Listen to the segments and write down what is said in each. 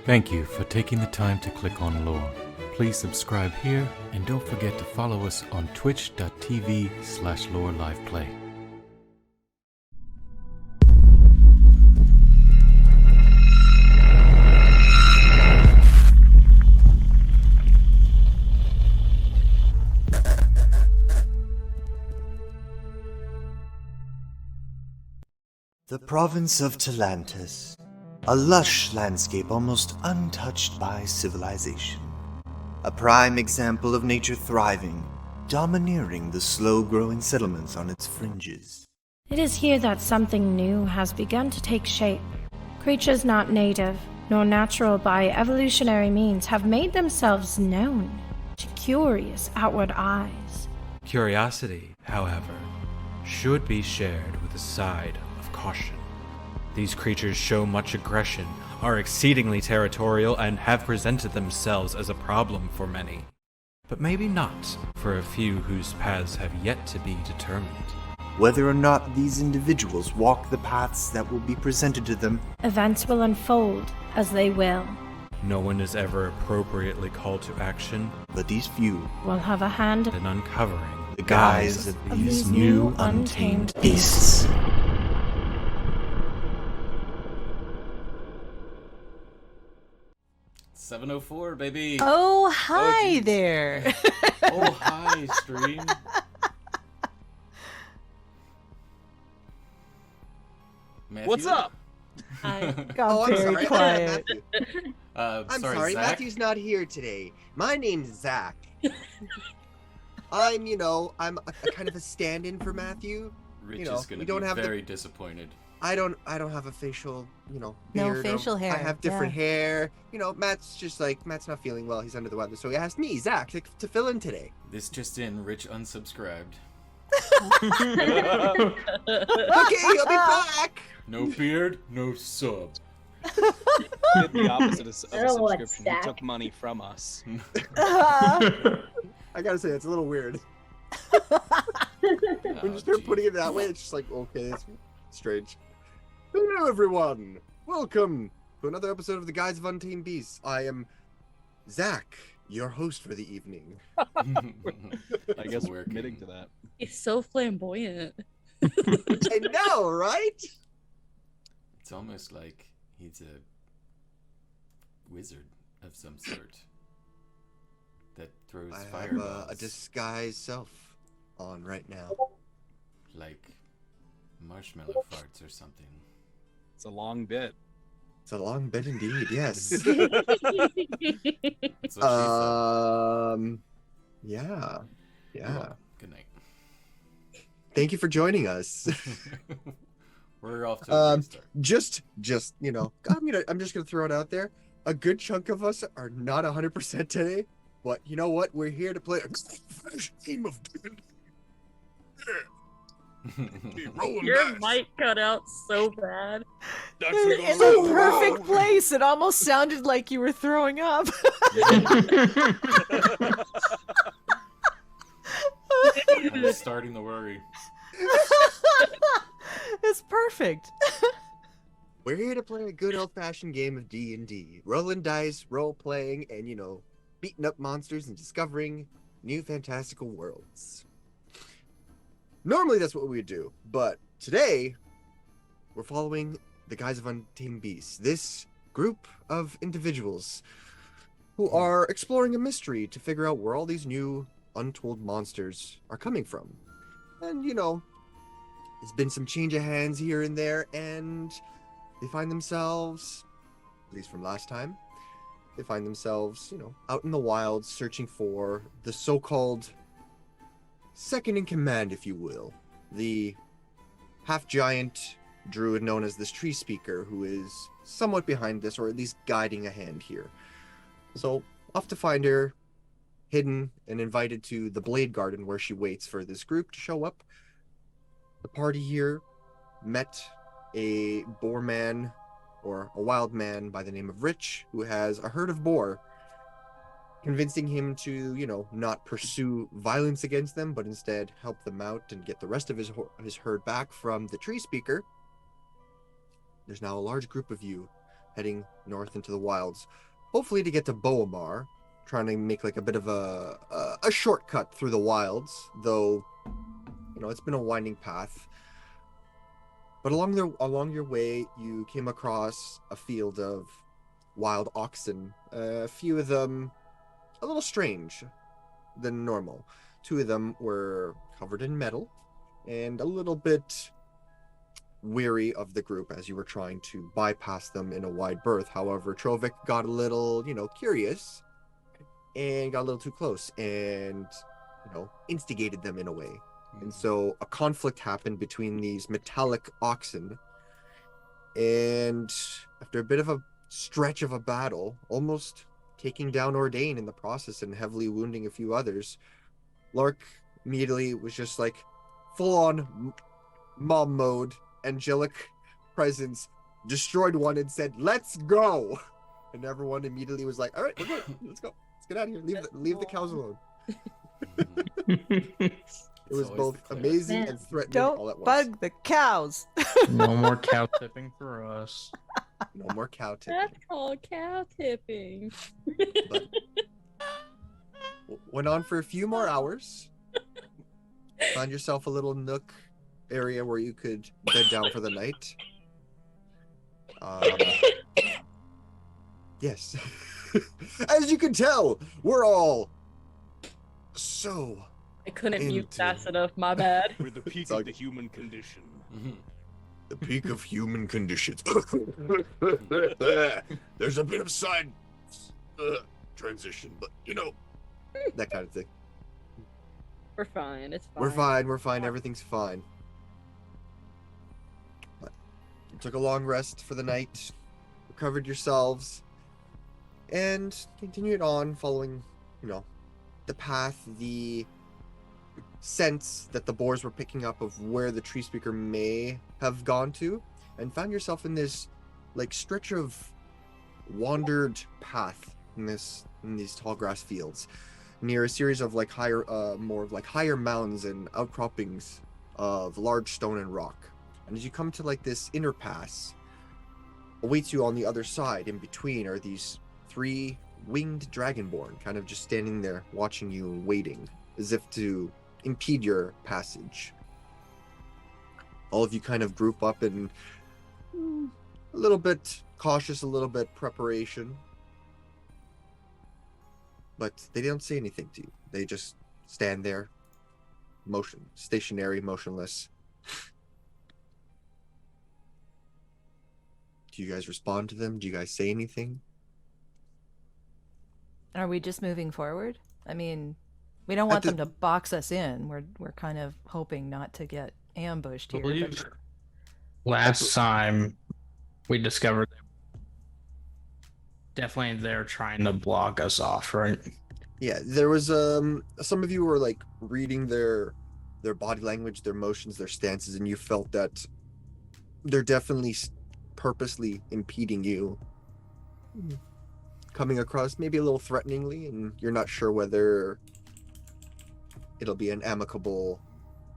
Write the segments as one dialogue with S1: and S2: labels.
S1: Thank you for taking the time to click on L.O.R.E. Please subscribe here and don't forget to follow us on twitch.tv/LoreLivePlay.
S2: The province of Talantis, a lush landscape almost untouched by civilization. A prime example of nature thriving, domineering the slow-growing settlements on its fringes.
S3: It is here that something new has begun to take shape. Creatures not native, nor natural by evolutionary means have made themselves known to curious outward eyes.
S4: Curiosity, however, should be shared with a side of caution. These creatures show much aggression, are exceedingly territorial, and have presented themselves as a problem for many. But maybe not for a few whose paths have yet to be determined.
S2: Whether or not these individuals walk the paths that will be presented to them,
S3: Events will unfold as they will.
S4: No one is ever appropriately called to action,
S2: but these few
S3: Will have a hand
S4: in uncovering
S2: the guise of
S3: of
S2: these
S3: these
S2: new
S3: new
S2: untamed
S3: untamed
S2: beasts.
S1: $7.04, baby.
S5: Oh, hi
S1: geez.
S5: there.
S1: Oh, hi, stream. Matthew?
S6: What's up?
S5: Got
S7: Oh, I'm
S5: very
S7: sorry.
S5: quiet.
S7: Matthew. I'm
S1: sorry,
S7: sorry,
S1: Zach?
S7: Matthew's not here today. My name's Zach. I'm a kind of a stand-in for Matthew.
S1: Rich
S7: You know,
S1: is going
S7: we
S1: to
S7: don't
S1: be
S7: have
S1: very disappointed.
S7: I don't have a facial,
S5: No
S7: beard.
S5: facial hair,
S7: I have different
S5: yeah.
S7: hair. Matt's not feeling well. He's under the weather, so he asked me, Zach, to fill in today.
S1: This just in, Rich unsubscribed.
S7: Okay, he'll be back.
S1: No beard, no sub.
S6: Did the opposite of
S8: I
S6: a
S8: don't want
S6: subscription. He
S8: Zach.
S6: took money from us.
S7: I gotta say, it's a little weird. When you start putting it that way, it's just like, okay, it's strange. Hello, everyone. Welcome to another episode of the Guise of Untamed Beasts. I am Zach, your host for the evening.
S6: I guess we're committing to that.
S8: He's so flamboyant.
S7: I know, right?
S1: It's almost like he's a wizard of some sort that throws
S7: I have
S1: fireballs.
S7: a disguised self on right now.
S1: Like marshmallow farts or something.
S6: It's a long bit.
S7: It's a long bit indeed, yes.
S1: That's what she said.
S7: Yeah.
S1: Well, good night.
S7: Thank you for joining us.
S1: We're off to a good start.
S7: Just I'm just gonna throw it out there. A good chunk of us are not 100% today, but you know what? We're here to play a game of
S8: Your mic cut out so bad.
S5: In the perfect place. It almost sounded like you were throwing up.
S1: I'm starting to worry.
S5: It's perfect.
S7: We're here to play a good old-fashioned game of D&D. Rolling dice, role-playing, and, beating up monsters and discovering new fantastical worlds. Normally that's what we would do, but today we're following the Guise of Untamed Beasts. This group of individuals who are exploring a mystery to figure out where all these new untold monsters are coming from. And, there's been some change of hands here and there, and they find themselves, at least from last time, they find themselves, out in the wild searching for the so-called second in command, if you will. The half-giant druid known as this tree speaker, who is somewhat behind this, or at least guiding a hand here. So, off to find her, hidden and invited to the Blade Garden, where she waits for this group to show up. The party here met a boar man, or a wild man by the name of Rich, who has a herd of boar, convincing him to, not pursue violence against them, but instead help them out and get the rest of his herd back from the tree speaker. There's now a large group of you heading north into the wilds, hopefully to get to Boamar, trying to make like a bit of a shortcut through the wilds, though, you know, it's been a winding path. But along your way, you came across a field of wild oxen. A few of them a little strange than normal. 2 of them were covered in metal and a little bit weary of the group as you were trying to bypass them in a wide berth. However, Trovik got a little, curious and got a little too close and, instigated them in a way. And so a conflict happened between these metallic oxen, and after a bit of a stretch of a battle, almost taking down Ordain in the process and heavily wounding a few others, Lark immediately was just like full-on mom mode, angelic presence, destroyed one and said, "Let's go!" And everyone immediately was like, "All right, we're good. Let's go. Let's get out of here. Leave the cows alone." It was both amazing and threatening all at
S5: Don't
S7: once.
S5: bug the cows.
S9: No more cow tipping for us.
S7: No more cow tipping.
S8: That's called cow tipping.
S7: But went on for a few more hours. Found yourself a little nook area where you could bed down for the night. Yes. As you can tell, we're all so
S8: I couldn't mute
S7: into-
S8: fast enough, my bad.
S10: We're the peak of the human condition.
S7: the peak of human conditions.
S10: There's a bit of side transition, but
S7: That kind of thing.
S8: We're fine, it's fine.
S7: We're fine, everything's fine. But you took a long rest for the night, recovered yourselves, and continued on following, the path, the sense that the boars were picking up of where the tree speaker may have gone to, and found yourself in this stretch of wandered path in these tall grass fields near a series of higher mounds and outcroppings of large stone and rock. And as you come to this inner pass, awaits you on the other side. In between are these 3 winged dragonborn kind of just standing there watching you and waiting as if to impede your passage. All of you kind of group up in a little bit cautious, a little bit preparation, but they don't say anything to you. They just stand there, stationary, motionless. Do you guys respond to them? Do you guys say anything?
S11: Are we just moving forward? I mean, we don't want them to box us in. We're kind of hoping not to get ambushed
S9: I
S11: here.
S9: believe last time we discovered that definitely they're trying to block us off, right?
S7: Yeah, there was some of you were reading their body language, their motions, their stances, and you felt that they're definitely purposely impeding you, coming across maybe a little threateningly, and you're not sure whether it'll be an amicable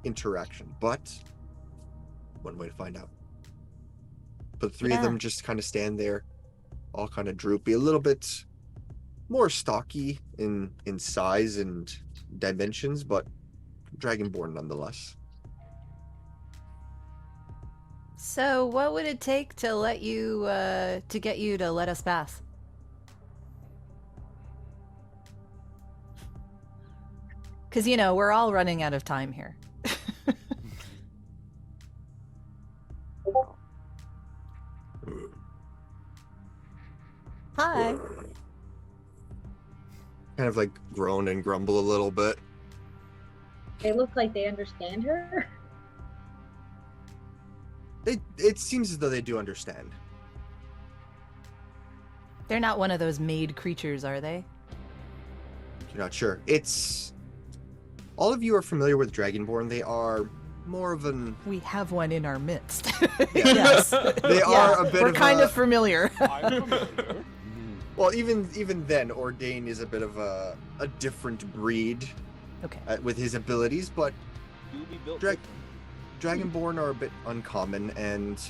S7: interaction, but one way to find out. But the 3 of them just kind of stand there, all kind of droopy, a little bit more stocky in size and dimensions, but dragonborn nonetheless.
S11: So, what would it take to let you to get you to let us pass? Because we're all running out of time here. Hi.
S7: Kind of groan and grumble a little bit.
S12: They look like they understand her.
S7: It seems as though they do understand.
S11: They're not one of those made creatures, are they?
S7: You're not sure. All of you are familiar with Dragonborn. They are more of an...
S11: We have one in our midst.
S7: Yeah.
S11: Yes.
S7: They are a bit
S11: we're
S7: of
S11: kind
S7: a...
S11: of familiar.
S6: I'm familiar.
S7: Well, even then, Ordain is a bit of a different breed.
S11: Okay.
S7: With his abilities, but
S6: You'll be built
S7: Dragonborn are a bit uncommon, and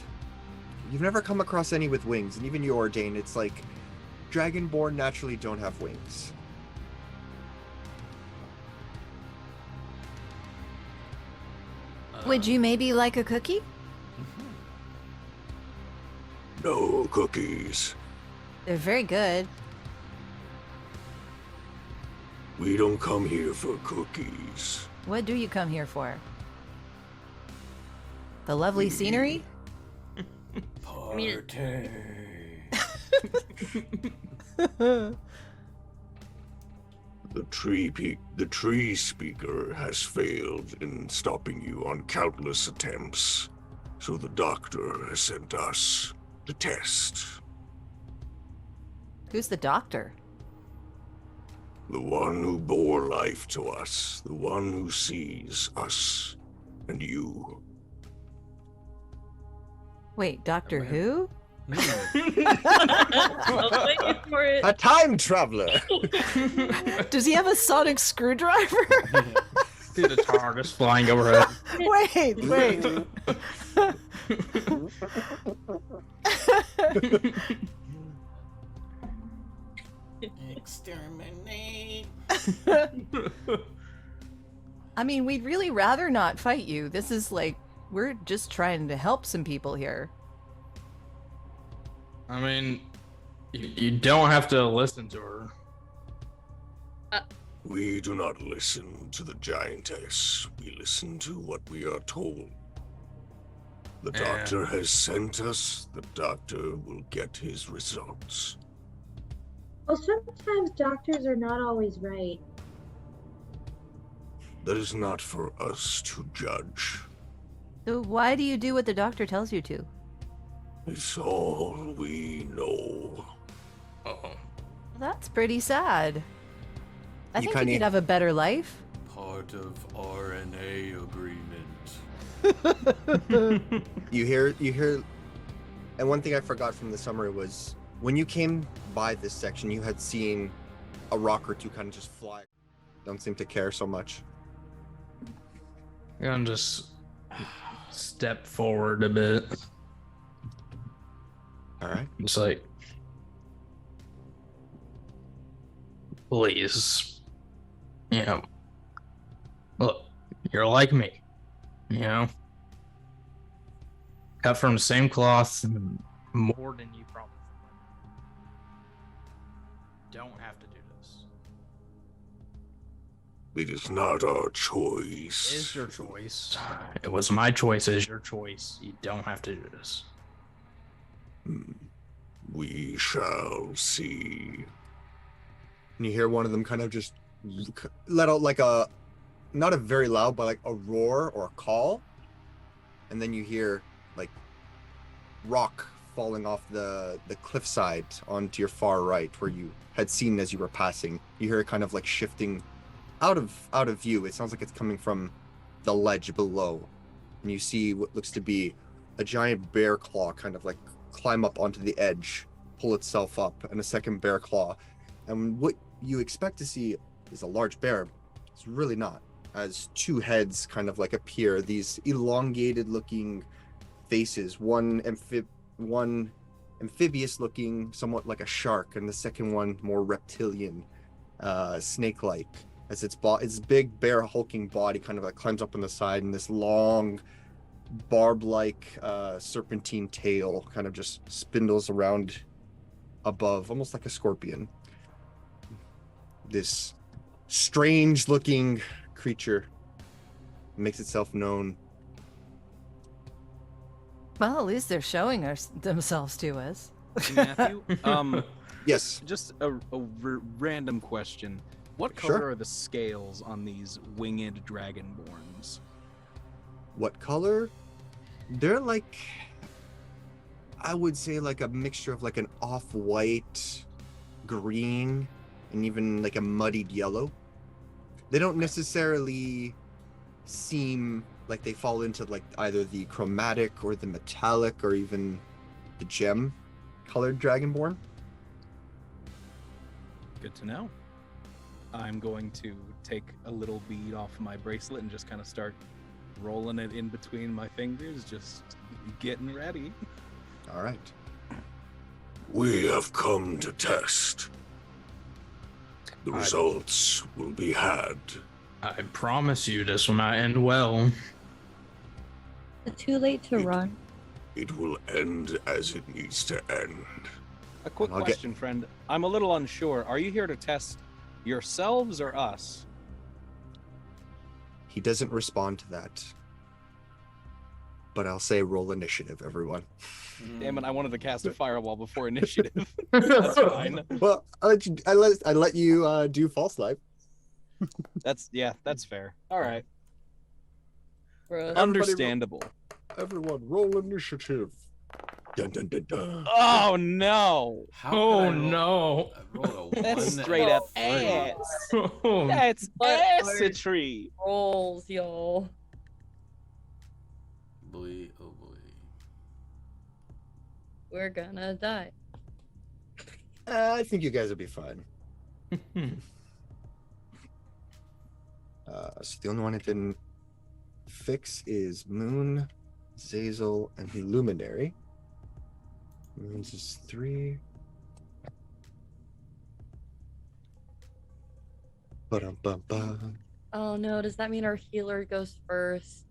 S7: You've never come across any with wings, and even you ordain, it's like Dragonborn naturally don't have wings.
S11: Would you maybe like a cookie?
S10: No cookies.
S11: They're very good.
S10: We don't come here for cookies.
S11: What do you come here for? The lovely scenery?
S1: Party.
S10: The tree speaker has failed in stopping you on countless attempts, so the doctor has sent us the test.
S11: Who's the doctor?
S10: The one who bore life to us, the one who sees us and you.
S11: Wait, Doctor Who?
S7: A time traveler.
S5: Does he have a sonic screwdriver?
S9: See the TARDIS flying overhead.
S5: Wait.
S1: Exterminate.
S11: I mean, we'd really rather not fight you. This is like, we're just trying to help some people here.
S9: I mean, you don't have to listen to her.
S10: We do not listen to the giantess. We listen to what we are told. The doctor has sent us. The doctor will get his results.
S12: Well, sometimes doctors are not always right.
S10: That is not for us to judge.
S11: So why do you do what the doctor tells you to?
S10: It's all we know.
S11: That's pretty sad. I think
S7: kinda-
S11: you could have a better life.
S1: Part of RNA agreement.
S7: You hear, and one thing I forgot from the summary was when you came by this section, you had seen a rock or two kind of just fly. Don't seem to care so much.
S9: I'm gonna just step forward a bit.
S7: All right.
S9: It's like, please, you know, look, you're like me, you know, cut from the same cloth, and more than you probably don't have to do this.
S10: It is not our choice.
S9: It is your choice. It was my choice. It is your choice. You don't have to do this.
S10: We shall see.
S7: And you hear one of them kind of just let out like a, not a very loud, but like a roar or a call. And then you hear like rock falling off the cliffside onto your far right where you had seen as you were passing. You hear it kind of like shifting out of view. It sounds like it's coming from the ledge below. And you see what looks to be a giant bear claw kind of like climb up onto the edge, pull itself up, and a second bear claw. And what you expect to see is a large bear. It's really not, as two heads kind of like appear, these elongated looking faces, one amphibious looking, somewhat like a shark, and the second one more reptilian, snake-like, as its big bear hulking body kind of like climbs up on the side, and this long barb-like serpentine tail kind of just spindles around above, almost like a scorpion. This strange looking creature makes itself known.
S11: Well, at least they're showing themselves to us.
S6: Matthew,
S7: yes.
S6: Just a random question. What color are the scales on these winged dragonborns?
S7: What color? They're like, I would say like a mixture of like an off-white, green, and even like a muddied yellow. They don't necessarily seem like they fall into like either the chromatic or the metallic or even the gem colored dragonborn.
S6: Good to know. I'm going to take a little bead off my bracelet and just kind of start rolling it in between my fingers, just getting ready.
S7: All right.
S10: We have come to test. The results will be had.
S9: I promise you this will not end well.
S12: It's too late to run.
S10: It will end as it needs to end.
S6: A quick question, friend. I'm a little unsure. Are you here to test yourselves or us?
S7: He doesn't respond to that. But I'll say roll initiative, everyone.
S6: Damn it, I wanted to cast a firewall before initiative. That's fine.
S7: Well, I let you do false life.
S6: That's fair. All right.
S8: Bruh.
S6: Understandable.
S10: Everyone, roll initiative. Dun, dun, dun, dun.
S6: Oh no!
S9: Oh no!
S6: That's straight up ass. That's ass-a-tree.
S8: Rolls, y'all.
S1: Boy, oh boy.
S8: We're gonna die.
S7: I think you guys will be fine. So the only one it didn't fix is Moon, Zazel, and the Luminary. Moon's is 3. Ba-dum-bum-bum.
S8: Oh no, does that mean our healer goes first?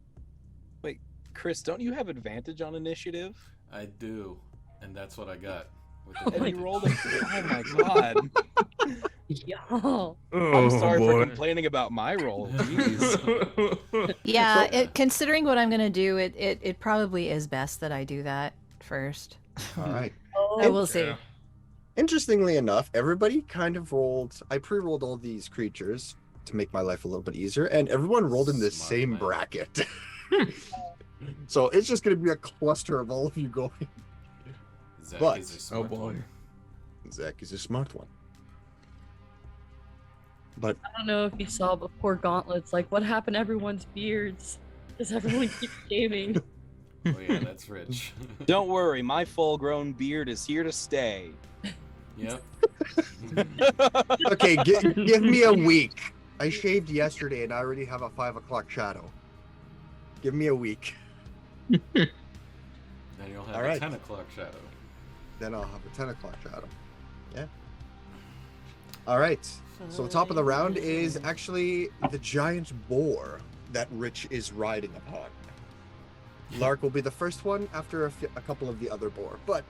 S6: Wait, Chris, don't you have advantage on initiative?
S1: I do, and that's what I got.
S6: And you rolled it. Oh my god.
S8: Y'all.
S6: I'm sorry for complaining about my roll. Jeez.
S11: Yeah, considering what I'm gonna do, it probably is best that I do that first.
S7: All right.
S11: I will see.
S7: Interestingly enough, everybody kind of rolled. I pre-rolled all these creatures to make my life a little bit easier, and everyone rolled in the same bracket. So it's just going to be a cluster of all of you going.
S1: Zach
S7: But
S1: is a smart one.
S7: Zach is a smart one. But
S8: I don't know if you saw before Gauntlets, like what happened to everyone's beards? Does everyone keep shaving?
S1: Oh yeah, that's rich.
S6: Don't worry, my full-grown beard is here to stay.
S1: Yep.
S7: okay, give me a week. I shaved yesterday and I already have a 5 o'clock shadow. Give me a week.
S1: Then you'll have
S7: All
S1: a
S7: right.
S1: 10 o'clock shadow.
S7: Then I'll have a 10 o'clock shadow. Yeah. All right. So top of the round is actually the giant boar that Rich is riding upon. Lark will be the first one after a couple of the other boar, but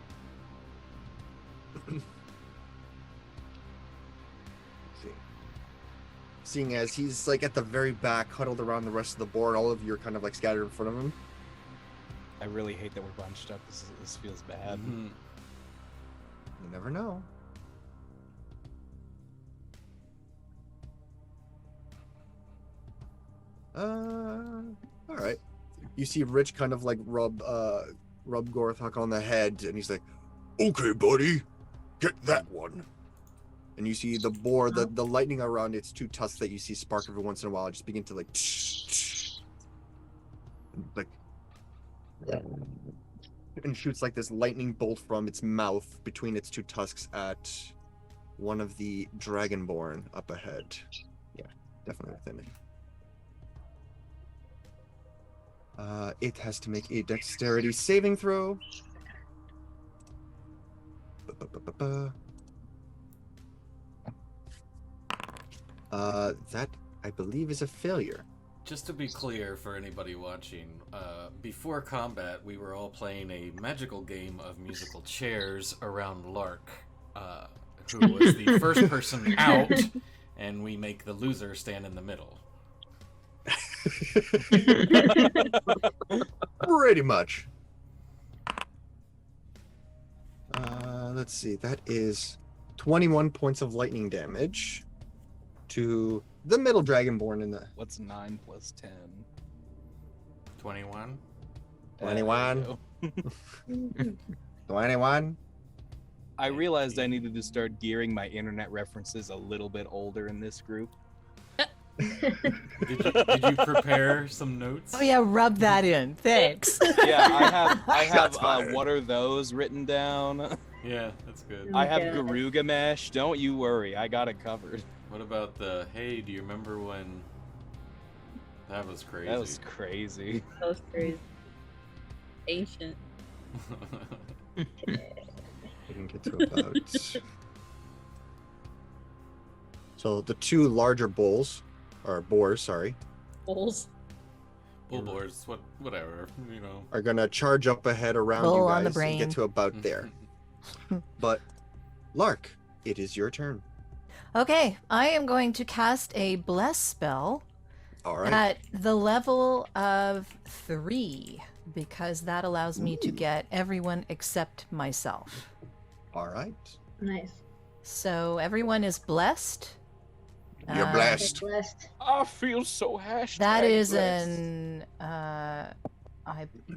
S7: seeing as he's like at the very back, huddled around the rest of the board, all of you are kind of like scattered in front of him.
S6: I really hate that we're bunched up. This feels bad.
S7: You never know. All right. You see Rich kind of like rub Gorthok on the head, and he's like,
S10: Okay, buddy, get that one.
S7: and you see the boar, the lightning around its 2 tusks that you see spark every once in a while just begin to like and shoots like this lightning bolt from its mouth between its 2 tusks at one of the dragonborn up ahead. Yeah, definitely within it. It has to make a dexterity saving throw. That I believe is a failure.
S1: Just to be clear for anybody watching, before combat, we were all playing a magical game of musical chairs around Lark, who was the first person out, and we make the loser stand in the middle.
S7: Pretty much. Let's see. That is 21 points of lightning damage to the middle dragonborn in the.
S6: What's 9 plus 10?
S1: 21?
S7: 21. 21.
S6: I realized I needed to start gearing my internet references a little bit older in this group.
S1: Did you prepare some notes?
S11: Oh yeah, rub that in. Thanks.
S6: Yeah, I have what are those written down?
S1: Yeah, that's good.
S6: I have Garugamesh. Don't you worry, I got it covered.
S1: What about the, hey, do you remember when... That was crazy.
S6: That was crazy.
S8: That was crazy. Ancient.
S7: We can get to about. So the two larger boars, sorry.
S8: Bulls.
S1: Bull boars, whatever, you know.
S7: Are gonna charge up ahead around
S11: Bull
S7: you
S11: on the
S7: guys and get
S11: brain.
S7: to about there. But Lark, it is your turn.
S11: Okay, I am going to cast a bless spell
S7: All right.
S11: at the level of 3 because that allows me to get everyone except myself.
S7: All right.
S12: Nice.
S11: So everyone is blessed.
S7: You're blessed.
S12: Blessed.
S6: I feel so hashtag
S11: That is
S6: blessed.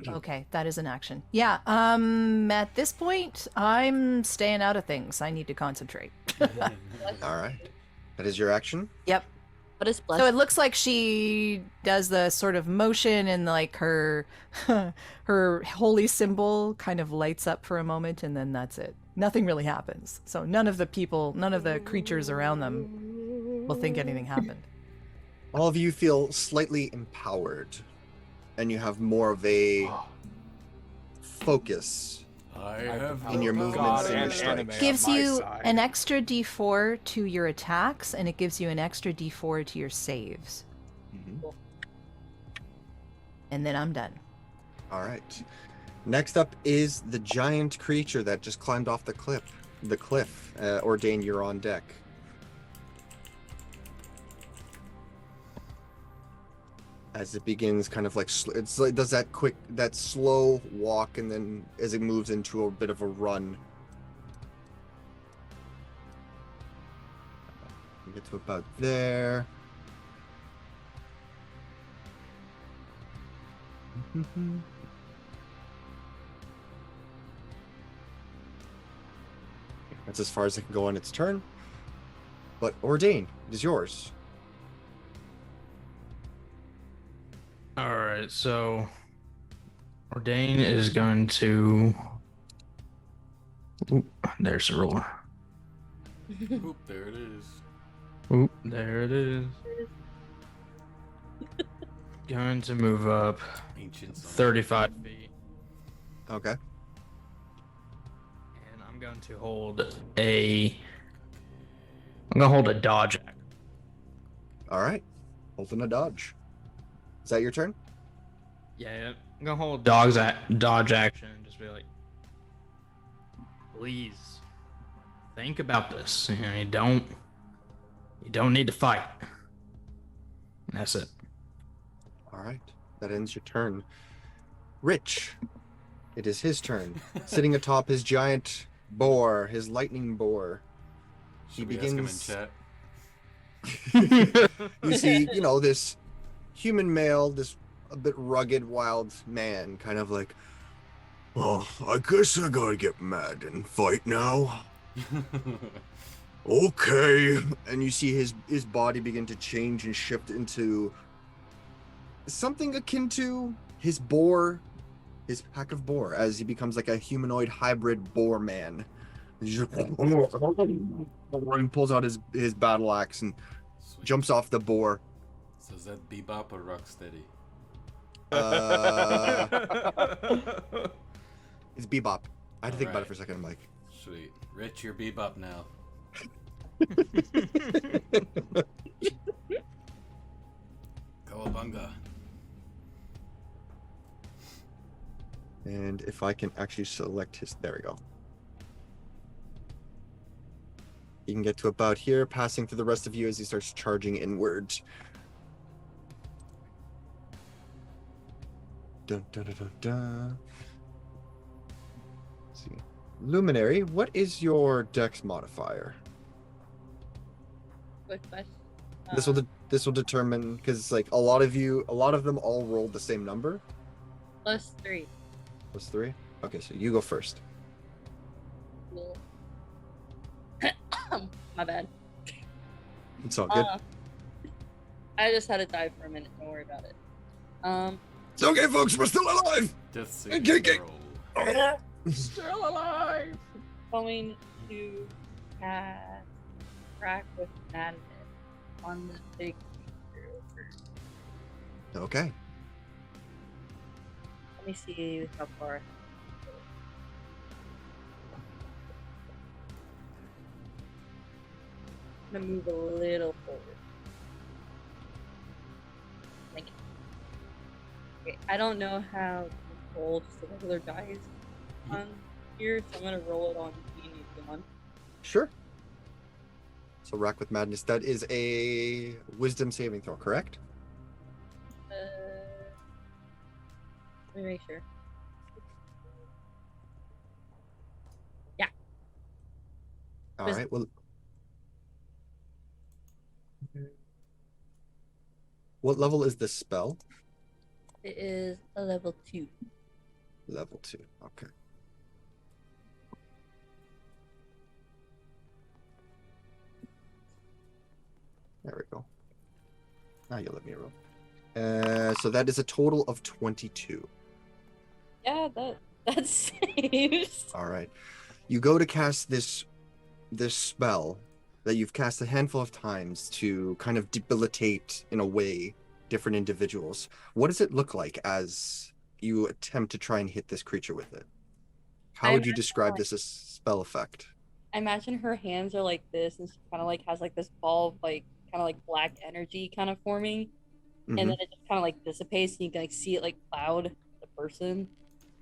S11: okay, that is an action. Yeah, at this point, I'm staying out of things. I need to concentrate.
S7: All right. That is your action?
S11: Yep.
S8: What is blessed?
S11: So it looks like she does the sort of motion and like her her holy symbol kind of lights up for a moment and then that's it. Nothing really happens. So none of the creatures around them will think anything happened.
S7: All of you feel slightly empowered, and you have more of a focus in your movements and your strikes.
S11: Gives you an extra d4 to your attacks, and it gives you an extra d4 to your saves. And then I'm done.
S7: All right. Next up is the giant creature that just climbed off the cliff. Ordain, you're on deck. As it begins, kind of like it does that slow walk, and then as it moves into a bit of a run, we get to about there. That's as far as it can go on its turn. But Ordain, it is yours.
S9: Alright, so Ordain is going to. Oop, there's the roller.
S1: Oop, there it is.
S9: Oop, there it is. Going to move up 35 feet.
S7: Okay.
S9: And I'm going to hold a dodge action.
S7: All right. Holding a dodge. Is that your turn?
S9: Yeah, I'm gonna hold dodge action and just be like, please think about this. You know, you don't need to fight. And that's it.
S7: All right. That ends your turn. Rich. It is his turn. Sitting atop his giant boar, his lightning boar. He begins.
S1: Ask him in chat?
S7: You see, this human male, this a bit rugged, wild man, kind of like,
S10: well, I guess I gotta get mad and fight now. Okay.
S7: And you see his body begin to change and shift into something akin to his pack of boar, as he becomes like a humanoid hybrid boar man. He pulls out his battle axe and jumps off the boar.
S1: So is that Bebop or Rocksteady?
S7: It's Bebop. I had to think about it for a second. I'm like,
S1: sweet. Rich, you're Bebop now. Cowabunga.
S7: and if I can actually select his, there we go. He can get to about here, passing through the rest of you as he starts charging inward. Dun, dun, dun, dun, dun. Let's see. Luminary, what is your dex modifier?
S8: Good question.
S7: This will determine, because it's like a lot of them all rolled the same number.
S8: +3.
S7: +3? Okay, so you go first.
S8: Cool. My bad.
S7: It's all good.
S8: I just had to die for a minute. Don't worry about it.
S10: It's okay, folks. We're still alive.
S1: Death
S10: Okay.
S6: Still alive.
S8: Going to cast Crack with Madness on the big creature.
S7: Okay.
S8: Let me see how far. I'm gonna move a little forward. Thank you. Okay, I don't know how to roll just the regular dice on here, so I'm gonna roll it on D1.
S7: Sure. So Rack with Madness, that is a wisdom saving throw, correct?
S8: Let me make sure. Yeah.
S7: All right. Well, what level is this spell?
S8: It is a level 2.
S7: Level 2. Okay. There we go. Now you let me roll. So that is a total of 22.
S8: Yeah, that saves.
S7: All right. You go to cast this spell that you've cast a handful of times to kind of debilitate, in a way, different individuals. What does it look like as you attempt to try and hit this creature with it? How would you describe this as spell effect?
S8: I imagine her hands are like this, and she kind of like has like this ball of like kind of like black energy kind of forming, and then it just kind of like dissipates, and you can like see it like cloud the person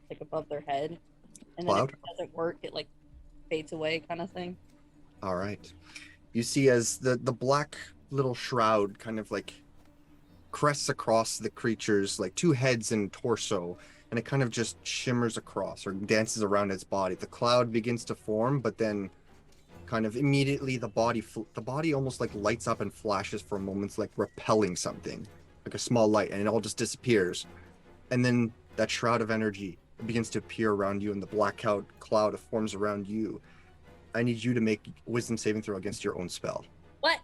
S8: like above their head, and then if it doesn't work, it like fades away, kind of thing.
S7: All right. You see as the black little shroud kind of like crests across the creature's like two heads and torso, and it kind of just shimmers across or dances around its body. The cloud begins to form, but then kind of immediately the body almost like lights up and flashes for a moment, like repelling something, like a small light, and it all just disappears. And then that shroud of energy begins to appear around you, and the black cloud forms around you. I need you to make wisdom saving throw against your own spell.
S8: What?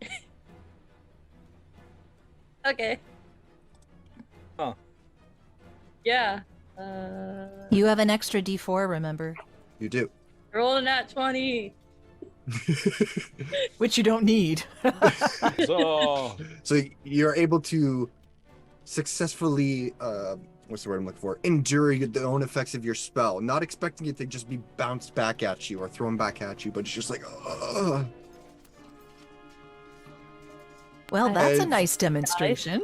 S8: Okay.
S6: Huh.
S8: Yeah.
S11: You have an extra D4, remember?
S7: You do.
S8: Roll a nat 20.
S11: Which you don't need.
S6: So
S7: you're able to successfully, what's the word I'm looking for? Endure the own effects of your spell, not expecting it to just be bounced back at you or thrown back at you, but it's just like, ugh.
S11: Well, that's a nice demonstration.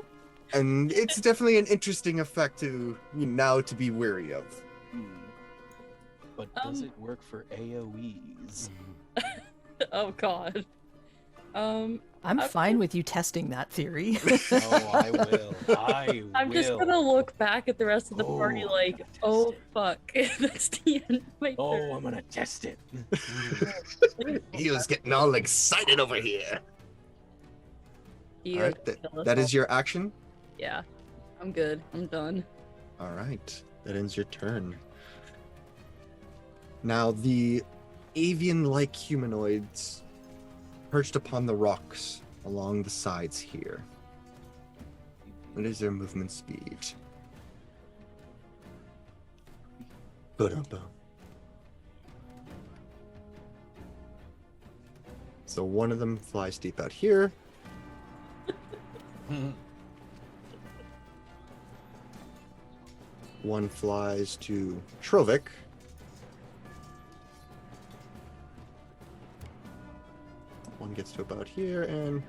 S7: And it's definitely an interesting effect to now to be wary of.
S6: But does it work for AoEs?
S8: Oh God.
S11: I'm fine with you testing that theory.
S6: Oh, I will.
S8: I'm just gonna look back at the rest of the party like, oh fuck, that's the end of my turn.
S6: I'm gonna test it.
S7: He was getting all excited over here. All right, that is your action?
S8: Yeah, I'm good. I'm done.
S7: All right, that ends your turn. Now, the avian-like humanoids perched upon the rocks along the sides here. What is their movement speed? Ba-dum-bum. So one of them flies deep out here. One flies to Trovik. One gets to about here, and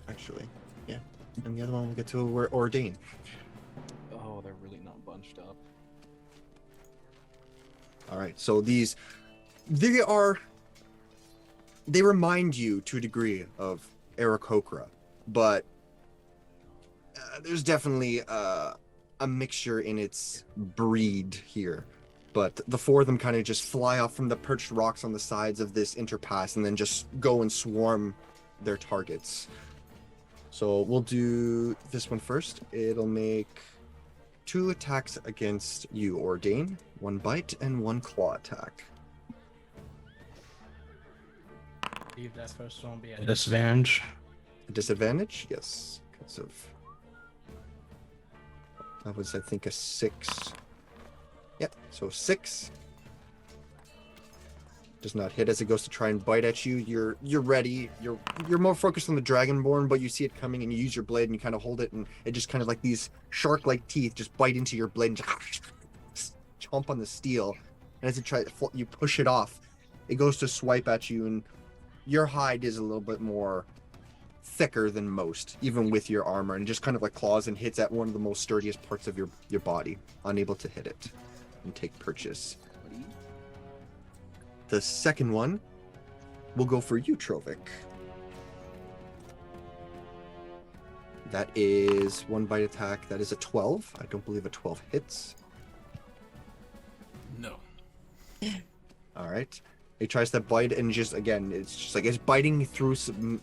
S7: actually, yeah, and the other one will get to where Ordain.
S6: Oh, they're really not bunched up.
S7: All right, so they remind you to a degree of Aarakocra, but there's definitely a mixture in its breed here. But the four of them kind of just fly off from the perched rocks on the sides of this interpass and then just go and swarm their targets. So we'll do this one first. It'll make 2 attacks against you, Ordain. 1 bite and 1 claw attack.
S9: Leave that first one be a disadvantage.
S7: A disadvantage? Yes. Because of... That was, I think, a 6... Yep, so 6 does not hit as it goes to try and bite at you. You're ready. You're more focused on the Dragonborn, but you see it coming and you use your blade and you kind of hold it, and it just kind of like these shark-like teeth just bite into your blade and just chomp on the steel. And as you push it off, it goes to swipe at you, and your hide is a little bit more thicker than most, even with your armor, and just kind of like claws and hits at one of the most sturdiest parts of your body, unable to hit it and take purchase. The second one will go for you, Trovic. That is one bite attack. That is a 12. I don't believe a 12 hits.
S1: No.
S7: All right. It tries to bite, and just again, it's just like it's biting through some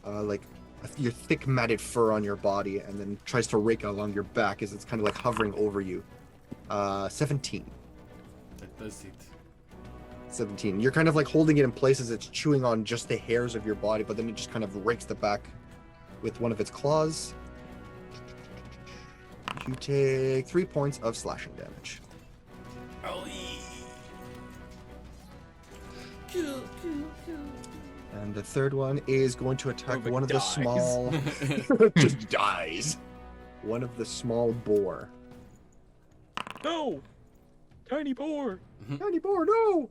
S7: your thick matted fur on your body, and then tries to rake along your back as it's kind of like hovering over you. 17.
S1: That does it.
S7: 17. You're kind of like holding it in place as it's chewing on just the hairs of your body, but then it just kind of rakes the back with one of its claws. You take 3 points of slashing damage. And the third one is going to attack one of the small... just dies. One of the small boar.
S6: No! Tiny boar!
S7: Tiny boar, no!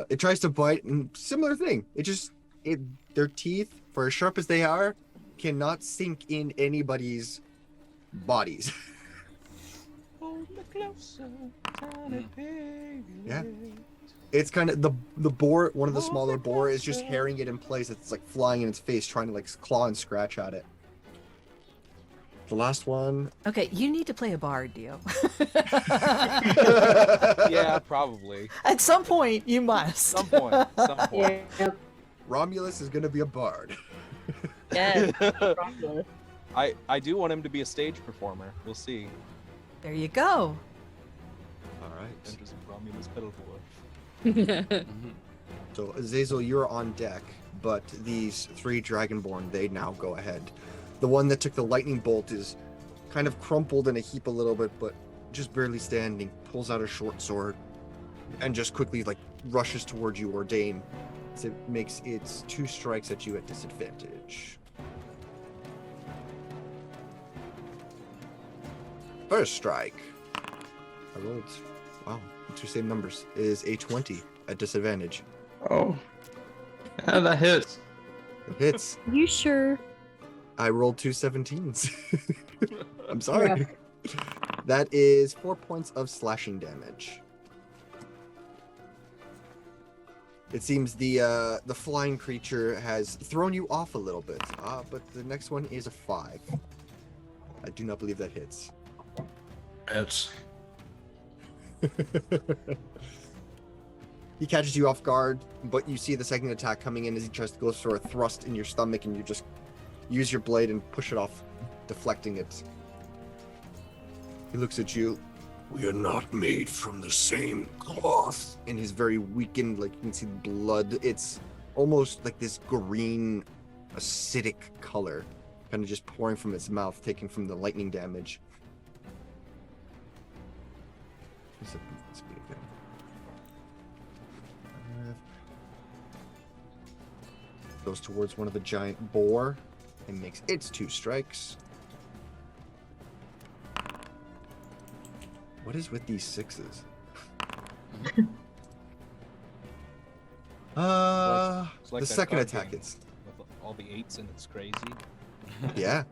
S7: It tries to bite, and similar thing. Their teeth, for as sharp as they are, cannot sink in anybody's bodies. Yeah. It's kind of the boar, one of the smaller boar is just herring it in place. It's like flying in its face, trying to like claw and scratch at it. The last one.
S11: Okay, you need to play a bard, Dio.
S6: Yeah, probably.
S11: At some point, you must.
S6: Some point.
S12: Yeah.
S7: Romulus is going to be a bard.
S8: Yeah.
S6: I do want him to be a stage performer. We'll see.
S11: There you go.
S7: All right.
S6: Enters Romulus Pedalboy.
S7: So Azazel, you're on deck, but these 3 Dragonborn, they now go ahead. The one that took the lightning bolt is kind of crumpled in a heap a little bit, but just barely standing, pulls out a short sword, and just quickly like rushes towards you, Ordain. So it makes its 2 strikes at you at disadvantage. First strike. I rolled, wow, 2 same numbers, is a 20 at disadvantage.
S9: Oh. Yeah, that hits.
S7: It hits.
S3: You sure?
S7: I rolled 2 17s. I'm sorry. That is 4 points of slashing damage. It seems the flying creature has thrown you off a little bit, but the next one is a 5. I do not believe that hits.
S9: Hits.
S7: He catches you off guard, but you see the second attack coming in as he tries to go for a thrust in your stomach, and you just use your blade and push it off, deflecting it. He looks at you.
S10: We are not made from the same cloth.
S7: In his very weakened, like you can see blood. It's almost like this green, acidic color, kind of just pouring from its mouth, taken from the lightning damage. Goes towards one of the giant boar and makes its 2 strikes. What is with these 6s?
S6: It's like
S7: The
S6: that
S7: second
S6: card
S7: attack
S6: game
S7: is.
S6: with all the 8s and it's crazy.
S7: Yeah.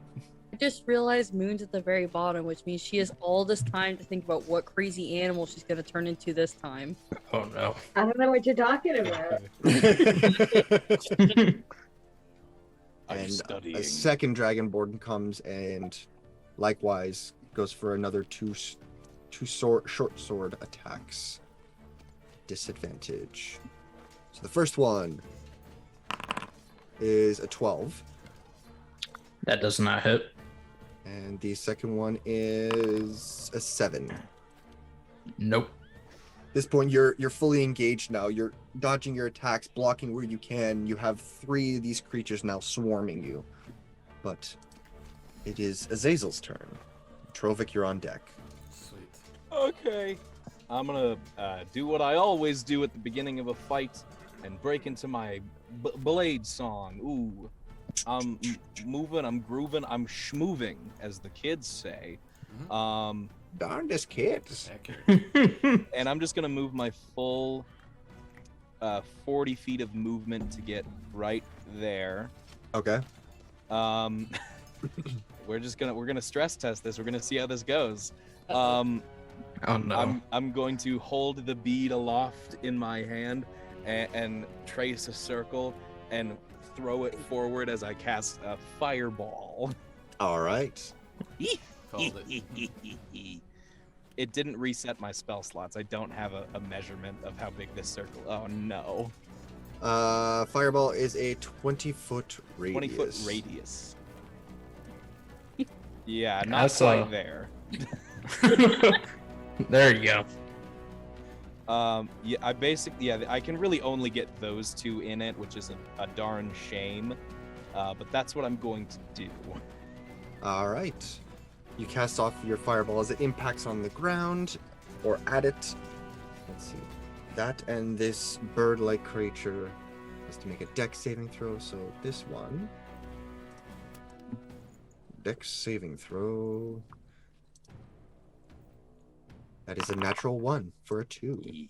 S8: I just realized Moon's at the very bottom, which means she has all this time to think about what crazy animal she's gonna turn into this time.
S9: Oh no.
S12: I don't know what you're talking about.
S7: And
S6: studying.
S7: a second dragonborn comes and likewise goes for another 2 short sword attacks. Disadvantage. So the first one is a 12.
S9: That does not hit.
S7: And the second one is a 7.
S9: Nope.
S7: At this point, you're fully engaged now. You're dodging your attacks, blocking where you can. You have 3 of these creatures now swarming you. But it is Azazel's turn. Trovic, you're on deck.
S1: Sweet.
S6: Okay. I'm gonna do what I always do at the beginning of a fight and break into my blade song. Ooh. I'm moving, I'm grooving, I'm schmooving, as the kids say.
S7: Darndest kids.
S6: And I'm just gonna move my full 40 feet of movement to get right there.
S7: Okay.
S6: We're gonna stress test this. We're gonna see how this goes.
S9: Oh no.
S6: I'm going to hold the bead aloft in my hand and trace a circle and throw it forward as I cast a fireball.
S7: All right.
S1: Called it.
S6: It didn't reset my spell slots. I don't have a measurement of how big this circle. Oh no.
S7: Fireball is a 20-foot radius.
S6: 20-foot radius. Yeah, not
S9: That's,
S6: quite there.
S9: There you go.
S6: Yeah, I can really only get those two in it, which is a darn shame. But that's what I'm going to do.
S7: All right. You cast off your fireball as it impacts on the ground or at it. Let's see. That and this bird-like creature has to make a dex saving throw. So this one. Dex saving throw. That is a natural 1 for a 2.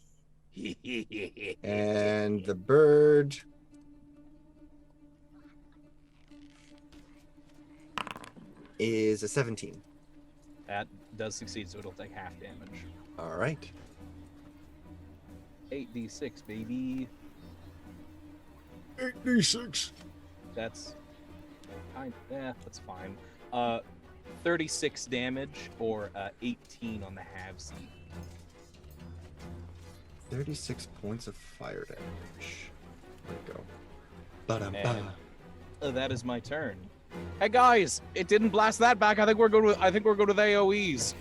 S7: And the bird is a 17.
S6: That does succeed, so it'll take half damage.
S7: All right.
S6: 8d6, baby.
S10: 8d6.
S6: That's that's fine. 36 damage or 18 on the halvesy.
S7: 36 points of fire damage. There we go. Ba-dum-ba.
S6: That is my turn. Hey guys, it didn't blast that back. I think we're going with the AoEs.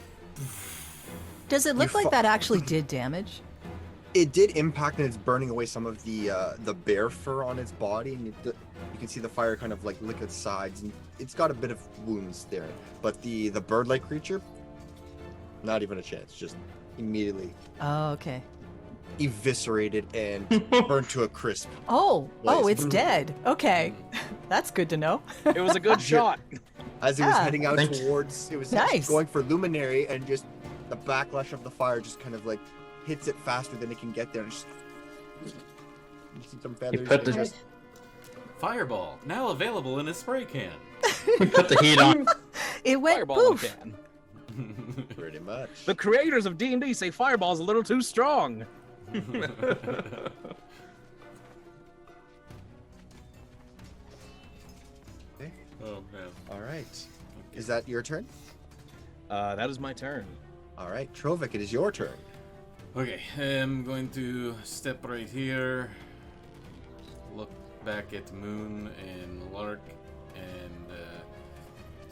S11: Does it look like that actually did damage?
S7: It did impact, and it's burning away some of the bear fur on its body, and you can see the fire kind of like lick its sides, and it's got a bit of wounds there. But the bird-like creature, not even a chance. Just immediately.
S11: Oh, okay.
S7: Eviscerated and burned to a crisp.
S11: Oh,
S7: Blaze.
S11: it's dead. Okay, that's good to know.
S6: It was a good shot.
S7: As it was heading out towards, it was
S11: Nice.
S7: going for Luminary, and just the backlash of the fire just kind of like hits it faster than it can get there. And just some feathers.
S9: put the-
S7: and just-
S1: Fireball, now available in a spray can.
S9: Put the heat on.
S11: It went
S6: Fireball
S11: poof.
S6: can.
S7: Pretty much.
S6: The creators of D&D say fireball's a little too strong.
S7: Okay.
S1: Oh man.
S7: All right. Is that your turn?
S6: That is my turn.
S7: All right, Trovik, it is your turn.
S1: Okay, I'm going to step right here, look back at Moon and Lark, and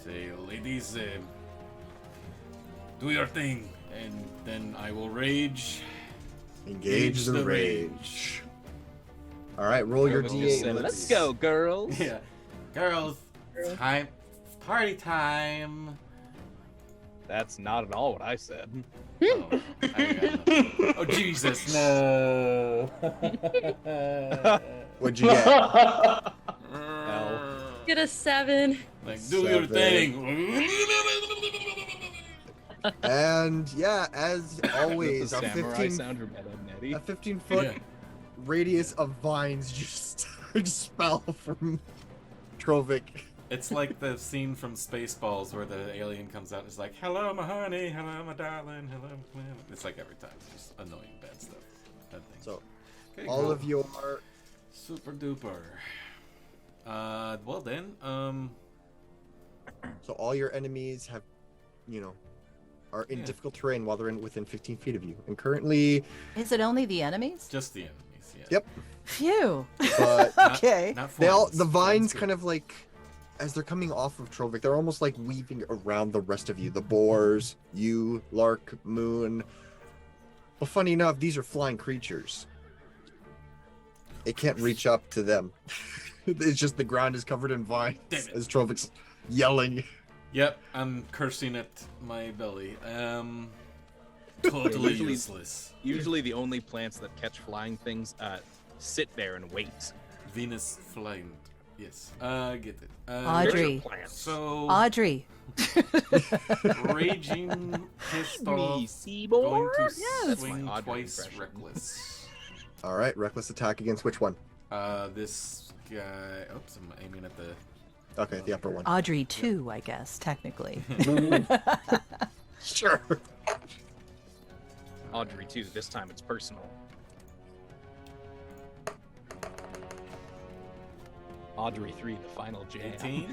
S1: say, ladies, do your thing, and then I will rage.
S7: Engage the rage. All right, roll your
S6: Trovik just
S7: D8.
S6: said, Let's go, girls.
S1: Yeah, girls, time, party time.
S6: That's not at all what I said.
S1: Oh, oh Jesus, no.
S7: What'd you get?
S6: L.
S8: Get a 7.
S1: Like, do your
S7: 7.
S1: thing.
S7: And yeah, as always,
S6: the
S7: a
S6: samurai
S7: 15
S6: sound from Ed, Ed, and Eddie.
S7: a 15-foot radius of vines just expel from Trovik.
S1: It's like the scene from Spaceballs where the alien comes out and is like, hello, my honey, hello, my darling, hello, my planet. It's like every time. It's just annoying bad stuff. Bad things.
S7: So,
S1: okay,
S7: all
S1: cool.
S7: of your
S1: Super duper. Well then,
S7: so all your enemies have, are in difficult terrain while they're within 15 feet of you. And currently,
S11: Is it only the enemies?
S1: just the enemies, yeah.
S7: yep.
S11: Phew.
S7: But
S11: Okay.
S1: Not
S7: they all
S1: forms.
S7: the vines
S1: Forms
S7: kind of like, as they're coming off of Trovik, they're almost like weaving around the rest of you. The boars, you, Lark, Moon. But funny enough, these are flying creatures. It can't reach up to them. It's just the ground is covered in vines
S1: Damn it.
S7: as Trovik's yelling.
S1: Yep, I'm cursing at my belly. Totally
S6: Usually-
S1: useless.
S6: Usually the only plants that catch flying things sit there and wait.
S1: Venus flamed. Yes, get it.
S11: Audrey.
S1: So
S11: Audrey.
S1: raging, pissed off,
S6: Seaboard?
S1: going to
S6: That's
S1: swing
S6: my Audrey
S1: twice,
S6: impression.
S1: reckless.
S7: All right, reckless attack against which one?
S1: This guy. Oops, I'm aiming at the.
S7: Okay, the upper one.
S11: Audrey 2, I guess, technically.
S7: Sure.
S6: Audrey 2, this time it's personal. Audrey 3, the final jam.
S1: 18.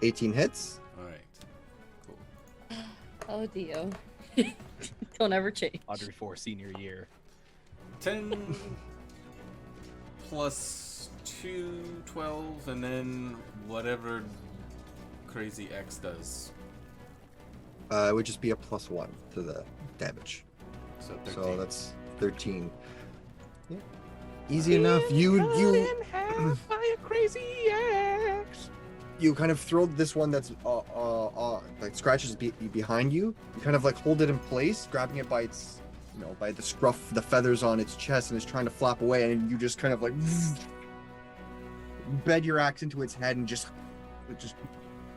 S7: 18 hits.
S1: All right. Cool.
S8: Oh, Dio. Don't ever change.
S6: Audrey 4, senior year.
S1: 10 plus 2, 12, and then whatever crazy X does.
S7: It would just be a +1 to the damage.
S1: So 13.
S7: So that's 13. Yeah. Easy enough. You
S6: by a crazy X.
S7: you kind of throw this one that's like scratches behind you. You kind of like hold it in place, grabbing it by its, by the scruff, the feathers on its chest, and it's trying to flap away. And you just kind of like bed your axe into its head, and it just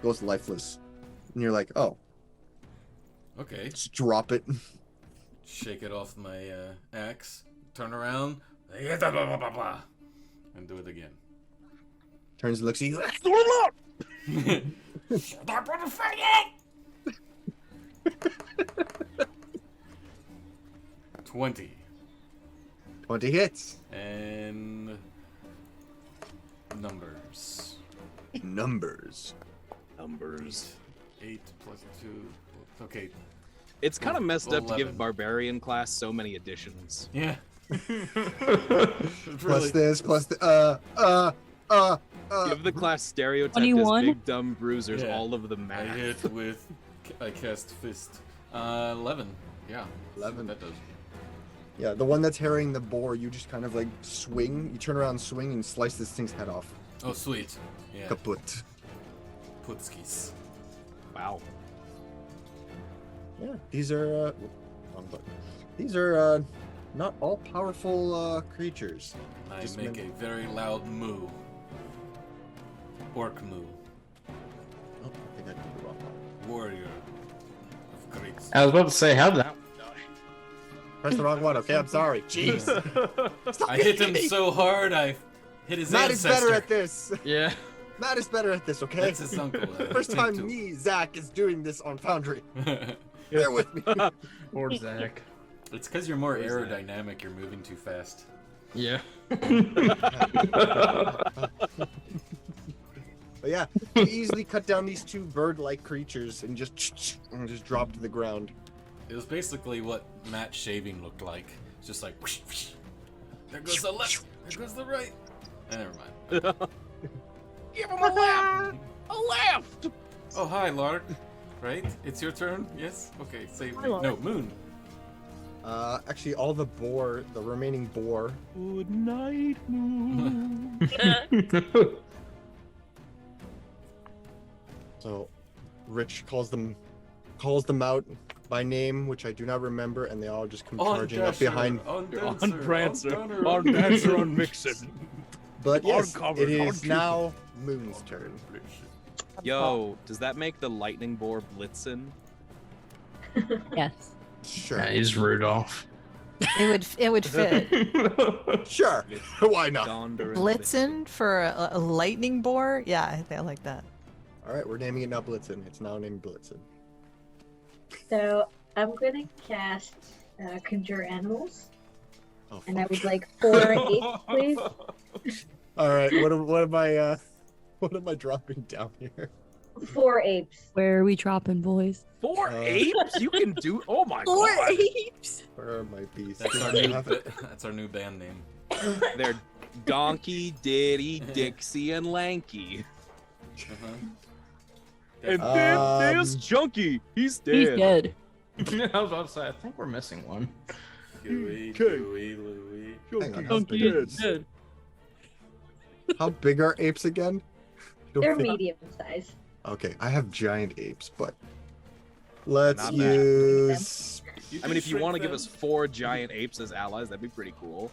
S7: goes lifeless. And you're like, oh,
S1: Okay.
S7: just drop it.
S1: Shake it off my axe. Turn around. Blah, blah, blah, blah, and do it again.
S7: Turns and looks at you.
S1: Stop with the faggot! 20.
S7: 20 hits.
S1: And numbers.
S7: Numbers.
S1: 8 plus 2. Okay.
S6: It's kind of messed up to
S1: 11.
S6: give Barbarian class so many additions.
S1: Yeah.
S7: Plus this, plus the
S6: Give the class stereotype
S8: 21?
S6: as big dumb bruisers
S1: Yeah.
S6: all of the
S1: I
S6: math.
S1: hit with. I cast fist. 11. Yeah.
S7: 11.
S1: That does.
S7: Yeah, the one that's harrying the boar, you just kind of like swing. You turn around, swing, and slice this thing's head off.
S1: Oh, sweet. Yeah.
S7: Kaput.
S1: Putskis.
S6: Wow.
S7: Yeah, these are wrong button. These are not all powerful creatures.
S1: I
S7: Just
S1: make
S7: meant-
S1: a very loud moo. Orc moo.
S7: Oh, I think I did the wrong one.
S1: Warrior of great.
S9: I was about to say, how'd that?
S7: Press the wrong one. Okay, I'm sorry. Jeez. Stop
S1: I hit him
S7: hitting me.
S1: so hard I hit his
S7: Matt is
S1: ancestor.
S7: better at this.
S9: Yeah.
S7: Matt is better at this. Okay.
S1: That's his uncle.
S7: First time me, Zach, is doing this on Foundry. Bear with me.
S9: Or Zach.
S1: It's because you're more
S6: Where's that?
S1: aerodynamic. You're moving too fast.
S9: Yeah.
S7: But yeah, you easily cut down these two bird-like creatures and just drop to the ground.
S1: It was basically what Matt shaving looked like. It's just like, whoosh, whoosh. There goes the left, there goes the right. Never mind.
S6: Give him a left! A left!
S1: Oh, hi, Lark. Right? It's your turn? Yes? Okay, save me.
S5: Hi, Lark.
S1: No, Moon.
S7: Actually, all the remaining boar.
S6: Good night, moon.
S7: So, Rich calls them out by name, which I do not remember, and they all just come charging up behind.
S1: On
S6: Prancer,
S1: Dancer,
S6: on Dancer, on Vixen.
S7: But yes,
S6: Uncovered,
S7: it is
S6: uncupid.
S7: now Moon's turn.
S6: Yo, does that make the lightning boar Blitzen?
S8: Yes.
S7: Sure,
S9: Yeah, he's Rudolph.
S11: It would fit.
S7: sure. Why not?
S6: Donder and
S11: Blitzen for a lightning boar? Yeah, I think I like that.
S7: All right, we're naming it now Blitzen. It's now named Blitzen.
S12: So I'm gonna cast Conjure Animals,
S7: Oh,
S12: and I
S7: fuck.
S12: would like 4 apes, please.
S7: All right, what am I dropping down here?
S12: 4 apes.
S8: Where are we dropping, boys?
S6: 4 apes? You can do. Oh my
S8: 4
S6: god.
S8: apes!
S7: Where are my beasts?
S1: That's our new band name.
S6: They're Donkey, Diddy, Dixie, and Lanky.
S1: Uh-huh.
S6: And then there's Chunky. He's dead.
S8: He's dead.
S9: I was about to say, I think we're missing one.
S1: Gooey,
S6: Okay.
S1: Gooey, Louie.
S7: Hang on, how
S6: Chunky
S7: big,
S6: is dead.
S7: how big are apes again? I don't
S12: They're
S7: think-
S12: medium size.
S7: Okay, I have giant apes, but let's
S6: Not bad.
S7: use.
S6: I mean, if you want to give us 4 giant apes as allies, that'd be pretty cool.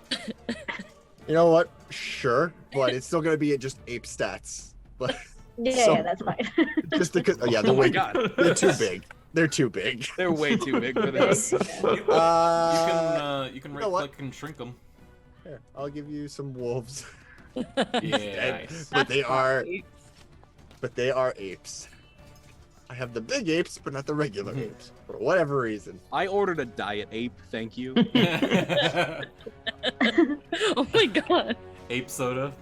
S7: You know what? Sure, but it's still gonna be at just ape stats. But
S12: Yeah, that's fine.
S7: just because, oh yeah, they're
S6: Oh my
S7: way,
S6: God.
S7: they're too big. They're too big.
S6: They're way too big for this.
S1: You can
S7: you
S1: right
S7: know what?
S1: click and shrink them.
S7: Here, I'll give you some wolves.
S1: Yeah.
S7: Nice. But they are apes. I have the big apes, but not the regular apes, for whatever reason.
S6: I ordered a diet ape, thank you.
S8: Oh my god.
S1: Ape soda.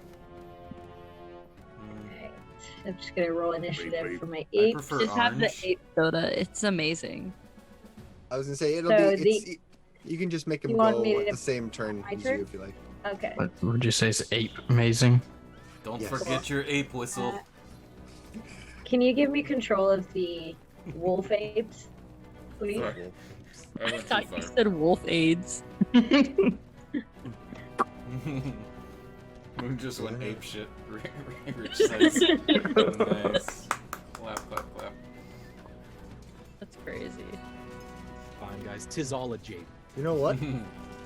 S12: I'm just gonna roll initiative for my
S1: I
S12: ape.
S1: prefer
S8: Just have the
S1: orange.
S8: ape soda. It's amazing.
S7: I was gonna say it'll
S12: So
S7: be. It's, you can just make them
S12: You want
S7: go
S12: me
S7: at
S12: to-
S7: the same turn
S12: my
S7: as
S12: turn?
S7: you if you like.
S12: Okay.
S9: What would you say is ape amazing?
S1: Don't
S7: Yes.
S1: forget your ape whistle.
S12: Can you give me control of the wolf apes, please?
S1: Sorry. I
S8: I
S1: went
S8: thought
S1: too
S8: you
S1: far.
S8: said wolf aids.
S1: We just went ape shit. Rich says. Nice. Clap, clap, clap.
S8: That's crazy.
S6: Fine, guys. 'Tis all a jape.
S7: You know what?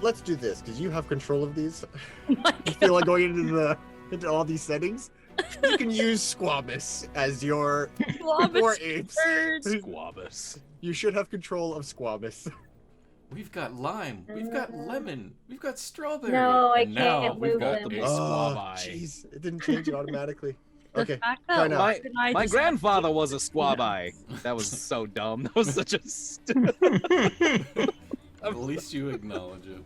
S7: Let's do this because you have control of these.
S8: My
S7: You feel like going into all these settings. You can use Squamous as your
S8: Squamous
S7: four apes.
S6: Squabus.
S7: You should have control of Squamous.
S1: We've got lime. We've got lemon. We've got strawberry.
S12: No, I
S1: and now
S12: can't
S1: we've
S12: move
S1: got
S12: them.
S1: the big
S7: Oh,
S6: Squabi.
S7: jeez. It didn't change it automatically.
S8: The
S7: Okay,
S8: fact
S7: try
S8: that
S7: now.
S8: Lark and I
S6: My
S8: just
S6: grandfather was a squabi. That was so dumb. That was such a
S1: At least you acknowledge it.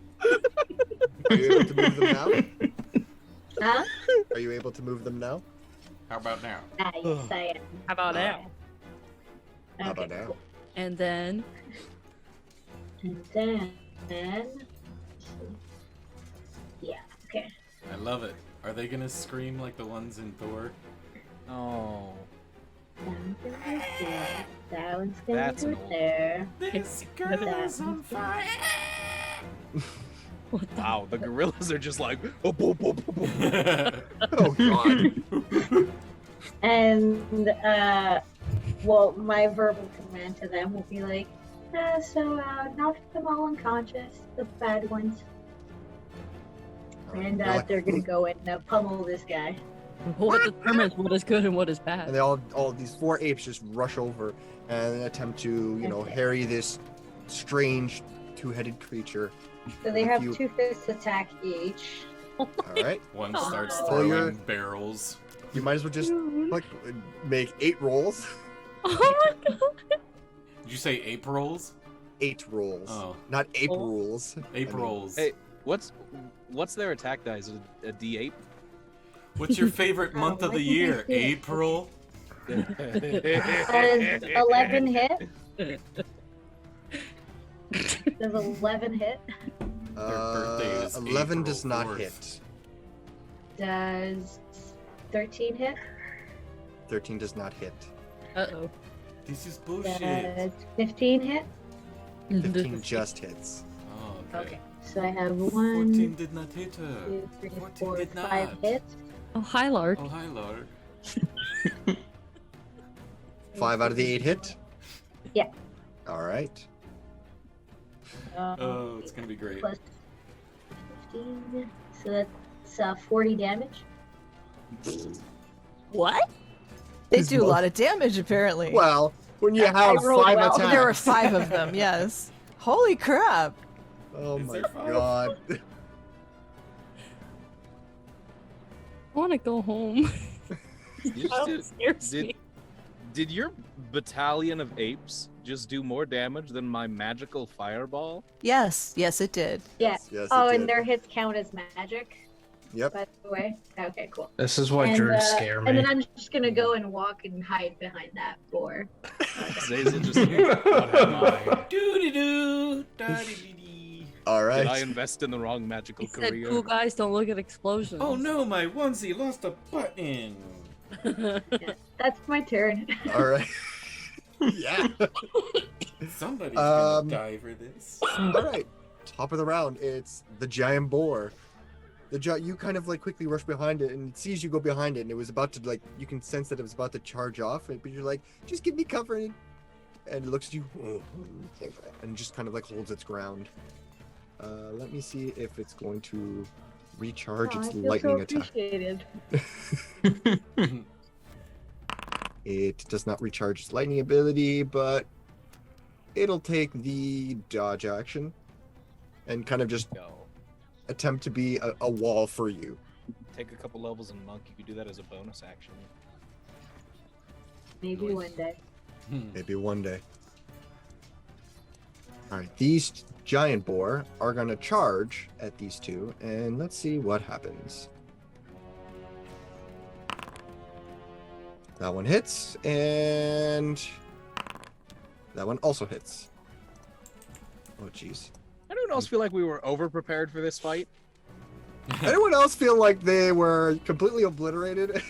S7: Are you able to move them now?
S12: Huh?
S7: Are you able to move them now?
S1: How about now?
S12: Ah, yes, I am.
S8: How about now?
S7: How about
S12: Okay,
S7: now?
S12: cool.
S8: And then
S12: And then, yeah, okay.
S1: I love it. Are they gonna scream like the ones in Thor?
S6: Oh.
S12: That one's gonna go there. That one's gonna
S6: That's
S12: go
S6: an old-
S12: there.
S1: This
S12: girl is on
S1: fire.
S6: Wow, the gorillas are just like, oh, boom, boom, boom, boom.
S7: Oh god.
S12: And, well, my verbal command to them will be like, knock them all unconscious, the bad ones. And
S7: Really?
S12: they're gonna go and pummel this guy.
S8: what determines what is good and what is
S7: And
S8: bad?
S7: they all these four apes just rush over and attempt to, harry this strange two-headed creature.
S12: So they
S7: If
S12: have
S7: you-
S12: 2 fists attack each.
S7: All right.
S1: One starts
S7: Oh.
S1: throwing
S7: Your-
S1: barrels.
S7: You might as well just like make 8 rolls.
S8: Oh my god!
S1: Did you say ape rolls?
S7: 8 rolls.
S1: Oh.
S7: Not ape
S8: Oh.
S7: rules.
S1: Ape
S7: I mean,
S1: rolls.
S6: Hey, what's their attack dice? A D8?
S1: What's your favorite month of
S12: I
S1: the
S12: think I
S1: year?
S12: see it.
S1: April?
S12: Does 11 hit? Does 11 hit?
S1: birthday is
S7: 11
S1: April
S7: does not
S1: 4th.
S7: hit.
S12: Does 13 hit?
S7: 13 does not hit.
S8: Uh-oh.
S1: This is bullshit.
S12: Does 15 hit?
S7: 15 just hits.
S1: Oh,
S12: Okay. So I have
S1: 14
S12: 1,
S1: did not hit her.
S12: 2, 3,
S1: 14
S12: 4,
S1: did
S12: 5
S1: not.
S12: hits.
S8: Oh, hi, Lark.
S1: Oh, hi, Lark.
S7: 5 out of the 8 hit?
S12: Yeah.
S7: Alright.
S1: Oh, it's gonna be great.
S12: Plus 15. So that's 40 damage.
S8: What?
S11: They
S7: His
S11: do a
S7: mom-
S11: lot of damage, apparently.
S7: Well, when you
S12: I
S7: have
S12: rolled
S7: 5
S12: well.
S7: attacks.
S11: There were 5 of them, yes. Holy crap.
S7: Oh
S1: Is
S7: my
S1: there 5?
S7: god.
S8: I want to go home.
S6: You
S8: That
S6: just
S8: scares
S6: did-
S8: me.
S6: Did your battalion of apes just do more damage than my magical fireball?
S11: Yes, yes, it did.
S12: Yeah.
S7: Yes,
S12: Oh,
S7: it
S12: and
S7: did.
S12: their hits count as magic,
S7: Yep.
S12: by the way. Okay, cool.
S9: This is why
S12: And,
S9: druids scare me.
S12: And then I'm just gonna go and walk and hide behind that for.
S6: Zay's just what am I?
S1: Doo-dee-doo, da-dee-dee-dee.
S7: Alright.
S6: Did I invest in the wrong magical
S8: He said,
S6: career?
S8: cool guys don't look at explosions.
S1: Oh no, my onesie lost a button.
S12: That's my turn.
S7: Alright. Yeah.
S1: Somebody's gonna
S7: Um,
S1: die for this.
S7: Alright. Top of the round, it's the giant boar. You kind of like quickly rush behind it and it sees you go behind it and it was about to you can sense that it was about to charge off, but you're like, just give me cover, and it looks at you and just kind of like holds its ground. Let me see if it's going to recharge
S12: Oh,
S7: its
S12: I feel
S7: lightning
S12: so
S7: attack.
S12: appreciated.
S7: It does not recharge its lightning ability, but it'll take the dodge action and kind of just attempt to be a wall for you.
S6: Take a couple levels in Monk. You could do that as a bonus action.
S12: Maybe
S1: Nice.
S12: one day.
S7: Maybe one day. Alright, these giant boar are gonna charge at these two, and let's see what happens. That one hits, and that one also hits. Oh, jeez.
S6: Anyone else feel like we were over prepared for this fight?
S7: Anyone else feel like they were completely obliterated?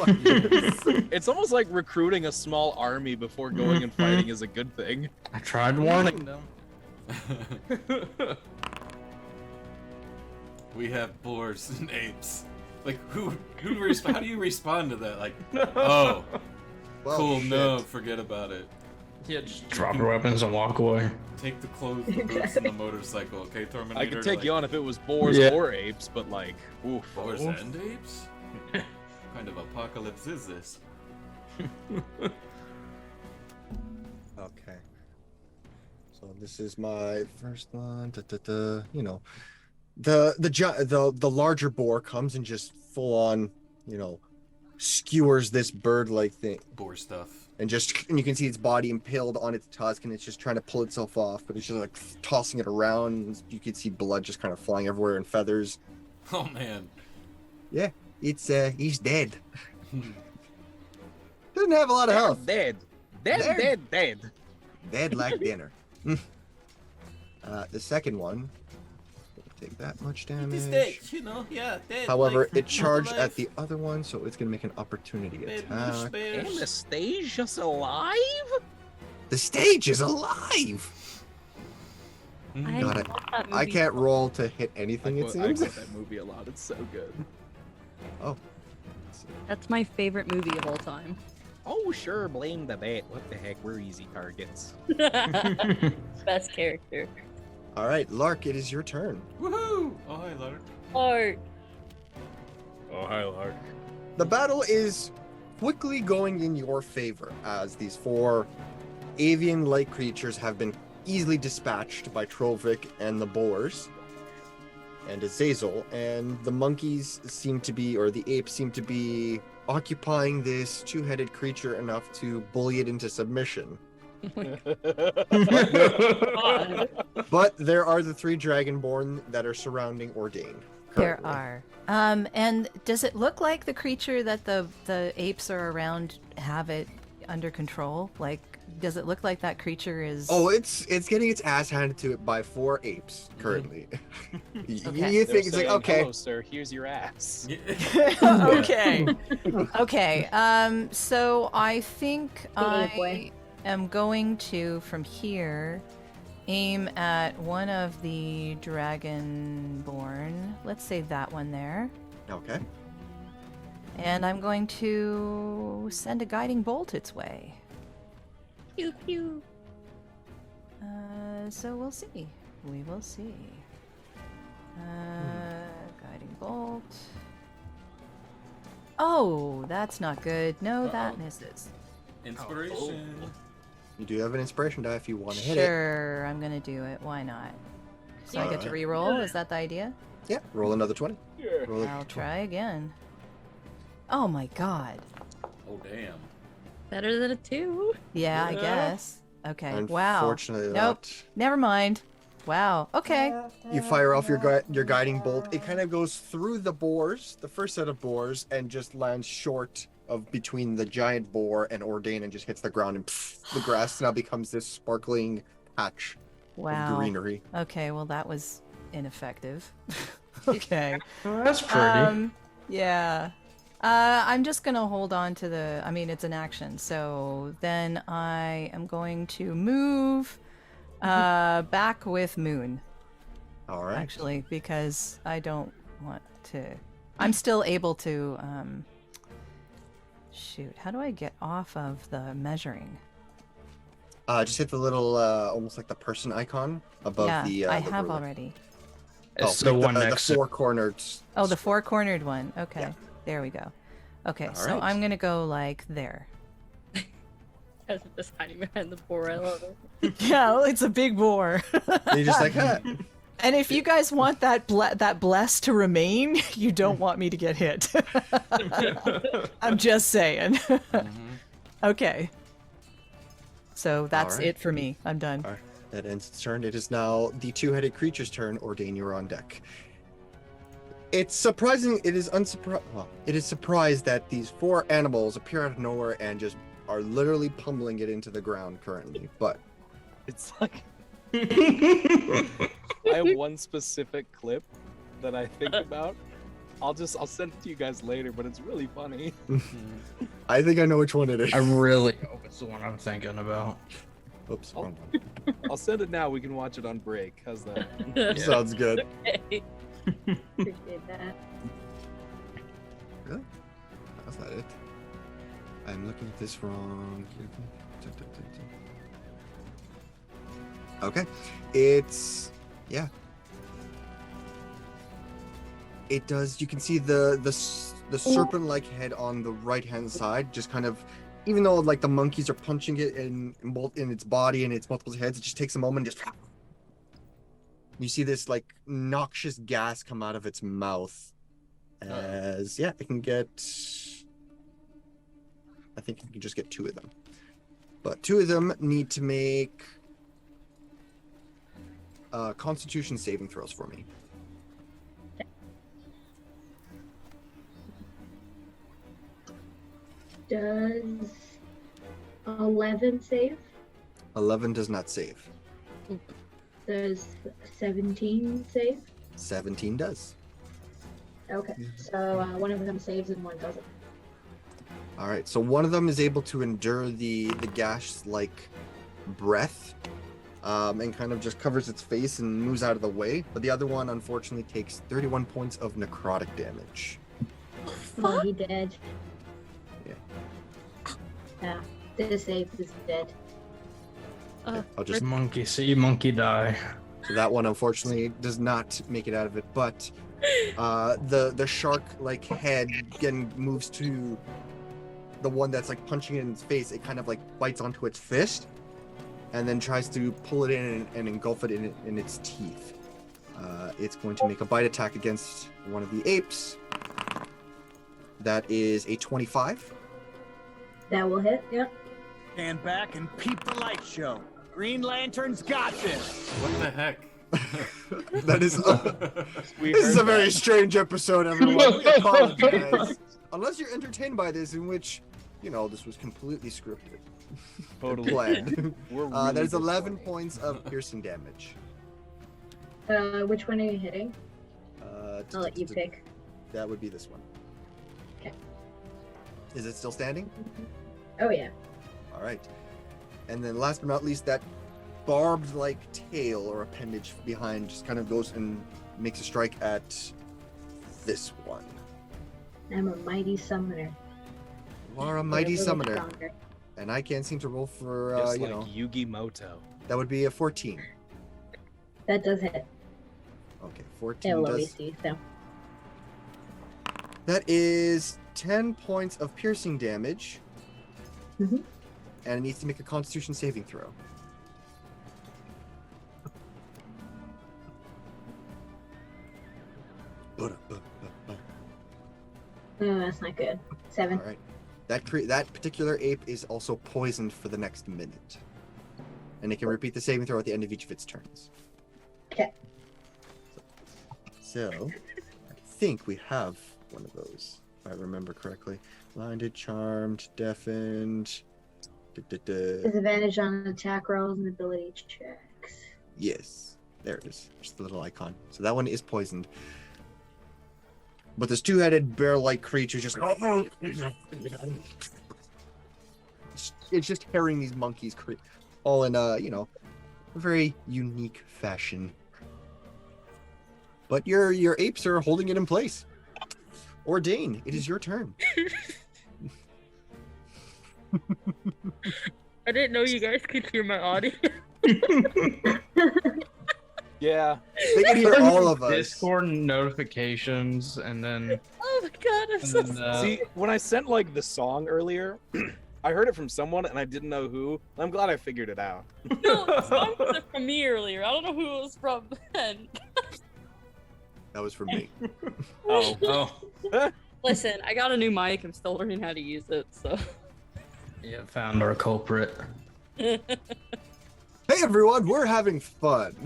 S6: It's almost like recruiting a small army before going and fighting is a good thing.
S9: I tried warning them.
S1: We have boars and apes. Like, how do you respond to that? Like, oh,
S7: Well,
S1: cool,
S7: shit.
S1: no, forget about it.
S9: Yeah, just drop your weapons and walk away.
S1: Take the clothes, the boots, and the motorcycle, okay, Terminator?
S6: I could take
S1: like,
S6: you on if it was boars
S9: Yeah.
S6: or apes, but like, oof.
S1: Boars and apes? What kind of apocalypse is this?
S7: Okay. So this is my first one. You know, the larger boar comes and just full on, you know, skewers this bird-like thing,
S1: Boar stuff.
S7: and you can see its body impaled on its tusk, and it's just trying to pull itself off, but it's just like tossing it around. And you can see blood just kind of flying everywhere and feathers.
S1: Oh man.
S7: Yeah, he's dead. Doesn't have a lot of health.
S6: Dead. Dead.
S7: Dead like dinner. The second one won't take that much damage.
S1: you know, yeah, dead.
S7: However, it charged at the other one, so it's gonna make an opportunity attack.
S6: And the stage just alive?
S7: The stage is alive.
S8: I
S7: God,
S8: love that
S7: I
S8: movie.
S7: can't roll to hit anything. It
S6: I
S7: seems.
S6: quote that movie a lot. It's so good.
S7: Oh.
S8: That's my favorite movie of all time.
S6: Oh, sure, blame the bat. What the heck? We're easy targets.
S8: Best character.
S7: All right, Lark, it is your turn.
S1: Woohoo! Oh, hi, Lark.
S8: Art.
S6: Oh, hi, Lark.
S7: The battle is quickly going in your favor as these four avian-like creatures have been easily dispatched by Trovik and the boars and Azazel, and the monkeys seem to be, or the apes seem to be, occupying this two-headed creature enough to bully it into submission. But there are the three dragonborn that are surrounding Ordain.
S11: There
S7: currently.
S11: are. And does it look like the creature that the apes are around have it under control? Like, does it look like that creature is?
S7: Oh, it's getting its ass handed to it by four apes currently.
S11: Okay.
S7: You think it's like, okay,
S6: Hello, sir. Here's your ass.
S11: Okay. Okay. So I think I
S12: boy.
S11: am going to, from here, aim at one of the dragonborn. Let's say that one there.
S7: okay.
S11: And I'm going to send a guiding bolt its way.
S8: Pew pew.
S11: So we'll see. We will see. Guiding bolt. Oh, that's not good. No, that misses.
S1: Inspiration.
S7: You do have an inspiration die if you want to hit it.
S11: Sure, I'm gonna do it. Why not? So I get to
S7: Alright.
S11: reroll. Is that the idea?
S7: Yeah, roll another 20. Roll
S11: I'll try again. Oh my god.
S1: Oh, damn.
S8: Better than a 2.
S11: Yeah, I guess. Okay. Wow.
S7: Unfortunately,
S11: Nope. Never mind. Wow. Okay.
S7: You fire off your guiding bolt. It kind of goes through the boars, the first set of boars, and just lands short of between the giant boar and Ordain, and just hits the ground, and the grass now becomes this sparkling patch
S11: Wow.
S7: of greenery.
S11: Okay. Well, that was ineffective. Okay.
S9: Well, that's pretty.
S11: Yeah. I'm just gonna hold on to the. I mean, it's an action, so then I am going to move back with Moon.
S7: All right.
S11: Actually, because I don't want to. I'm still able to. Shoot, how do I get off of the measuring?
S7: Just hit the little, almost like the person icon above
S11: yeah,
S7: the.
S11: I
S7: the
S11: have
S7: ruler.
S11: already.
S9: It's the one
S7: the
S9: next to.
S7: four-cornered.
S11: Oh, the four-cornered one. Okay,
S7: Yeah.
S11: there we go. Okay,
S7: All
S11: so
S7: right.
S11: I'm gonna go like there.
S8: As if just hiding behind the boar. I love it.
S11: Yeah, well, it's a big boar.
S7: You're just like, huh.
S11: And if you guys want that bless to remain, you don't want me to get hit. I'm just saying. Okay. So that's
S7: All right.
S11: it for me. I'm done.
S7: All right, that ends its turn. It is now the two-headed creature's turn. Ordain, you're on deck. It's surprising. It is surprised that these four animals appear out of nowhere and just are literally pummeling it into the ground currently. But
S6: It's like I have one specific clip that I think about. I'll send it to you guys later, but it's really funny.
S7: I think I know which one it is.
S9: I really hope it's the one I'm thinking about.
S7: Oops, wrong one.
S6: I'll send it now. We can watch it on break. How's that?
S7: Sounds good.
S8: Okay. Appreciate that.
S7: Really? That's not it. I'm looking at this wrong. Okay. It's yeah. It does. You can see the serpent-like head on the right-hand side, just kind of, even though like the monkeys are punching it in its body and its multiple heads, it just takes a moment. Just you see this like noxious gas come out of its mouth, as it can get. I think you can just get two of them, but two of them need to make Constitution saving throws for me.
S12: Does 11 save?
S7: 11 does not save.
S12: Does 17 save?
S7: 17 does.
S12: Okay, so one of them saves and one doesn't.
S7: All right, so one of them is able to endure the gash-like breath, and kind of just covers its face and moves out of the way. But the other one, unfortunately, takes 31 points of necrotic damage.
S12: Oh, he dead.
S7: Yeah.
S12: Yeah, this ape is dead.
S7: I'll just
S9: Monkey see, monkey die.
S7: So that one, unfortunately, does not make it out of it. But the shark-like head again moves to the one that's like punching it in its face. It kind of like bites onto its fist, and then tries to pull it in and engulf it in its teeth. It's going to make a bite attack against one of the apes. That is a 25.
S12: That will hit, yep.
S13: Stand back and peep the light show. Green Lantern's got this.
S1: What the heck?
S7: That is this is a very strange episode, everyone. We apologize. Unless you're entertained by this, in which, you know, this was completely scripted.
S6: Totally.
S7: Planned.
S6: We're
S7: That
S6: really
S7: is 11
S6: disappointed.
S7: points of piercing damage.
S12: Which one are you hitting? I'll let you pick.
S7: That would be this one.
S12: Okay.
S7: Is it still standing?
S12: Oh yeah.
S7: All right. And then last but not least, that barbed like tail or appendage behind just kind of goes and makes a strike at this one.
S12: I'm a mighty summoner.
S7: You are a mighty summoner. And I can't seem to roll for,
S6: Just
S7: you
S6: like
S7: know.
S6: Yugi Moto.
S7: That would be a 14.
S12: That does hit.
S7: Okay, 14
S12: Yeah, low
S7: does.
S12: AC, so.
S7: That is 10 points of piercing damage.
S12: Mhm.
S7: And it needs to make a Constitution saving throw.
S12: That's not good. 7.
S7: All right. That particular ape is also poisoned for the next minute. And it can repeat the saving throw at the end of each of its turns.
S12: Okay.
S7: So, I think we have one of those, if I remember correctly. Blinded, charmed, deafened.
S12: Disadvantage on attack rolls and ability checks.
S7: Yes, there it is. Just the little icon. So that one is poisoned. But this two-headed bear-like creature just it's just harrying these monkeys, all in a a very unique fashion. But your apes are holding it in place. Ordain, it is your turn.
S8: I didn't know you guys could hear my audio.
S6: Yeah.
S7: They can hear all of us.
S9: Discord notifications, and then.
S8: Oh my god, I'm so
S6: See, when I sent like the song earlier, I heard it from someone and I didn't know who. I'm glad I figured it out.
S8: No, the song was from me earlier. I don't know who it was from then.
S7: That was from me.
S9: Oh.
S8: Listen, I got a new mic. I'm still learning how to use it, so.
S9: Yeah, found our culprit.
S7: Hey everyone, we're having fun.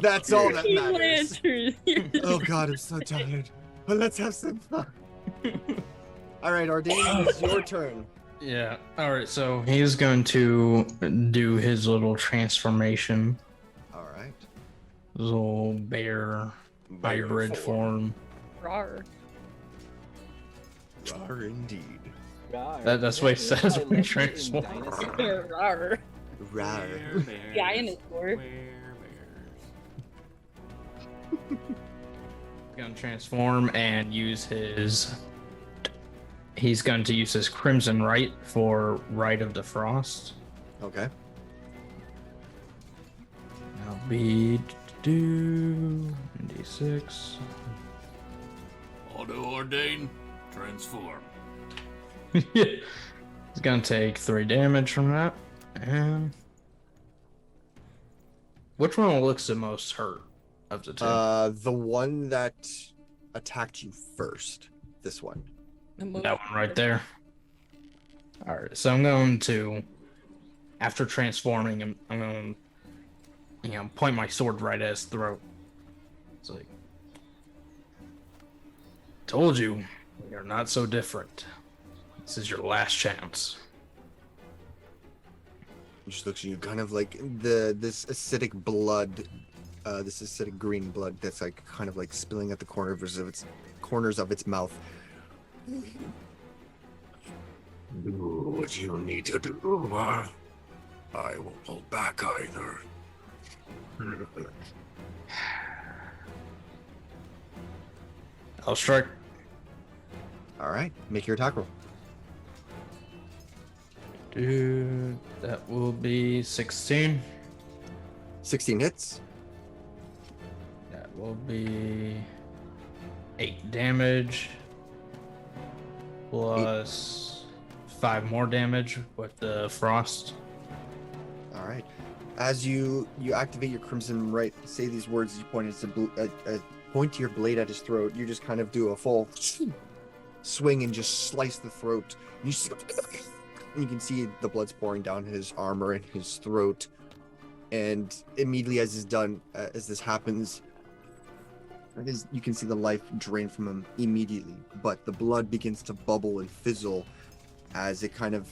S7: That's all that matters. Oh god, I'm so tired. But let's have some fun. All right, Ardain, it's your turn.
S9: Yeah. All right. So he's going to do his little transformation.
S7: All right.
S9: His little bear hybrid form.
S8: Rawr.
S7: Rawr indeed.
S9: That's what he says when he transforms.
S8: Rawr.
S7: Rawr.
S8: Dinosaur.
S9: He's going to transform and use his. He's going to use his Crimson Right for Rite of the Frost.
S7: Okay.
S9: That'll be D6.
S1: Auto ordain, transform.
S9: He's gonna take 3 damage from that. And which one looks the most hurt of the two?
S7: The one that attacked you first. This one.
S9: That one right there. Alright, so I'm going to, after transforming him, I'm going to, point my sword right at his throat. It's like, told you, you're not so different. This is your last chance.
S7: He just looks at you, kind of like this acidic blood, this acidic green blood that's like kind of like spilling at the corners of its mouth.
S10: Do what you need to do. I won't hold back either.
S9: I'll strike.
S7: All right, make your attack roll.
S9: Dude, that will be 16.
S7: 16 hits.
S9: That will be 8 damage. Plus 5 more damage with the frost.
S7: All right. As you activate your Crimson Right, say these words. You point to your blade at his throat. You just kind of do a full swing and just slice the throat. You can see the blood's pouring down his armor and his throat. And immediately as this happens, you can see the life drain from him immediately, but the blood begins to bubble and fizzle as it kind of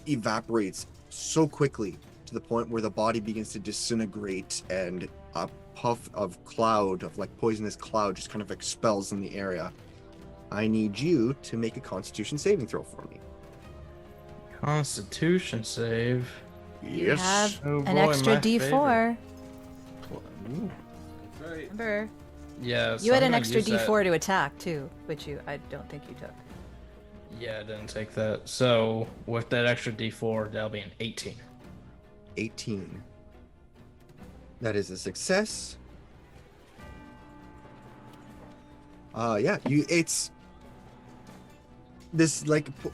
S7: evaporates so quickly to the point where the body begins to disintegrate and a puff of cloud, of like poisonous cloud, just kind of expels in the area. I need you to make a Constitution saving throw for me.
S9: Constitution save.
S11: You have an extra D4.
S9: Ooh.
S11: Remember?
S9: Yeah.
S11: You had an extra D4 to attack too, which I don't think you took.
S9: Yeah, I didn't take that. So with that extra D4, that'll be an 18.
S7: 18. That is a success. It's this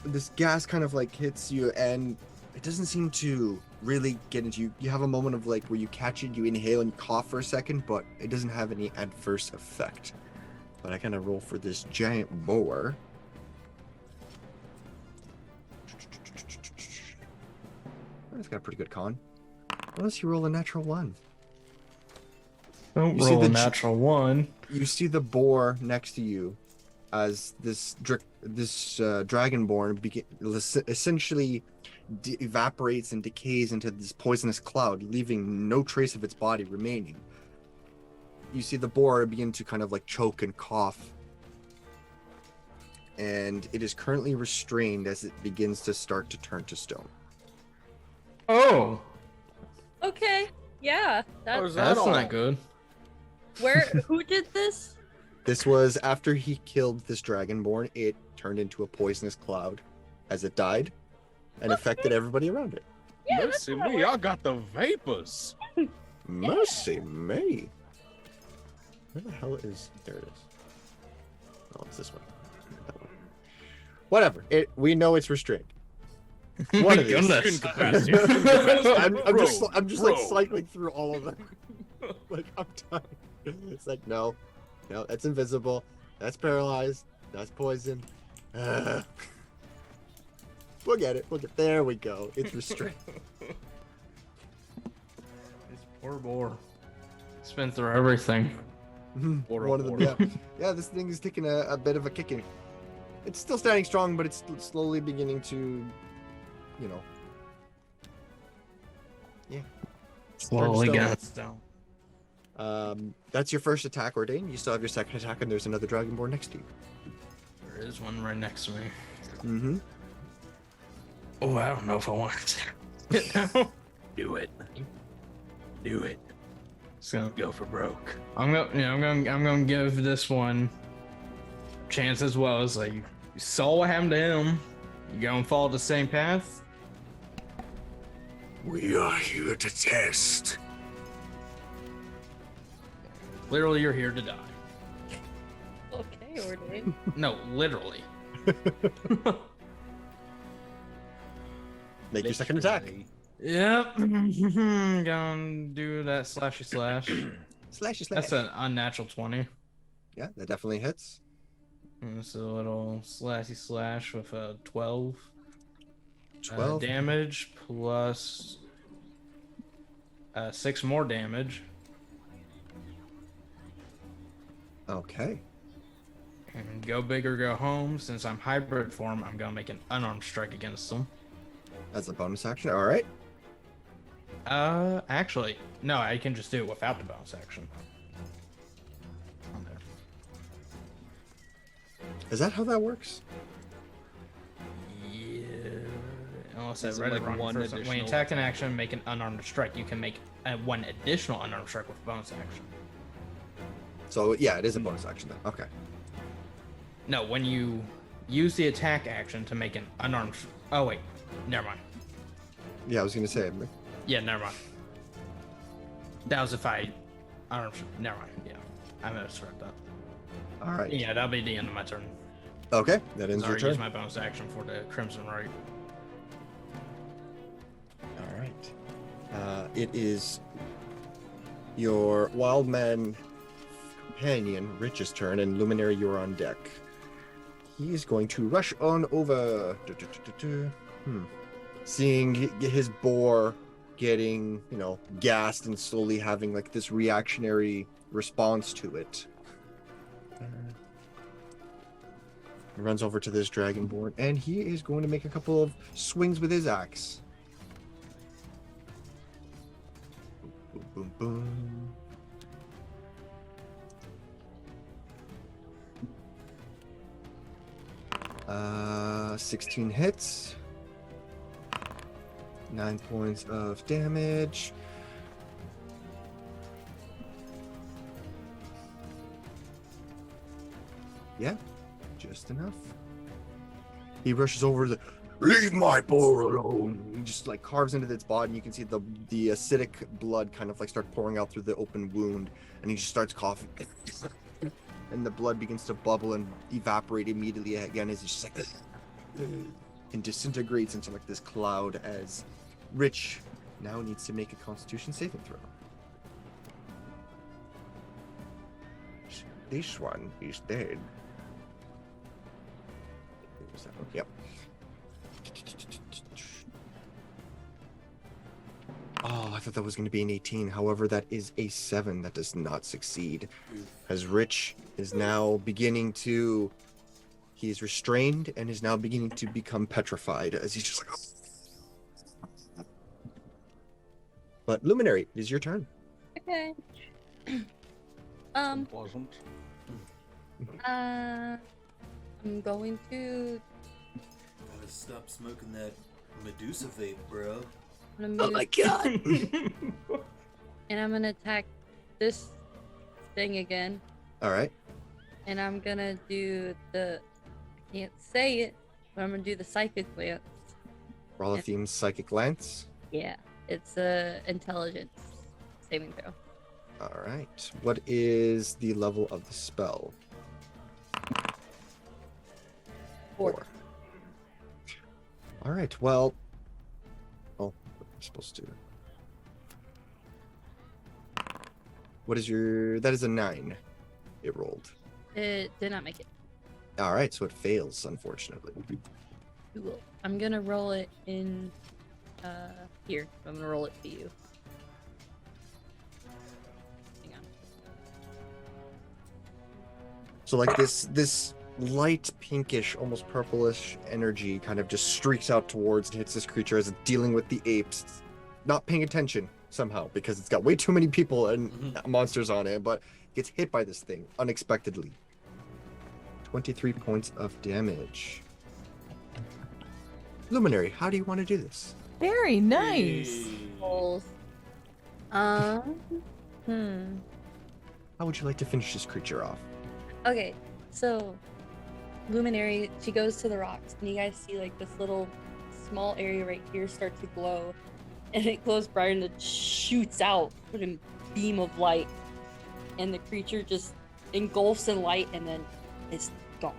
S7: this gas kind of like hits you and it doesn't seem to really get into you. You have a moment of like where you catch it, you inhale and you cough for a second, but it doesn't have any adverse effect. But I kind of roll for this giant boar. It's got a pretty good con. Unless you roll a natural 1.
S9: Don't roll a natural 1.
S7: You see the boar next to you as this dragonborn essentially evaporates and decays into this poisonous cloud, leaving no trace of its body remaining. You see the boar begin to kind of like choke and cough, and it is currently restrained as it begins to start to turn to stone.
S9: Oh.
S8: Okay. Yeah. That's
S9: not good.
S8: Who did this?
S7: This was after he killed this dragonborn. It turned into a poisonous cloud as it died and affected everybody around it.
S8: Yeah,
S6: Listen, me, I got the vapors.
S7: Mercy me. Where the hell is... There it is. Oh, it's this one. That one. Whatever. We know it's restrained. One of these. I'm just like cycling through all of them. Like, I'm done. It's like, no, that's invisible. That's paralyzed. That's poison. We'll get it. There we go. It's restrained.
S9: This poor boar. It's been through everything.
S7: One of them, yeah. This thing is taking a bit of a kicking. It's still standing strong, but it's slowly beginning to,
S9: slowly gets down.
S7: That's your first attack, Ordain. You still have your second attack, and there's another dragonborn next to you.
S9: There is one right next to me.
S7: Mm-hmm.
S9: Oh, I don't know if I want to. Do it. It's gonna go for broke. I'm gonna give this one a chance as well. It's like, you saw what happened to him. You gonna follow the same path?
S10: We are here to test.
S9: Literally, you're here to die.
S8: Okay, Ordain.
S9: No, literally.
S7: Make your second attack.
S9: Yep. Gonna do that slashy slash.
S7: Slashy slash.
S9: That's an unnatural 20.
S7: Yeah, that definitely hits.
S9: And it's a little slashy slash with a 12.
S7: 12
S9: damage plus 6 more damage.
S7: Okay.
S9: And go big or go home. Since I'm hybrid form, I'm gonna make an unarmed strike against them.
S7: As a bonus action. All right.
S9: Actually, no. I can just do it without the bonus action. On there.
S7: Is that how that works?
S9: Yeah. Unless I
S6: Is it
S9: read it
S6: like
S9: wrong.
S6: one
S9: First, when you
S6: additional
S9: attack an action, make an unarmed strike. You can make one additional unarmed strike with bonus action.
S7: So yeah, it is a bonus action then. Okay.
S9: No, when you use the attack action to make an unarmed. Oh wait, never mind.
S7: Yeah, I was gonna say.
S9: Yeah, never mind. That was if I unarmed. Never mind. Yeah, I misread that.
S7: All right.
S9: Yeah, that'll be the end of my turn.
S7: Okay, that ends
S9: I
S7: your
S9: already
S7: turn.
S9: used my bonus action for the Crimson Right.
S7: All right. It is your wild man companion, Rich's turn, and Luminary, you're on deck. He is going to rush on over. Seeing his boar getting, gassed and slowly having like this reactionary response to it. He runs over to this dragonborn, and he is going to make a couple of swings with his axe. Boom, boom, boom. 16 hits. 9 points of damage. Yeah, just enough. He rushes over the. Leave my boar alone. He just like carves into its body, and you can see the acidic blood kind of like start pouring out through the open wound, and he just starts coughing. And the blood begins to bubble and evaporate immediately again as he just like and disintegrates into like this cloud as Rich now needs to make a Constitution saving throw. This one is dead. Yep. Oh, I thought that was going to be an 18. However, that is a 7. That does not succeed. As Rich is now beginning to... He is restrained and is now beginning to become petrified as he's just like... But Luminary, it is your turn.
S8: Okay.
S6: Wasn't.
S8: I'm going to.
S14: Gotta stop smoking that Medusa vape, bro.
S8: I'm gonna
S7: Oh my god!
S8: And I'm gonna attack this thing again.
S7: Alright.
S8: And I'm gonna do the. I can't say it, but I'm gonna do the psychic lance.
S7: Ralatheme's Psychic Lance.
S8: Yeah, it's intelligence saving throw.
S7: All right. What is the level of the spell? 4. All right. Well. Oh, I'm supposed to. What is your? That is a 9. It rolled.
S8: It did not make it.
S7: All right. So it fails, unfortunately.
S8: Cool. I'm gonna roll it in. Here. I'm gonna roll it for you. Hang on.
S7: So like this light pinkish, almost purplish energy kind of just streaks out towards and hits this creature as it's dealing with the apes. It's not paying attention somehow because it's got way too many people and monsters on it, but gets hit by this thing unexpectedly. 23 points of damage. Luminary, how do you want to do this?
S11: Very nice.
S7: How would you like to finish this creature off?
S8: Okay, so Luminary, she goes to the rocks, and you guys see like this little small area right here start to glow, and it glows brighter and it shoots out with a beam of light, and the creature just engulfs in light and then it's gone.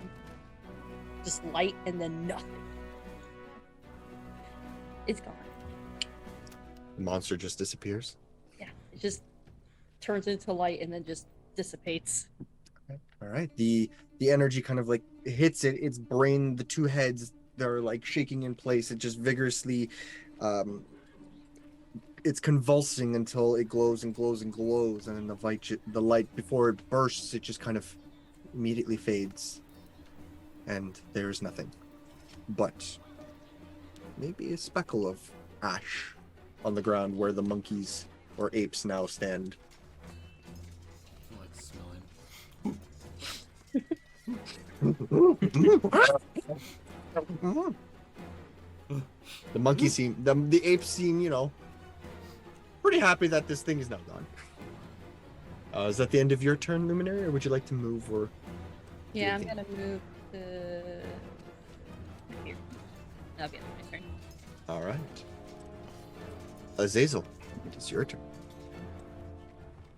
S8: Just light and then nothing. It's gone.
S7: The monster just disappears?
S8: Yeah, it just turns into light and then just dissipates.
S7: All right. The energy kind of like hits its brain, the two heads, they're like shaking in place. It just vigorously it's convulsing until it glows and glows and glows, and then the light before it bursts, it just kind of immediately fades. And there's nothing. But maybe a speckle of ash on the ground where the monkeys or apes now stand.
S1: I like smelling.
S7: The monkeys seem, the apes seem, pretty happy that this thing is now gone. Is that the end of your turn, Luminary, or would you like to move or?
S8: Yeah, I'm gonna move to here. That'll be my turn.
S7: All right. Azazel, it is your turn.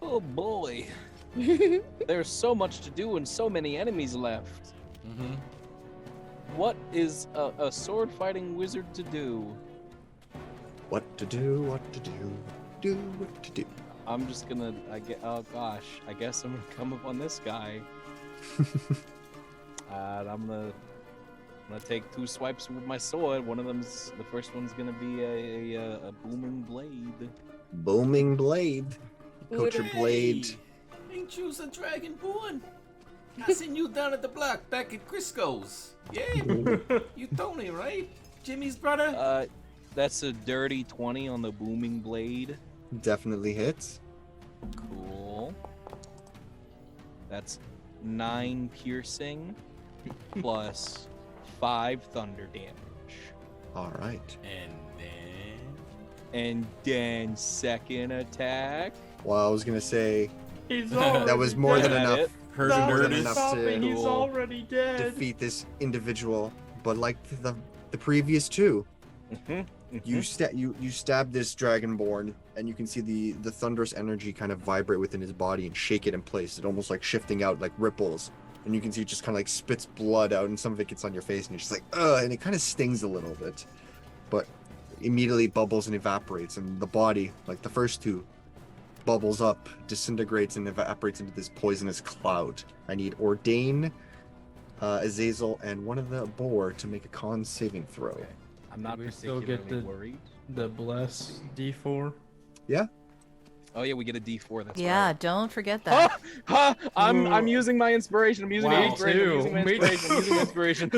S6: Oh boy. There's so much to do and so many enemies left.
S1: Mm-hmm.
S6: What is a sword fighting wizard to do?
S7: What to do, what to do, what to do.
S6: I'm just gonna, oh gosh, I guess I'm gonna come up on this guy. And I'm gonna take 2 swipes with my sword. The first one's gonna be a booming blade.
S7: Booming blade. Coach your blade.
S1: Ain't you a dragonborn? I seen you down at the block back at Crisco's. Yeah, you Tony, right? Jimmy's brother.
S6: That's a dirty 20 on the booming blade.
S7: Definitely hits.
S6: Cool. That's 9 piercing plus 5 thunder damage.
S7: All right.
S6: And then second attack.
S7: Well, I was gonna say
S9: He's
S7: that was more than enough.
S1: More than
S7: enough to
S9: He's already dead.
S7: defeat this individual. But like the previous 2, you stab this dragonborn, and you can see the thunderous energy kind of vibrate within his body and shake it in place. It almost like shifting out like ripples, and you can see it just kind of like spits blood out, and some of it gets on your face, and you're just like, ugh, and it kind of stings a little bit, but immediately bubbles and evaporates, and the body, like the first 2, bubbles up, disintegrates, and evaporates into this poisonous cloud. I need Ordain, Azazel, and one of the boar to make a con saving throw.
S6: Okay. I'm not
S9: We still
S6: particularly
S9: get
S6: worried.
S9: the bless D4.
S7: Yeah.
S6: Oh yeah, we get a D4. That's
S11: Yeah,
S6: right.
S11: don't forget that.
S6: I'm using my inspiration. I'm using my inspiration. I'm using my inspiration.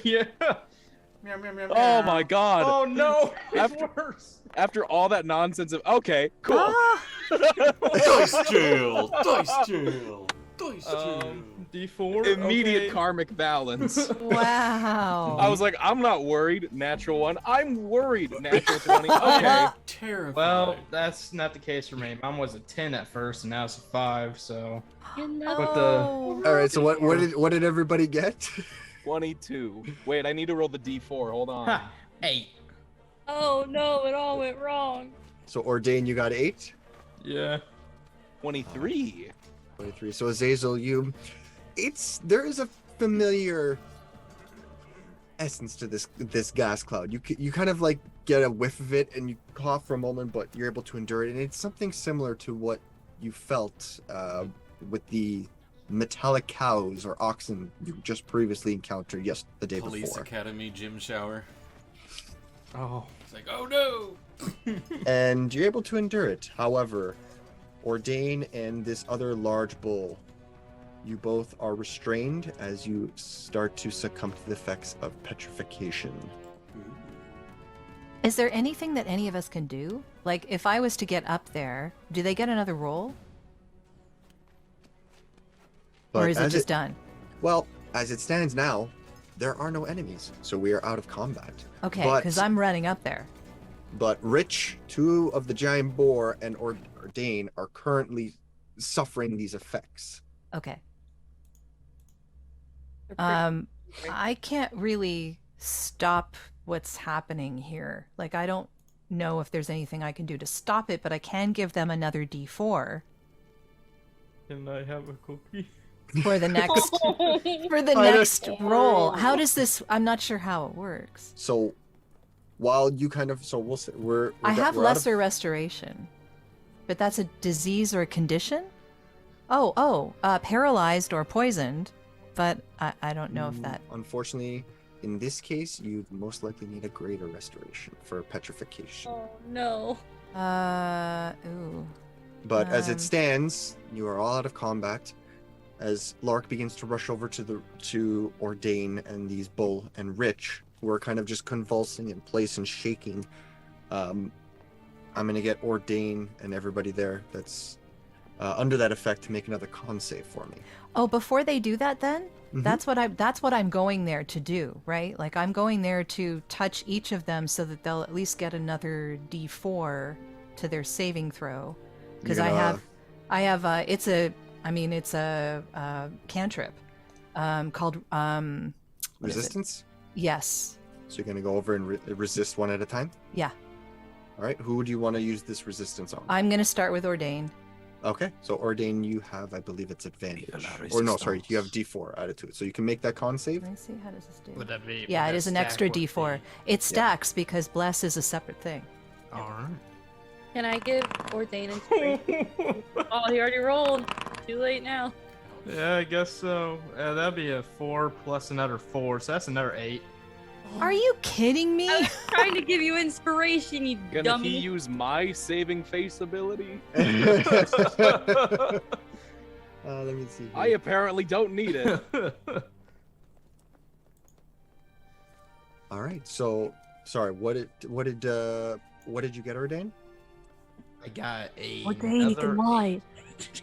S9: Yeah.
S6: Oh my god.
S9: Oh no. It's
S6: After-
S9: worse.
S6: After all that nonsense of cool.
S1: Dice jail! Dice jail! Dice jail!
S9: D4.
S6: Immediate
S9: okay.
S6: karmic balance.
S11: Wow.
S6: I was like, I'm not worried. Natural 1. I'm worried. Natural 20. Okay.
S1: Terrified.
S9: Well, that's not the case for me. Mine was a 10 at first, and now it's a 5. So. But
S11: Oh.
S7: All right. So what did everybody get?
S6: 22. Wait, I need to roll the D4. Hold on.
S9: Ha, 8.
S8: Oh no, it all went wrong.
S7: So Ordain, you got 8.
S9: Yeah.
S6: 23.
S7: 23. So Azazel, there is a familiar essence to this gas cloud. You kind of like get a whiff of it and you cough for a moment, but you're able to endure it. And it's something similar to what you felt with the metallic cows or oxen you just previously encountered the day
S1: Police
S7: before.
S1: Academy gym shower.
S9: Oh.
S1: It's like, oh no!
S7: And you're able to endure it. However, Ordain and this other large bull, you both are restrained as you start to succumb to the effects of petrification.
S11: Is there anything that any of us can do? Like, if I was to get up there, do they get another roll? Or is it just done?
S7: Well, as it stands now, there are no enemies, so we are out of combat.
S11: Okay, because I'm running up there.
S7: But Rich, 2 of the giant boar, and Ordain are currently suffering these effects.
S11: Okay. I can't really stop what's happening here. Like, I don't know if there's anything I can do to stop it, but I can give them another D4
S9: Can I have a cookie?
S11: for the next roll. How does this? I'm not sure how it works.
S7: So, while you we'll say
S11: I have lesser restoration, but that's a disease or a condition. Paralyzed or poisoned, but I don't know if that.
S7: Unfortunately, in this case, you most likely need a greater restoration for petrification.
S8: Oh no.
S11: Ooh.
S7: But as it stands, you are all out of combat. As Lark begins to rush over to Ordain and these Bull and Rich, who are kind of just convulsing in place and shaking. I'm gonna get Ordain and everybody there that's under that effect to make another con save for me.
S11: Oh, before they do that, then
S7: Mhm.
S11: that's what I'm going there to do, right? Like, I'm going there to touch each of them so that they'll at least get another D4 to their saving throw, because I have it's a cantrip called
S7: Resistance.
S11: Yes.
S7: So you're gonna go over and resist one at a time.
S11: Yeah.
S7: All right. Who do you want to use this resistance on?
S11: I'm gonna start with Ordain.
S7: Okay, so Ordain, you have, I believe it's advantage. Or no, sorry, you have D4 added to it. So you can make that con save.
S11: Let me see, how does this do?
S9: Would that be?
S11: Yeah,
S9: would
S11: it
S9: that
S11: is an
S9: stack
S11: extra
S9: with
S11: D4.
S9: the-
S11: It stacks because Bless is a separate thing.
S9: Alright.
S8: Can I give Ordain inspiration? Oh, he already rolled. Too late now.
S9: Yeah, I guess so. That'd be a 4 plus another 4, so that's another 8.
S11: Are you kidding me?
S8: I was trying to give you inspiration, you
S6: Gonna
S8: dummy.
S6: he use my saving face ability?
S7: Let me see.
S6: I apparently don't need it.
S7: All right. So, sorry. What did you get, Ordain?
S9: I got a.
S8: Ordain, you can lie.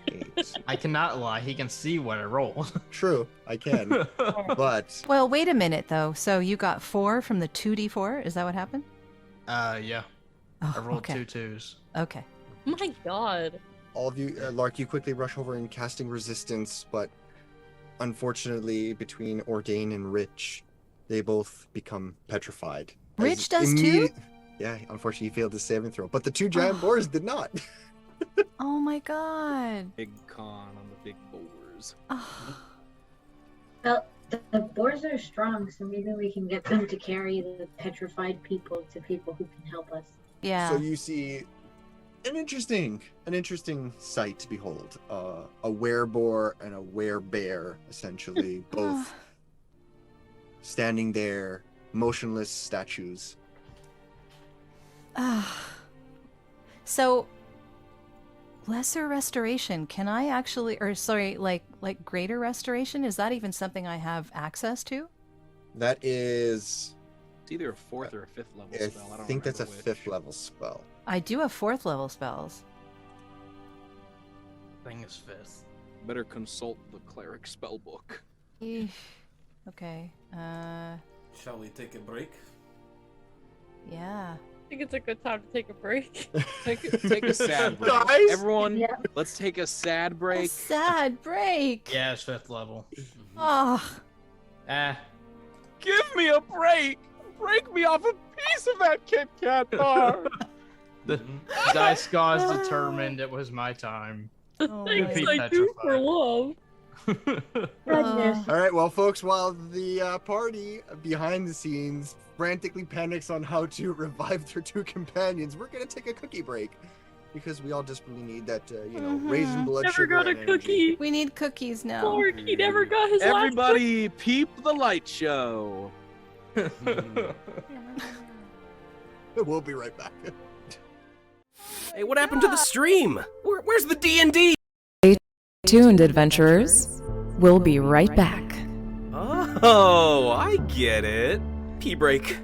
S7: 8.
S9: I cannot lie. He can see what I rolled.
S7: True, I can. But
S11: Well, wait a minute though. So you got 4 from the 2D4? Is that what happened?
S9: Yeah.
S11: Oh,
S9: I rolled
S11: okay.
S9: 2 2s.
S11: Okay.
S8: Oh my god.
S7: all of you, Lark, you quickly rush over and casting resistance, but unfortunately, between Ordain and Rich, they both become petrified.
S11: Rich does too?
S7: Yeah, unfortunately, he failed his saving throw, but the 2 giant boars did not.
S11: Oh my god.
S6: Big con on the big boars.
S12: Well, the boars are strong, so maybe we can get them to carry the petrified people to people who can help us.
S11: Yeah.
S7: So you see an interesting sight to behold. A wereboar and a werebear, essentially, both standing there, motionless statues.
S11: So, lesser restoration, can I actually, or sorry, like greater restoration, is that even something I have access to?
S7: That is...
S6: It's either a 4th or a 5th level spell. I don't
S7: think that's a
S6: remember which.
S7: 5th level spell.
S11: I do have 4th level spells.
S9: Thing is 5th.
S6: Better consult the cleric spell book.
S11: Okay.
S14: Shall we take a break?
S11: Yeah.
S8: I think it's a good time to take a break.
S6: Take a sad break.
S7: Guys?
S6: Everyone, let's take a sad break.
S11: A sad break.
S9: Yeah, it's 5th level.
S11: Oh.
S6: Give me a break! Break me off a piece of that Kit Kat bar!
S9: The dice gods determined it was my time.
S8: Thanks,
S9: Be
S8: I do for
S9: petrified.
S8: love.
S12: Goodness.
S7: All right, well, folks, while the party behind the scenes frantically panics on how to revive their two companions, we're gonna take a cookie break because we all desperately need that, raisin blood
S8: Never
S7: sugar
S8: got a
S7: and energy.
S8: cookie.
S11: We need cookies now.
S8: Lark, he never got his
S6: Everybody, peep the light show.
S7: We'll be right back.
S15: Hey, what happened to the stream? Where's the D&D?
S16: Stay tuned, adventurers. We'll be right back.
S15: Oh, I get it. Pee break.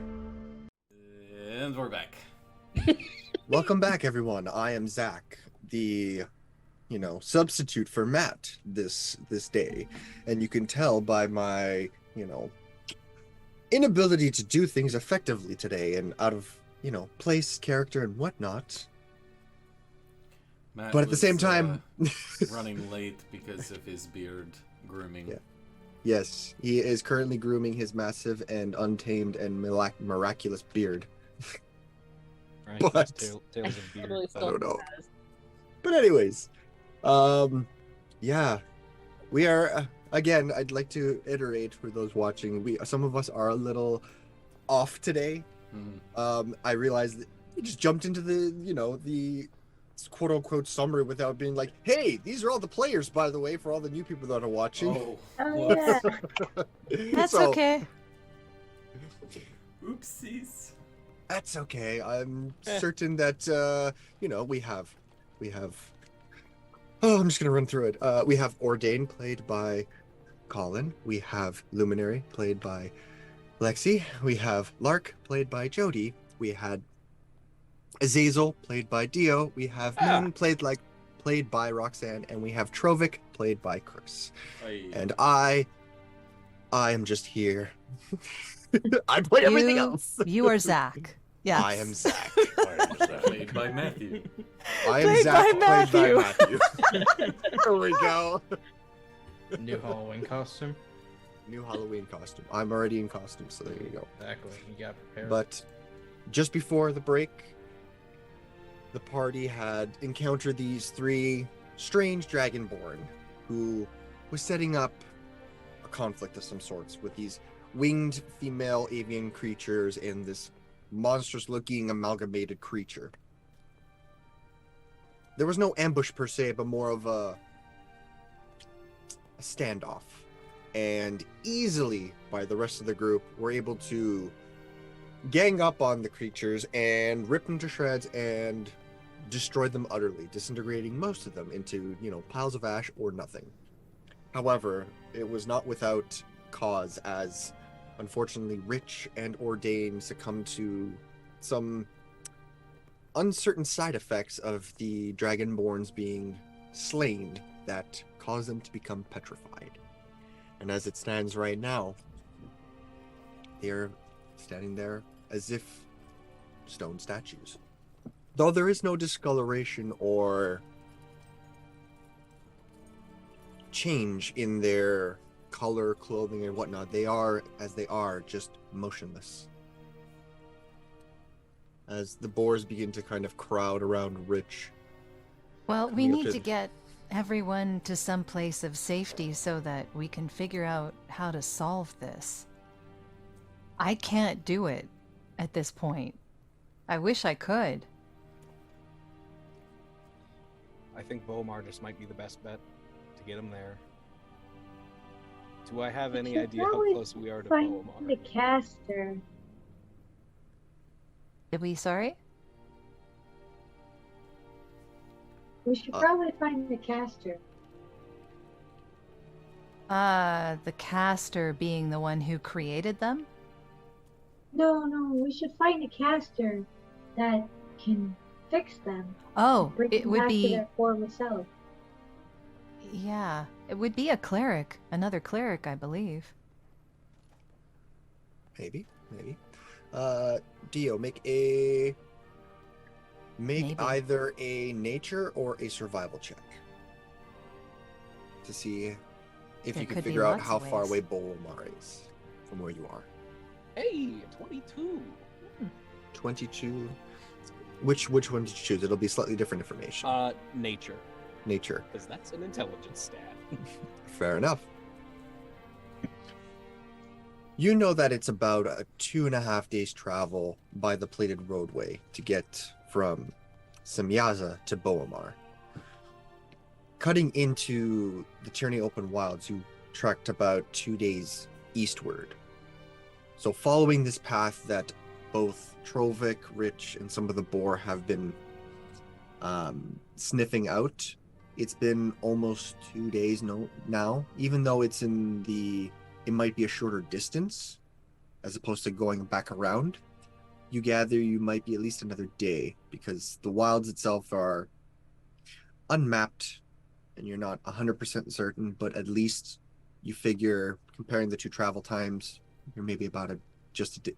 S1: And we're back.
S7: Welcome back, everyone. I am Zach, the, substitute for Matt this day, and you can tell by my, inability to do things effectively today and out of, place, character, and whatnot.
S1: Matt
S7: But at the
S1: was,
S7: same time,
S1: running late because of his beard grooming.
S7: Yeah. Yes, he is currently grooming his massive and untamed and miraculous beard. But
S6: Tales of beard.
S7: I don't know. But anyways, yeah, we are again. I'd like to iterate for those watching. Some of us are a little off today. I realized that we just jumped into the quote unquote summary without being like, hey, these are all the players, by the way, for all the new people that are watching.
S12: Oh yeah.
S11: That's okay.
S1: Oopsies.
S7: That's okay. I'm certain that we have oh, I'm just gonna run through it. We have Ordain played by Colin. We have Luminary played by Lexi. We have Lark played by Jody. We had Azazel played by Dio. We have Moon played by Roxanne, and we have Trovic played by Chris. And I am just here. I play everything else.
S11: You are Zach. Yes.
S7: I am Zach.
S1: Played by Matthew.
S7: I am
S11: Played
S7: Zach,
S11: by Matthew.
S7: played by Matthew. There we go.
S9: New Halloween costume.
S7: New Halloween costume. I'm already in costume, so there you go.
S9: Exactly. You got prepared.
S7: But just before the break, the party had encountered these three strange dragonborn who was setting up a conflict of some sorts with these winged female avian creatures and this monstrous looking amalgamated creature. There was no ambush per se, but more of a standoff. And easily, by the rest of the group, were able to gang up on the creatures and rip them to shreds and destroy them utterly, disintegrating most of them into, piles of ash or nothing. However, it was not without cause, as unfortunately Rich and Ordain succumbed to some uncertain side effects of the Dragonborns being slain that caused them to become petrified. And as it stands right now, they're standing there as if stone statues. Though there is no discoloration or change in their color, clothing, and whatnot, they are as they are, just motionless. As the boars begin to kind of crowd around Rich.
S11: Well, we
S7: coming up
S11: need to get everyone to some place of safety so that we can figure out how to solve this. I can't do it at this point. I wish I could.
S6: I think Bomar just might be the best bet to get him there. Do I have any idea how close we are to
S12: find
S6: Bomar?
S12: the caster.
S11: Did we, sorry?
S12: We should probably find the caster.
S11: The caster being the one who created them?
S12: No, we should find a caster that can fix them.
S11: Oh,
S12: Bring
S11: it
S12: them
S11: would
S12: back to
S11: be...
S12: their former self.
S11: Yeah, it would be a cleric. Another cleric, I believe.
S7: Maybe. Dio, make
S11: Maybe.
S7: either a nature or a survival check to see if
S11: There
S7: you can
S11: could be
S7: figure out
S11: lots
S7: how
S11: of
S7: far
S11: ways.
S7: away Bolomar is from where you are.
S6: Hey, 22.
S7: 22. Which one did you choose? It'll be slightly different information.
S6: Nature.
S7: Nature.
S6: Because that's an intelligence stat.
S7: Fair enough. You know that it's about a 2.5 days travel by the plated roadway to get from Semyaza to Boamar. Cutting into the Tyranny Open Wilds, you trekked about 2 days eastward. So following this path that both Trovik, Rich, and some of the boar have been sniffing out, it's been almost 2 days now, even though it might be a shorter distance as opposed to going back around. You gather you might be at least another day because the wilds itself are unmapped and you're not 100% certain, but at least you figure comparing the two travel times, you're maybe about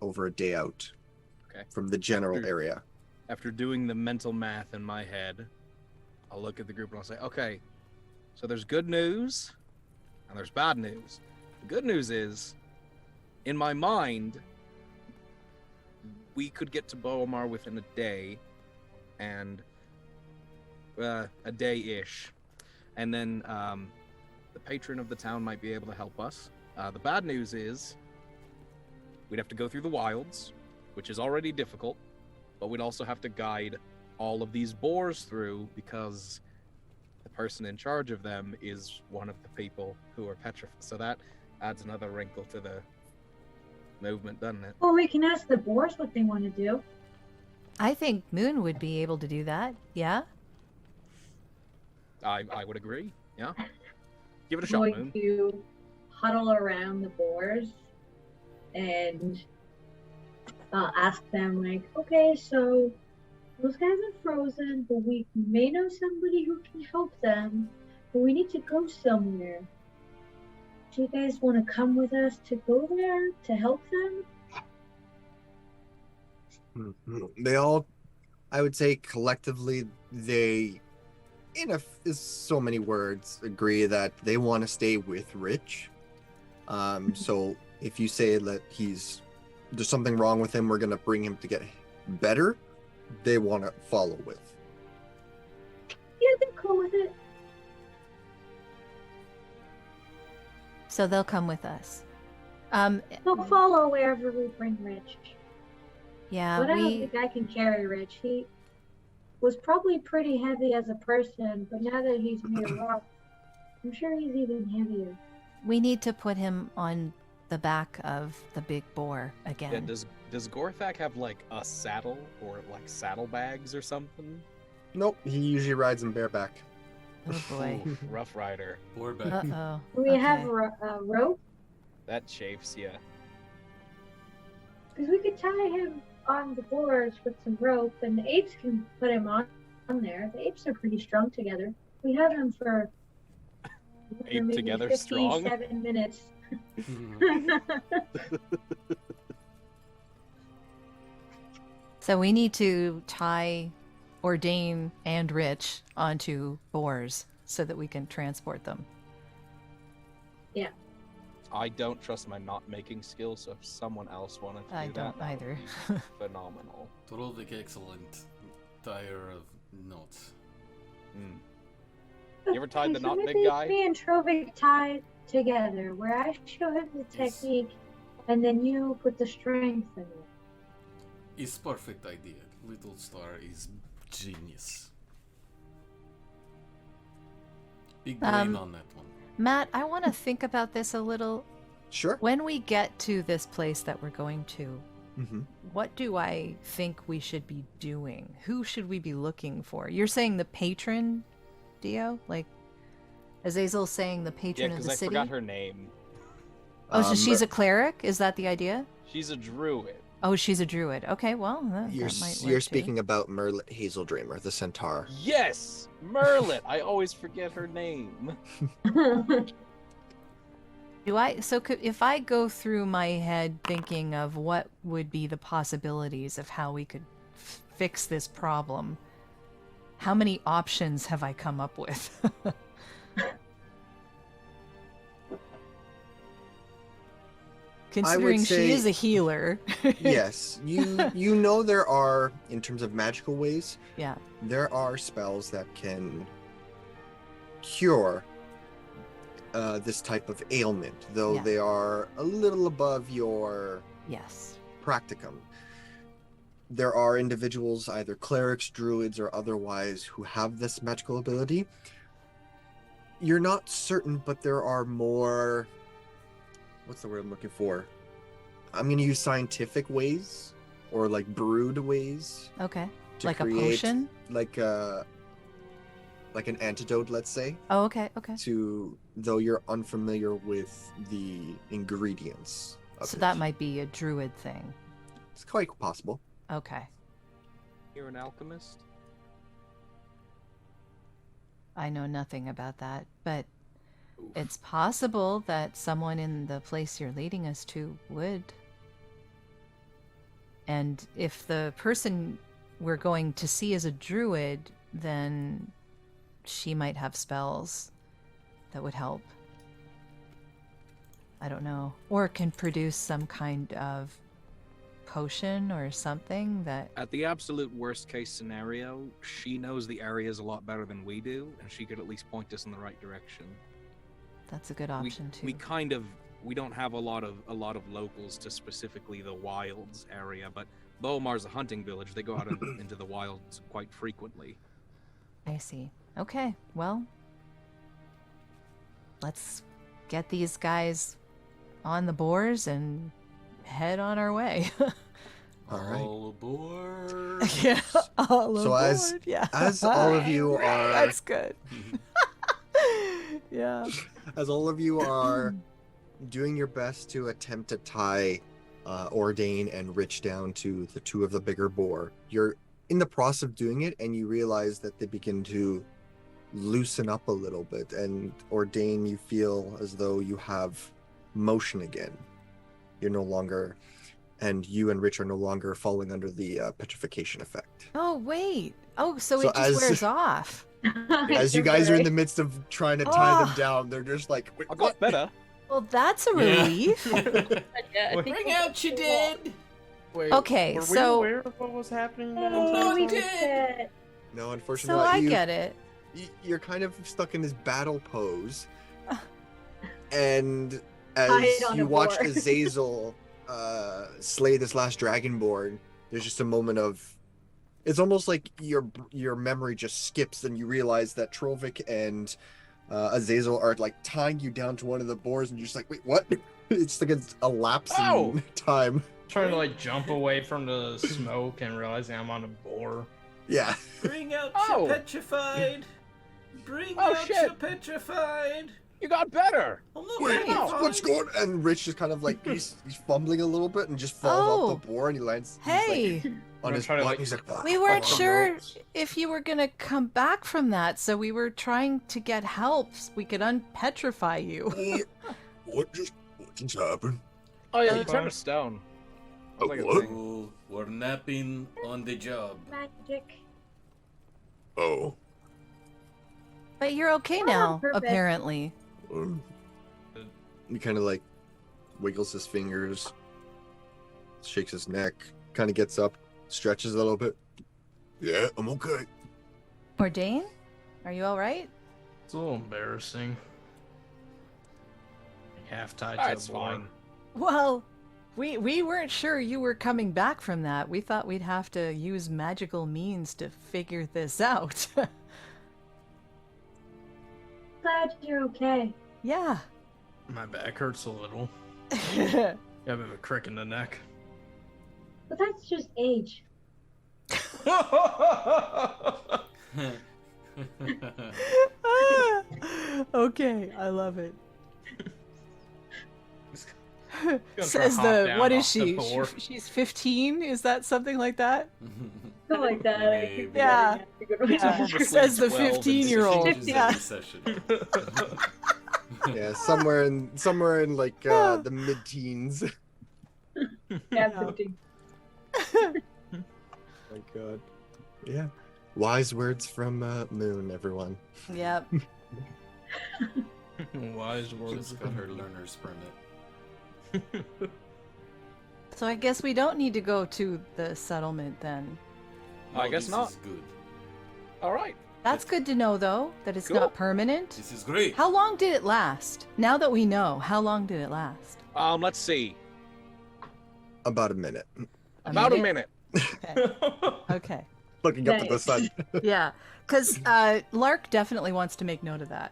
S7: over a day out from the general area.
S6: After doing the mental math in my head, I'll look at the group and I'll say, okay, so there's good news and there's bad news. The good news is, in my mind, we could get to Boamar within a day, and a day-ish. And then the patron of the town might be able to help us. The bad news is we'd have to go through the wilds, which is already difficult, but we'd also have to guide all of these boars through because the person in charge of them is one of the people who are petrified. So that adds another wrinkle to the movement, doesn't it?
S12: Well, we can ask the boars what they want to do.
S11: I think Moon would be able to do that. Yeah?
S6: I would agree. Yeah. Give it a shot, Moon.
S12: To huddle around the boars and ask them, like, okay, so those guys are frozen, but we may know somebody who can help them, but we need to go somewhere. Do you guys want to come with us to go there to help them?
S7: They all, I would say collectively, they, so many words, agree that they want to stay with Rich. So if you say that there's something wrong with him, we're going to bring him to get better, they want to follow with.
S12: Yeah, they're cool with it.
S11: So they'll come with us.
S12: They'll follow wherever we bring Rich.
S11: Yeah,
S12: but I don't think I can carry Rich. He was probably pretty heavy as a person, but now that he's made of rock, I'm sure he's even heavier.
S11: We need to put him on the back of the big boar again.
S6: Yeah, does Gorthak have like a saddle or like saddlebags or something?
S7: Nope, he usually rides him bareback.
S11: Oh boy.
S6: Ooh, Rough Rider.
S11: Uh-oh.
S12: Do we have a rope?
S6: That chafes, yeah.
S12: Because we could tie him on the boars with some rope, and the apes can put him on there. The apes are pretty strong together. We have him for
S6: Ape together
S12: 57
S6: strong?
S12: minutes.
S11: So we need to tie Ordain and Rich onto boars so that we can transport them.
S12: Yeah.
S6: I don't trust my knot-making skills, so if someone else wanted to do
S11: I
S6: that,
S11: don't either.
S6: phenomenal.
S1: Trovik, excellent tire of knots.
S6: You ever tied the knot,
S12: maybe
S6: big guy?
S12: me and Trovik tie together, where I show him the technique, and then you put the strength in it.
S1: It's perfect idea. Little Star is genius. Big brain on that one.
S11: Matt, I want to think about this a little.
S7: Sure.
S11: When we get to this place that we're going to, what do I think we should be doing? Who should we be looking for? You're saying the patron, Dio? Like, Azazel's saying the patron of the city?
S6: Yeah, because I forgot her name.
S11: Oh, so she's a cleric? Is that the idea?
S6: She's a druid.
S11: Oh, she's a druid. Okay, well, that might work
S7: You're
S11: too.
S7: speaking about Merlit Hazeldreamer, the centaur.
S6: Yes! Merlit! I always forget her name.
S11: If I go through my head thinking of what would be the possibilities of how we could fix this problem, how many options have I come up with? Considering she
S7: say-
S11: is a healer.
S7: Yes, you know there are, in terms of magical ways,
S11: Yeah.
S7: there are spells that can cure this type of ailment, though
S11: Yeah.
S7: they are a little above your
S11: Yes.
S7: practicum. There are individuals, either clerics, druids, or otherwise, who have this magical ability. You're not certain, but there are more... What's the word I'm looking for? I'm going to use scientific ways, or like brewed ways.
S11: Okay.
S7: To
S11: Like a
S7: create,
S11: potion?
S7: Like an antidote, let's say.
S11: Oh, okay, okay.
S7: To, though you're unfamiliar with the ingredients of
S11: So
S7: it.
S11: that might be a druid thing.
S7: It's quite possible.
S11: Okay.
S6: You're an alchemist?
S11: I know nothing about that, but it's possible that someone in the place you're leading us to would. And if the person we're going to see is a druid, then she might have spells that would help. I don't know. Or can produce some kind of potion or something that...
S6: At the absolute worst case scenario, she knows the areas a lot better than we do, and she could at least point us in the right direction.
S11: That's a good option too.
S6: We don't have a lot of locals to specifically the wilds area, but Lomar's a hunting village. They go out into the wilds quite frequently.
S11: I see. Okay, well, let's get these guys on the boars and head on our way.
S7: All right.
S1: All aboard.
S11: Yeah, all
S7: So
S11: aboard.
S7: as all of you are...
S11: That's good. Yeah.
S7: As all of you are doing your best to attempt to tie Ordain and Rich down to the two of the bigger boar, you're in the process of doing it, and you realize that they begin to loosen up a little bit. And Ordain, you feel as though you have motion again. You're no longer, and you and Rich are no longer falling under the petrification effect.
S11: Oh, wait. Oh, so
S7: So
S11: it just wears off.
S7: As you guys are in the midst of trying to tie them down, they're just like, wait,
S6: I got better.
S11: Well, that's a relief.
S1: Bring out your dead.
S9: Wait,
S11: Okay,
S9: were we
S11: so-
S9: aware of what was happening?
S7: No, unfortunately
S11: So
S7: not.
S11: I
S7: You-
S11: get it.
S7: You're kind of stuck in this battle pose, and
S12: Tied
S7: as
S12: on
S7: you
S12: a
S7: watch
S12: boar.
S7: Azazel slay this last dragonborn, there's just a moment of... It's almost like your memory just skips, and you realize that Trovik and Azazel are like tying you down to one of the boars, and you're just like, wait, what? It's like a lapse in time.
S9: Trying to like jump away from the smoke and realizing I'm on a boar.
S7: Yeah.
S1: Bring out
S9: Oh.
S1: your petrified. Bring
S6: Oh,
S1: out
S6: shit.
S1: your petrified.
S6: You got better.
S1: I'm not
S7: Wait,
S1: petrified.
S7: what's going on? And Rich just kind of like, he's fumbling a little bit and just falls off the boar, and he lands he's,
S11: Hey,
S7: like, on his
S9: try to,
S7: butt.
S9: like,
S7: He's like,
S11: we weren't sure if you were going to come back from that, so we were trying to get help so we could unpetrify you.
S10: What just happened?
S6: Oh yeah, you turned us down.
S10: A
S6: Like a
S10: what?
S6: thing.
S1: Oh, we're napping on the job.
S12: Magic.
S10: Oh.
S11: But you're okay
S12: Oh,
S11: now,
S12: perfect.
S11: apparently.
S7: He kind of like wiggles his fingers, shakes his neck, kind of gets up, stretches a little bit.
S10: Yeah, I'm okay.
S11: Ordain, are you all right?
S9: It's a little embarrassing. Half tied
S6: Ah,
S9: to
S6: it's
S9: a boar.
S6: fine.
S11: Well, we weren't sure you were coming back from that. We thought we'd have to use magical means to figure this out.
S12: Glad you're okay.
S11: Yeah.
S9: My back hurts a little. Got a bit of a crick in the neck.
S12: But that's just age.
S11: Okay, I love it.
S9: Gonna
S11: Says
S9: try to hop
S11: the
S9: down
S11: what is
S9: off the
S11: she?
S9: boar.
S11: She's 15. Is that something like that?
S12: Something like that. I keep
S1: Maybe.
S11: Yeah.
S12: forgetting I have to go to
S11: Yeah.
S12: my-
S11: Says the
S6: 12 and
S11: 15-year-old.
S1: Changes
S11: Yeah.
S1: every session.
S7: Yeah, somewhere in like the mid-teens.
S12: Yeah, 15.
S7: My God. Yeah. Wise words from Moon, everyone.
S11: Yep.
S9: Wise
S1: She's
S9: words.
S1: got her learner's permit.
S11: So I guess we don't need to go to the settlement then.
S6: I guess not.
S1: This is good.
S6: All right.
S11: That's good to know, though, that it's
S6: Cool.
S11: not permanent.
S1: This is great.
S11: How long did it last? Now that we know, how long did it last?
S6: Let's see.
S7: About a minute.
S6: About a minute.
S11: Okay.
S7: Looking up at the sun.
S11: Yeah, because Lark definitely wants to make note of that.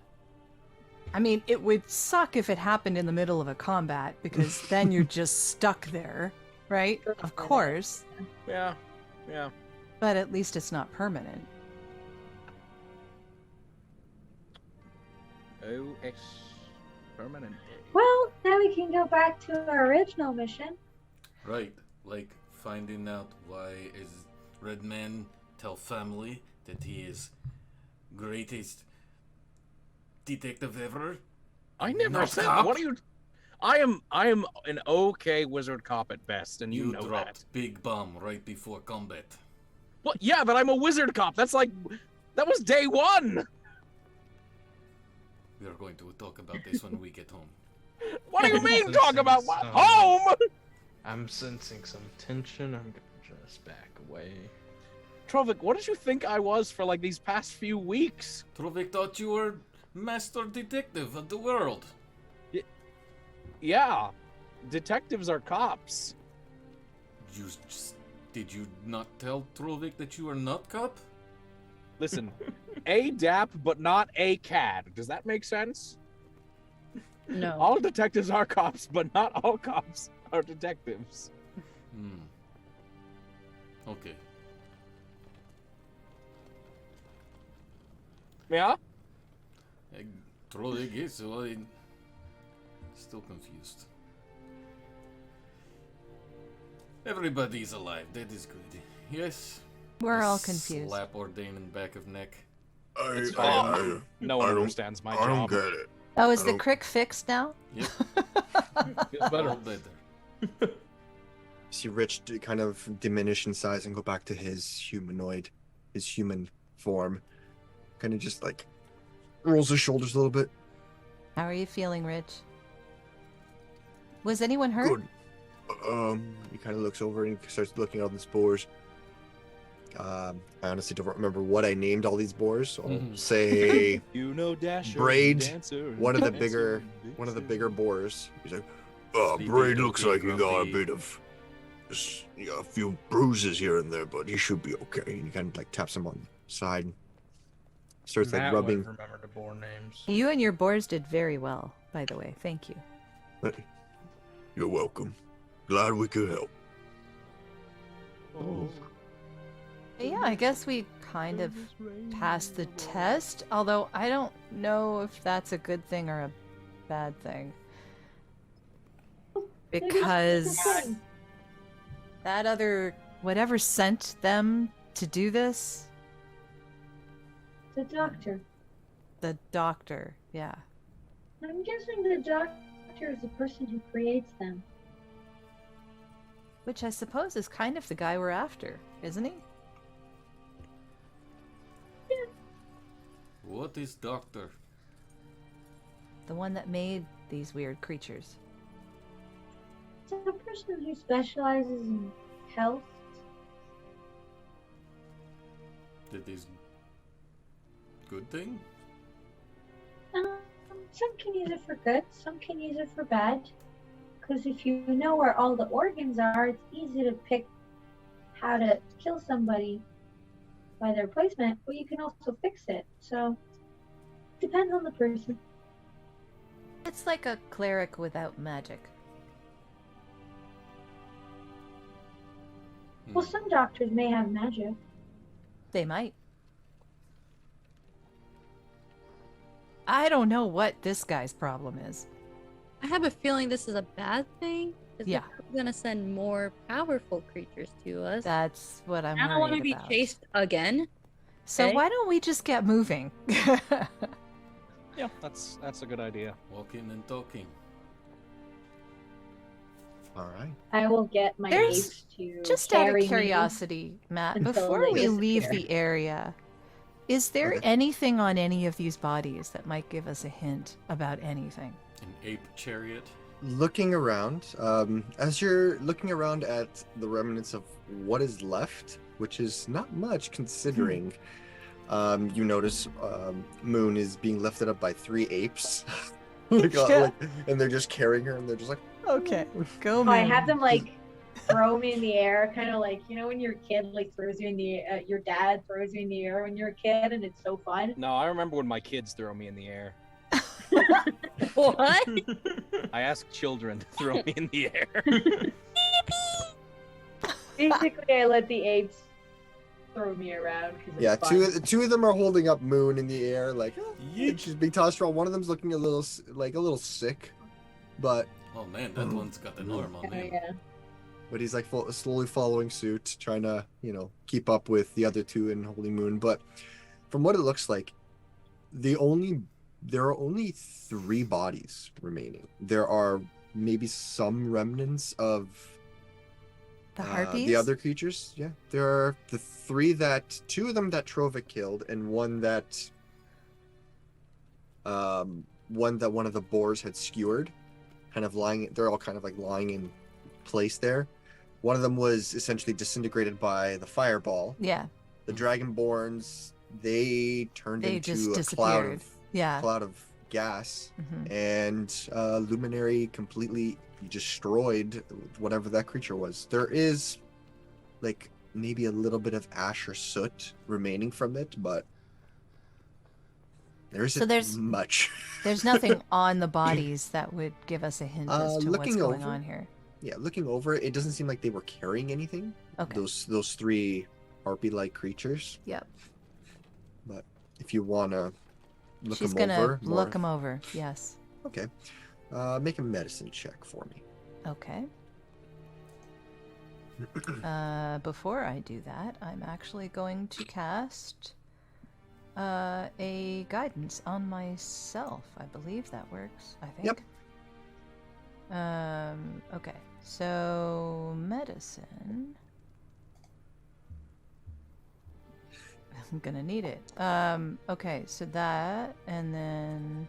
S11: I mean, it would suck if it happened in the middle of a combat, because then you're just stuck there, right? Of course.
S6: Yeah. Yeah.
S11: But at least it's not permanent.
S6: O.S. Permanent.
S12: Well, now we can go back to our original mission.
S1: Right, like finding out why is Red Man tell family that he is greatest detective ever.
S6: I never
S1: Not
S6: said.
S1: cop.
S6: What are you? I am an okay wizard cop at best, and you know
S1: dropped
S6: that.
S1: big bomb right before combat.
S6: Well, yeah, but I'm a wizard cop. That was day one.
S1: We are going to talk about this when we get home.
S6: What do you mean talk about what?
S9: Some-
S6: Home?
S9: I'm sensing some tension. I'm gonna just back away.
S6: Trovik, what did you think I was for like these past few weeks?
S1: Trovik thought you were master detective of the world.
S6: Yeah, detectives are cops.
S1: Did you not tell Trovik that you are not cop?
S6: Listen, a DAP, but not a CAD. Does that make sense?
S8: No.
S6: All detectives are cops, but not all cops are detectives.
S1: Okay.
S6: Yeah?
S1: Trovik is, so I'm still confused. Everybody's alive, that is good. Yes?
S11: We're
S1: A
S11: all confused.
S1: Slap Ordain in the back of neck.
S6: It's fine. No one understands my
S10: I don't
S6: job.
S10: get it.
S11: Oh, is
S10: I
S11: the
S10: don't-
S11: crick fixed now?
S1: Yep.
S6: Feels better.
S1: All better.
S7: See Rich kind of diminish in size and go back to his human form. Kind of just like rolls his shoulders a little bit.
S11: How are you feeling, Rich? Was anyone hurt?
S7: Good. He kind of looks over and starts looking at all the spores. I honestly don't remember what I named all these boars, so I'll say
S13: You know Dasher,
S7: Braid,
S13: Dancer,
S7: one of the
S13: Dancer,
S7: bigger boars. He's like,
S10: Braid looks like he got a
S1: grumpy.
S10: bit of a few bruises here and there, but he should be okay.
S7: and he kind of like taps him on the side. Starts
S9: Matt
S7: like
S9: would
S7: rubbing.
S9: remember the boar names.
S11: You and your boars did very well, by the way. Thank you.
S10: You're welcome. Glad we could help.
S11: Yeah, I guess we kind of passed the test, although I don't know if that's a good thing or a bad thing. Because that other, whatever sent them to do this,
S12: The doctor.
S11: the doctor, yeah.
S12: I'm guessing the doctor is the person who creates them.
S11: Which I suppose is kind of the guy we're after, isn't he?
S1: What is doctor?
S11: The one that made these weird creatures.
S12: It's a person who specializes in health.
S1: Did this good thing?
S12: Some can use it for good, some can use it for bad. Because if you know where all the organs are, it's easy to pick how to kill somebody by their placement, but you can also fix it. So, depends on the person.
S11: It's like a cleric without magic.
S12: Well, some doctors may have magic.
S11: They might. I don't know what this guy's problem is.
S8: I have a feeling this is a bad thing. 'Cause
S11: Yeah.
S8: We're gonna send more powerful creatures to us.
S11: That's what I'm
S8: I don't want to
S11: worried
S8: be
S11: about.
S8: chased again.
S11: So
S8: okay?
S11: why don't we just get moving?
S6: Yeah, that's a good idea.
S1: Walking and talking.
S7: All right.
S12: I will get my
S11: There's
S12: apes to
S11: Just out
S12: carry
S11: of
S12: me
S11: curiosity, Matt,
S12: until
S11: before
S12: they
S11: we leave
S12: disappear.
S11: the area, is there anything on any of these bodies that might give us a hint about anything?
S1: An ape chariot.
S7: looking around, as you're looking around at the remnants of what is left, which is not much considering, you notice Moon is being lifted up by 3 apes. And they're just carrying her, and they're just like,
S11: okay, go,
S12: Oh,
S11: Moon.
S12: I have them like throw me in the air, kind of like, you know, when your kid like throws you in the your dad throws you in the air when you're a kid, and it's so fun.
S6: No, I remember when my kids throw me in the air.
S8: What?
S6: I ask children to throw me in the air.
S12: Basically, I let the apes throw me around.
S7: yeah, two of them are holding up Moon in the air, like, and she's being tossed around. One of them's looking a little sick, but
S1: Oh man, that one's got the normal name.
S12: Yeah.
S7: but he's like slowly following suit, trying to, keep up with the other 2 in holding Moon. But from what it looks like, there are only 3 bodies remaining. There are maybe some remnants of
S11: The harpies?
S7: the other creatures. Yeah, there are the 3 that 2 of them that Trova killed, and one that one of the boars had skewered, kind of lying. They're all kind of like lying in place there. One of them was essentially disintegrated by the fireball.
S11: Yeah.
S7: The Dragonborns, they turned
S11: They
S7: into
S11: just
S7: a cloud
S11: disappeared.
S7: cloud of gas,
S11: Mhm.
S7: and Luminary completely destroyed whatever that creature was. There is like maybe a little bit of ash or soot remaining from it, but there isn't
S11: there's
S7: much.
S11: There's nothing on the bodies that would give us a hint as to what's going on here.
S7: Yeah, looking over, it doesn't seem like they were carrying anything.
S11: Okay.
S7: Those 3 harpy-like creatures.
S11: Yep.
S7: But if you wanna look
S11: She's
S7: them
S11: gonna
S7: over,
S11: look them over. Yes.
S7: Okay. Make a medicine check for me.
S11: Okay. Before I do that, I'm actually going to cast a guidance on myself. I believe that works. I think.
S7: Yep.
S11: Okay. So medicine. I'm gonna need it. Okay. So that, and then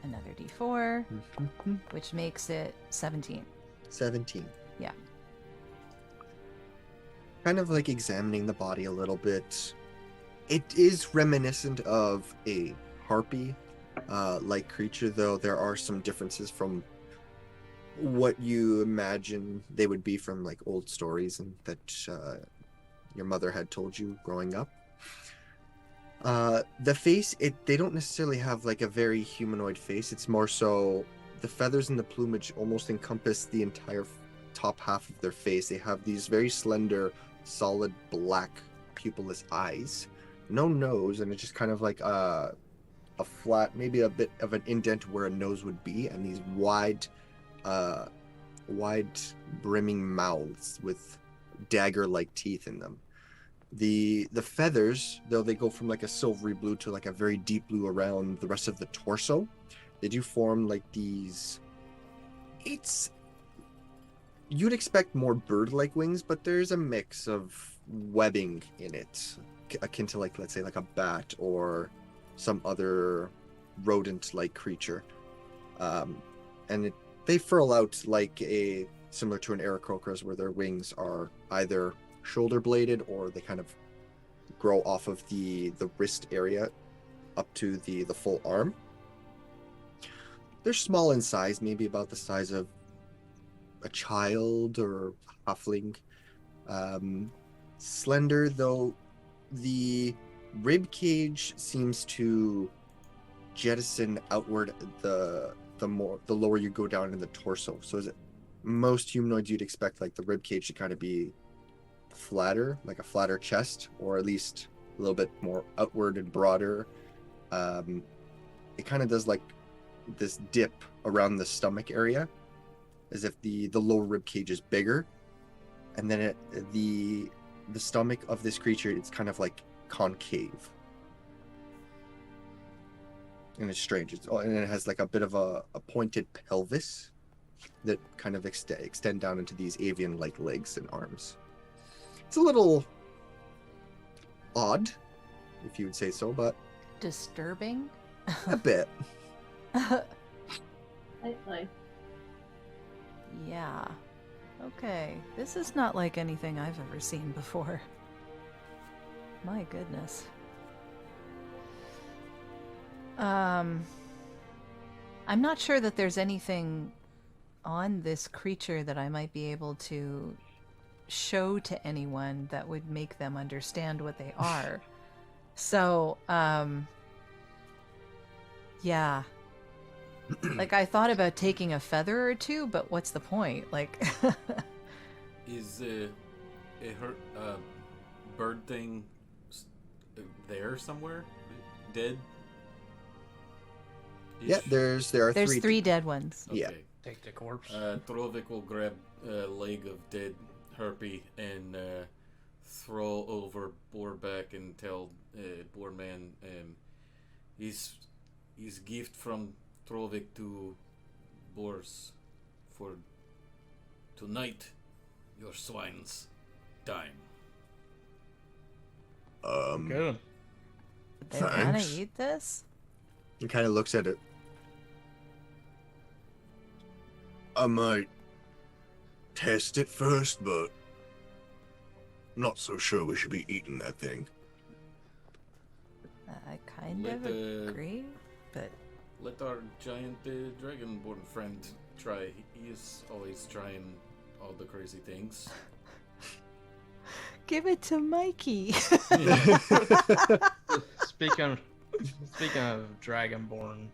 S11: another D4, which makes it 17.
S7: 17.
S11: Yeah.
S7: Kind of like examining the body a little bit. It is reminiscent of a harpy like creature, though there are some differences from what you imagine they would be from like old stories and that your mother had told you growing up. The face, they don't necessarily have like a very humanoid face. It's more so the feathers and the plumage almost encompass the entire top half of their face. They have these very slender, solid black pupilless eyes, no nose, and it's just kind of like a flat, maybe a bit of an indent where a nose would be, and these wide brimming mouths with dagger-like teeth in them. The feathers, though they go from like a silvery blue to like a very deep blue around the rest of the torso, they do form like these. You'd expect more bird-like wings, but there's a mix of webbing in it, akin to like, let's say, like a bat or some other rodent-like creature, and they furl out like similar to an Aarakocra's, where their wings are either shoulder bladed or they kind of grow off of the wrist area up to the full arm. They're small in size, maybe about the size of a child or a halfling. Slender, though the rib cage seems to jettison outward the lower you go down in the torso. So is it most humanoids, you'd expect like the rib cage to kind of be flatter, like a flatter chest, or at least a little bit more outward and broader. It kind of does like this dip around the stomach area, as if the lower rib cage is bigger, and then the stomach of this creature, it's kind of like concave, and it's strange. And it has like a bit of a pointed pelvis that kind of extend down into these avian-like legs and arms. It's a little odd, if you would say so, but
S11: Disturbing?
S7: A bit.
S11: Yeah. Okay. This is not like anything I've ever seen before. My goodness. I'm not sure that there's anything on this creature that I might be able to show to anyone that would make them understand what they are. So, yeah. Like, I thought about taking a feather or two, but what's the point? Like,
S1: Is a bird thing there somewhere? Dead?
S7: Yeah, there are
S11: there's three dead ones.
S7: Yeah.
S9: Take the corpse.
S1: Trovik will grab a leg of dead Harpy and throw over Boarback and tell Boarman he's gift from Trovik to Boars for tonight. Your swine's dying.
S9: Good.
S11: They want to eat this?
S7: He kind of looks at it.
S10: I might test it first, but I'm not so sure we should be eating that thing.
S11: I kind of agree, but...
S1: Let our giant dragonborn friend try. He is always trying all the crazy things.
S11: Give it to Mikey.
S9: Speaking of Dragonborn,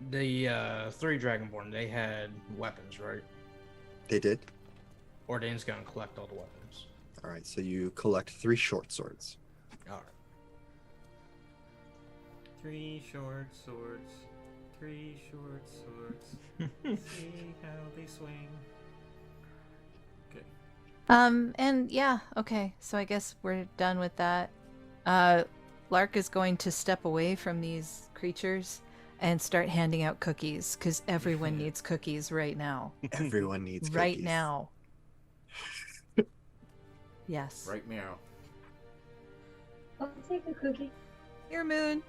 S9: the three Dragonborn, they had weapons, right?
S7: They did?
S9: Ordain's gonna collect all the weapons.
S7: Alright, so you collect 3 short swords.
S9: Alright.
S1: 3 short swords. 3 short swords. See how they swing. Okay.
S11: And yeah, okay, so I guess we're done with that. Lark is going to step away from these creatures and start handing out cookies, because everyone needs cookies right now.
S7: Everyone needs cookies.
S11: Right now. Yes.
S1: Right meow.
S12: I'll take a cookie.
S11: Here, Moon.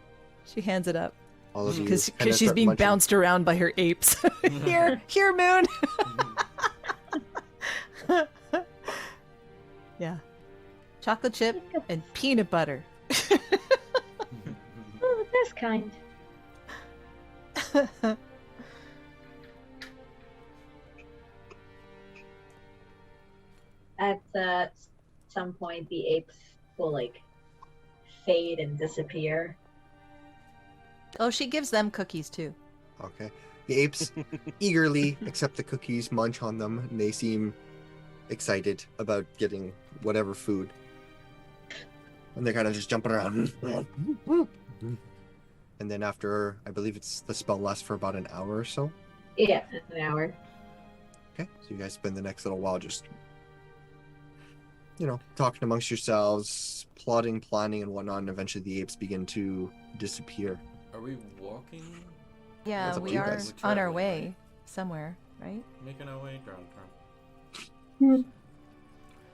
S11: She hands it up.
S7: All of you
S11: Because
S7: kinda
S11: she's
S7: start
S11: being
S7: munching.
S11: bounced around by her apes. Here, Moon. Yeah. Chocolate chip and peanut butter.
S12: Oh, this kind. At some point, the apes will like fade and disappear.
S11: Oh, she gives them cookies too.
S7: Okay. The apes eagerly accept the cookies, munch on them, and they seem excited about getting whatever food. And they're kind of just jumping around. And then after, I believe the spell lasts for about an hour or so.
S12: Yeah, an hour.
S7: Okay, so you guys spend the next little while just, talking amongst yourselves, plotting, planning, and whatnot, and eventually the apes begin to disappear.
S1: Are we walking?
S11: Yeah,
S7: That's up to
S11: we
S7: you
S11: are
S7: guys.
S11: on our way somewhere, right?
S1: Making our way down.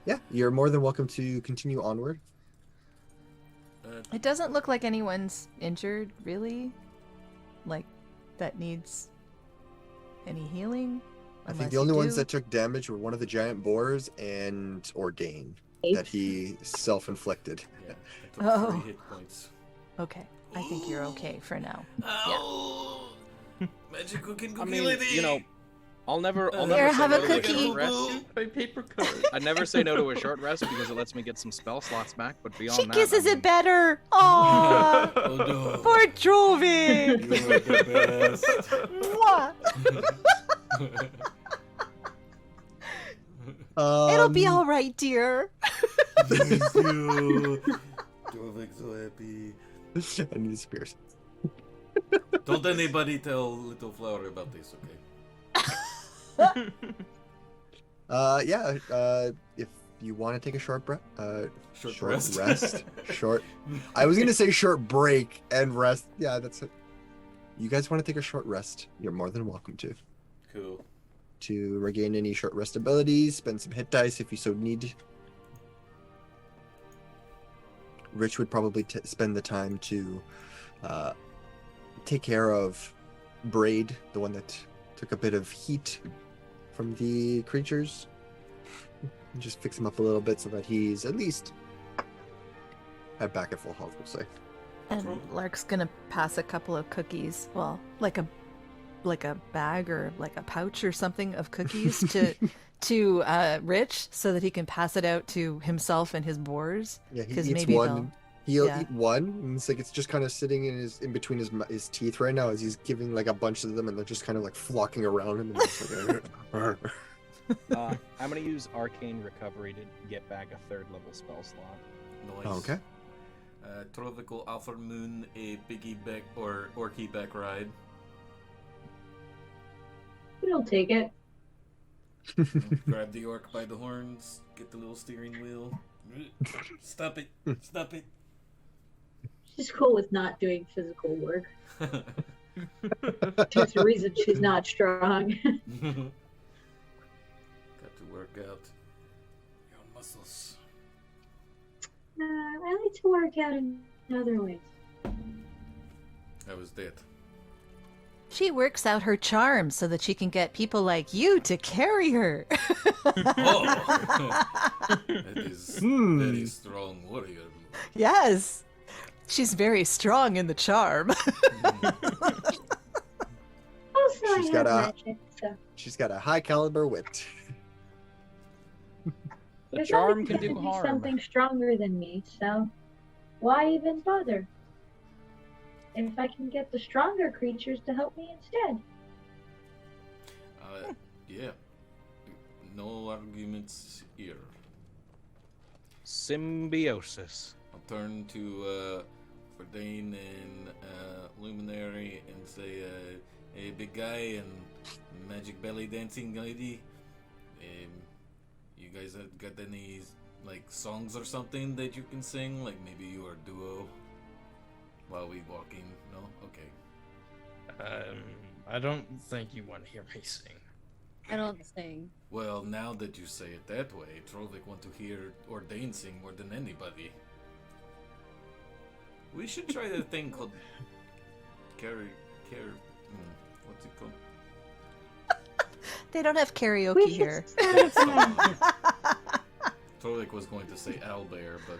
S7: Yeah, you're more than welcome to continue onward.
S11: It doesn't look like anyone's injured, really. Like, that needs any healing.
S7: I think the only ones that took damage were one of the giant boars and Ordain, that he self-inflicted.
S1: Yeah, I took
S11: Oh.
S1: 3 hit points.
S11: Okay, I think you're okay for now.
S1: Ow! Magical can
S6: I
S1: cookie
S6: mean,
S1: lady.
S6: I'll never
S11: Here,
S6: say
S11: have
S6: no
S11: a
S6: to
S11: cookie.
S6: short rest.
S9: Paper cut.
S6: I never say no to a short rest because it lets me get some spell slots back. But beyond
S11: She
S6: that,
S11: kisses
S6: I mean,
S11: it better. Aww.
S1: Oh no.
S11: Poor Trovik.
S1: You are the best.
S11: Mwah. It'll be all right, dear.
S1: Thank you. Trovik's so happy.
S7: And he disappears.
S1: Don't anybody tell Little Flower about this, okay?
S7: If you want to take a short breath,
S1: Short rest.
S7: short. I was gonna say short break and rest. Yeah, that's it. You guys want to take a short rest? You're more than welcome to.
S1: Cool.
S7: To regain any short rest abilities, spend some hit dice if you so need. Rich would probably spend the time to take care of Braid, the one that took a bit of heat from the creatures. Just fix him up a little bit so that he's at least back at full health, we'll say.
S11: And Lark's gonna pass a couple of cookies, well, like a bag or like a pouch or something of cookies to Rich, so that he can pass it out to himself and his boars.
S7: Yeah, he eats
S11: maybe
S7: one. He'll eat one, and it's like it's just kind of sitting in between his teeth right now as he's giving like a bunch of them, and they're just kind of like flocking around him. And just like,
S6: I'm gonna use Arcane Recovery to get back a 3rd level spell slot.
S1: Nice.
S7: Okay.
S1: Trovik will offer Moon a piggyback or orky back ride.
S12: We'll take it.
S1: Grab the orc by the horns, get the little steering wheel. Stop it. Stop it.
S12: She's cool with not doing physical work. There's a reason she's not strong.
S1: Got to work out your muscles.
S12: I like to work out in other ways.
S1: How was that?
S11: She works out her charm so that she can get people like you to carry her.
S1: That is very strong warrior.
S11: Yes. She's very strong in the charm.
S12: Also,
S7: She's
S12: I
S7: got
S12: have
S7: a-
S12: magic, so
S7: she's got a high caliber wit.
S6: The
S12: there's
S6: charm
S12: always
S6: can
S12: gonna
S6: do
S12: be
S6: harm.
S12: something stronger than me, so why even bother? If I can get the stronger creatures to help me instead.
S1: Yeah. No arguments here.
S6: Symbiosis.
S1: I'll turn to Verdane and Luminary and say, hey, big guy and magic belly dancing lady. You guys have got any like songs or something that you can sing? Like maybe you are a duo while we walking? No? Okay.
S9: I don't think you want to hear me sing.
S8: I don't sing.
S1: Well, now that you say it that way, Trovik want to hear Ordain sing more than anybody. We should try the thing called what's it called?
S11: They don't have karaoke here.
S1: Trovik was going to say owlbear, but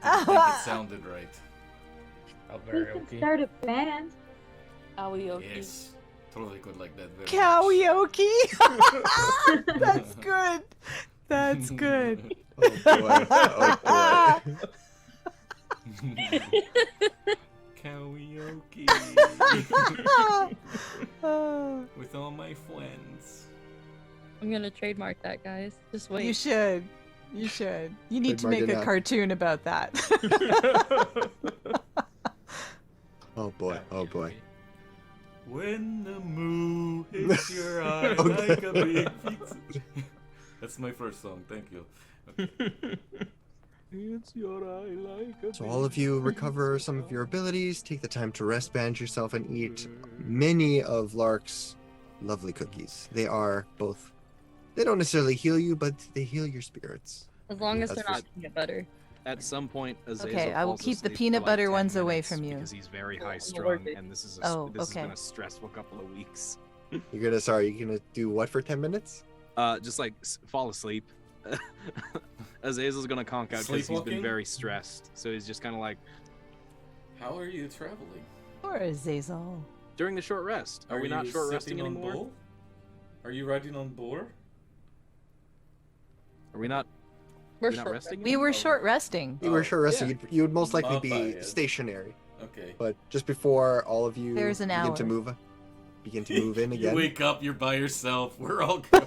S1: didn't think it sounded right.
S12: We can start a band.
S8: Karaoke.
S1: Yes. Trovik would like that very
S11: Karaoke. That's good. That's good.
S7: Oh boy.
S1: Karaoke with all my friends.
S8: I'm gonna trademark that, guys. Just wait.
S11: You should. You should. You need to
S7: Trademark
S11: make
S7: it
S11: a
S7: now.
S11: cartoon about that.
S7: Oh boy. Oh boy.
S1: When the moo hits your eye
S7: Okay.
S1: like a big pizza. That's my first song. Thank you.
S6: It's your eye like a
S7: So all of you recover some of your abilities, take the time to rest, band yourself, and eat many of Lark's lovely cookies. They are both, they don't necessarily heal you, but they heal your spirits.
S8: As long as
S7: That's
S8: they're not peanut butter.
S6: At some point, Azazel
S11: Okay, I will
S6: falls
S11: keep the
S6: asleep
S11: peanut
S6: for like
S11: butter
S6: 10
S11: ones away
S6: minutes
S11: from you.
S6: because he's very high
S8: Oh,
S6: strung,
S8: worth it.
S6: and this is
S11: Oh,
S6: this has
S11: okay.
S6: been a stressful couple of weeks.
S7: You're gonna do what for 10 minutes?
S6: Just like fall asleep. Azazel's gonna conk out because he's
S1: Sleepwalking?
S6: been very stressed, so he's just kind of like
S1: How are you traveling?
S11: Or Azazel.
S6: during the short rest. Are we not
S1: you
S6: short
S1: sitting
S6: resting
S1: on
S6: anymore?
S1: bull? Are you riding on boar?
S6: Are we not?
S8: We're
S6: not
S8: short
S6: resting?
S11: We were short resting.
S7: You were sure resting.
S6: yeah.
S7: You would most likely
S1: My
S7: be
S1: bad.
S7: stationary.
S1: Okay.
S7: But just before all of you
S11: There's an
S7: begin to
S11: hour.
S7: move in
S1: You
S7: again.
S1: wake up, you're by yourself. We're all gone.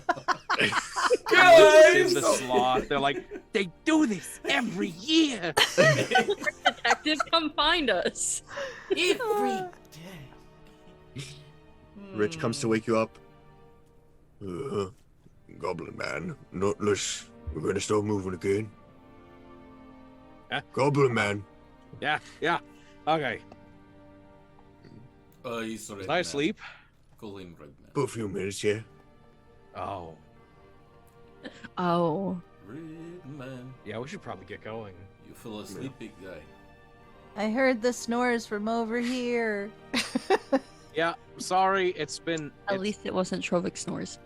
S6: In the sloth, they're like, they do this every year.
S8: Detective, come find us.
S1: Every
S7: Rich comes to wake you up.
S10: Goblin man, not unless we're gonna start moving again.
S6: Huh?
S10: Goblin man.
S6: Yeah. Okay.
S1: He's red
S6: Was I
S1: man.
S6: asleep?
S1: Call him red man.
S10: For a few minutes, yeah.
S6: Oh.
S11: Oh.
S1: Red man.
S6: Yeah, we should probably get going.
S1: You fell asleep, big guy.
S11: I heard the snores from over here.
S6: Yeah, sorry. It's been.
S8: At least it wasn't Trovik snores.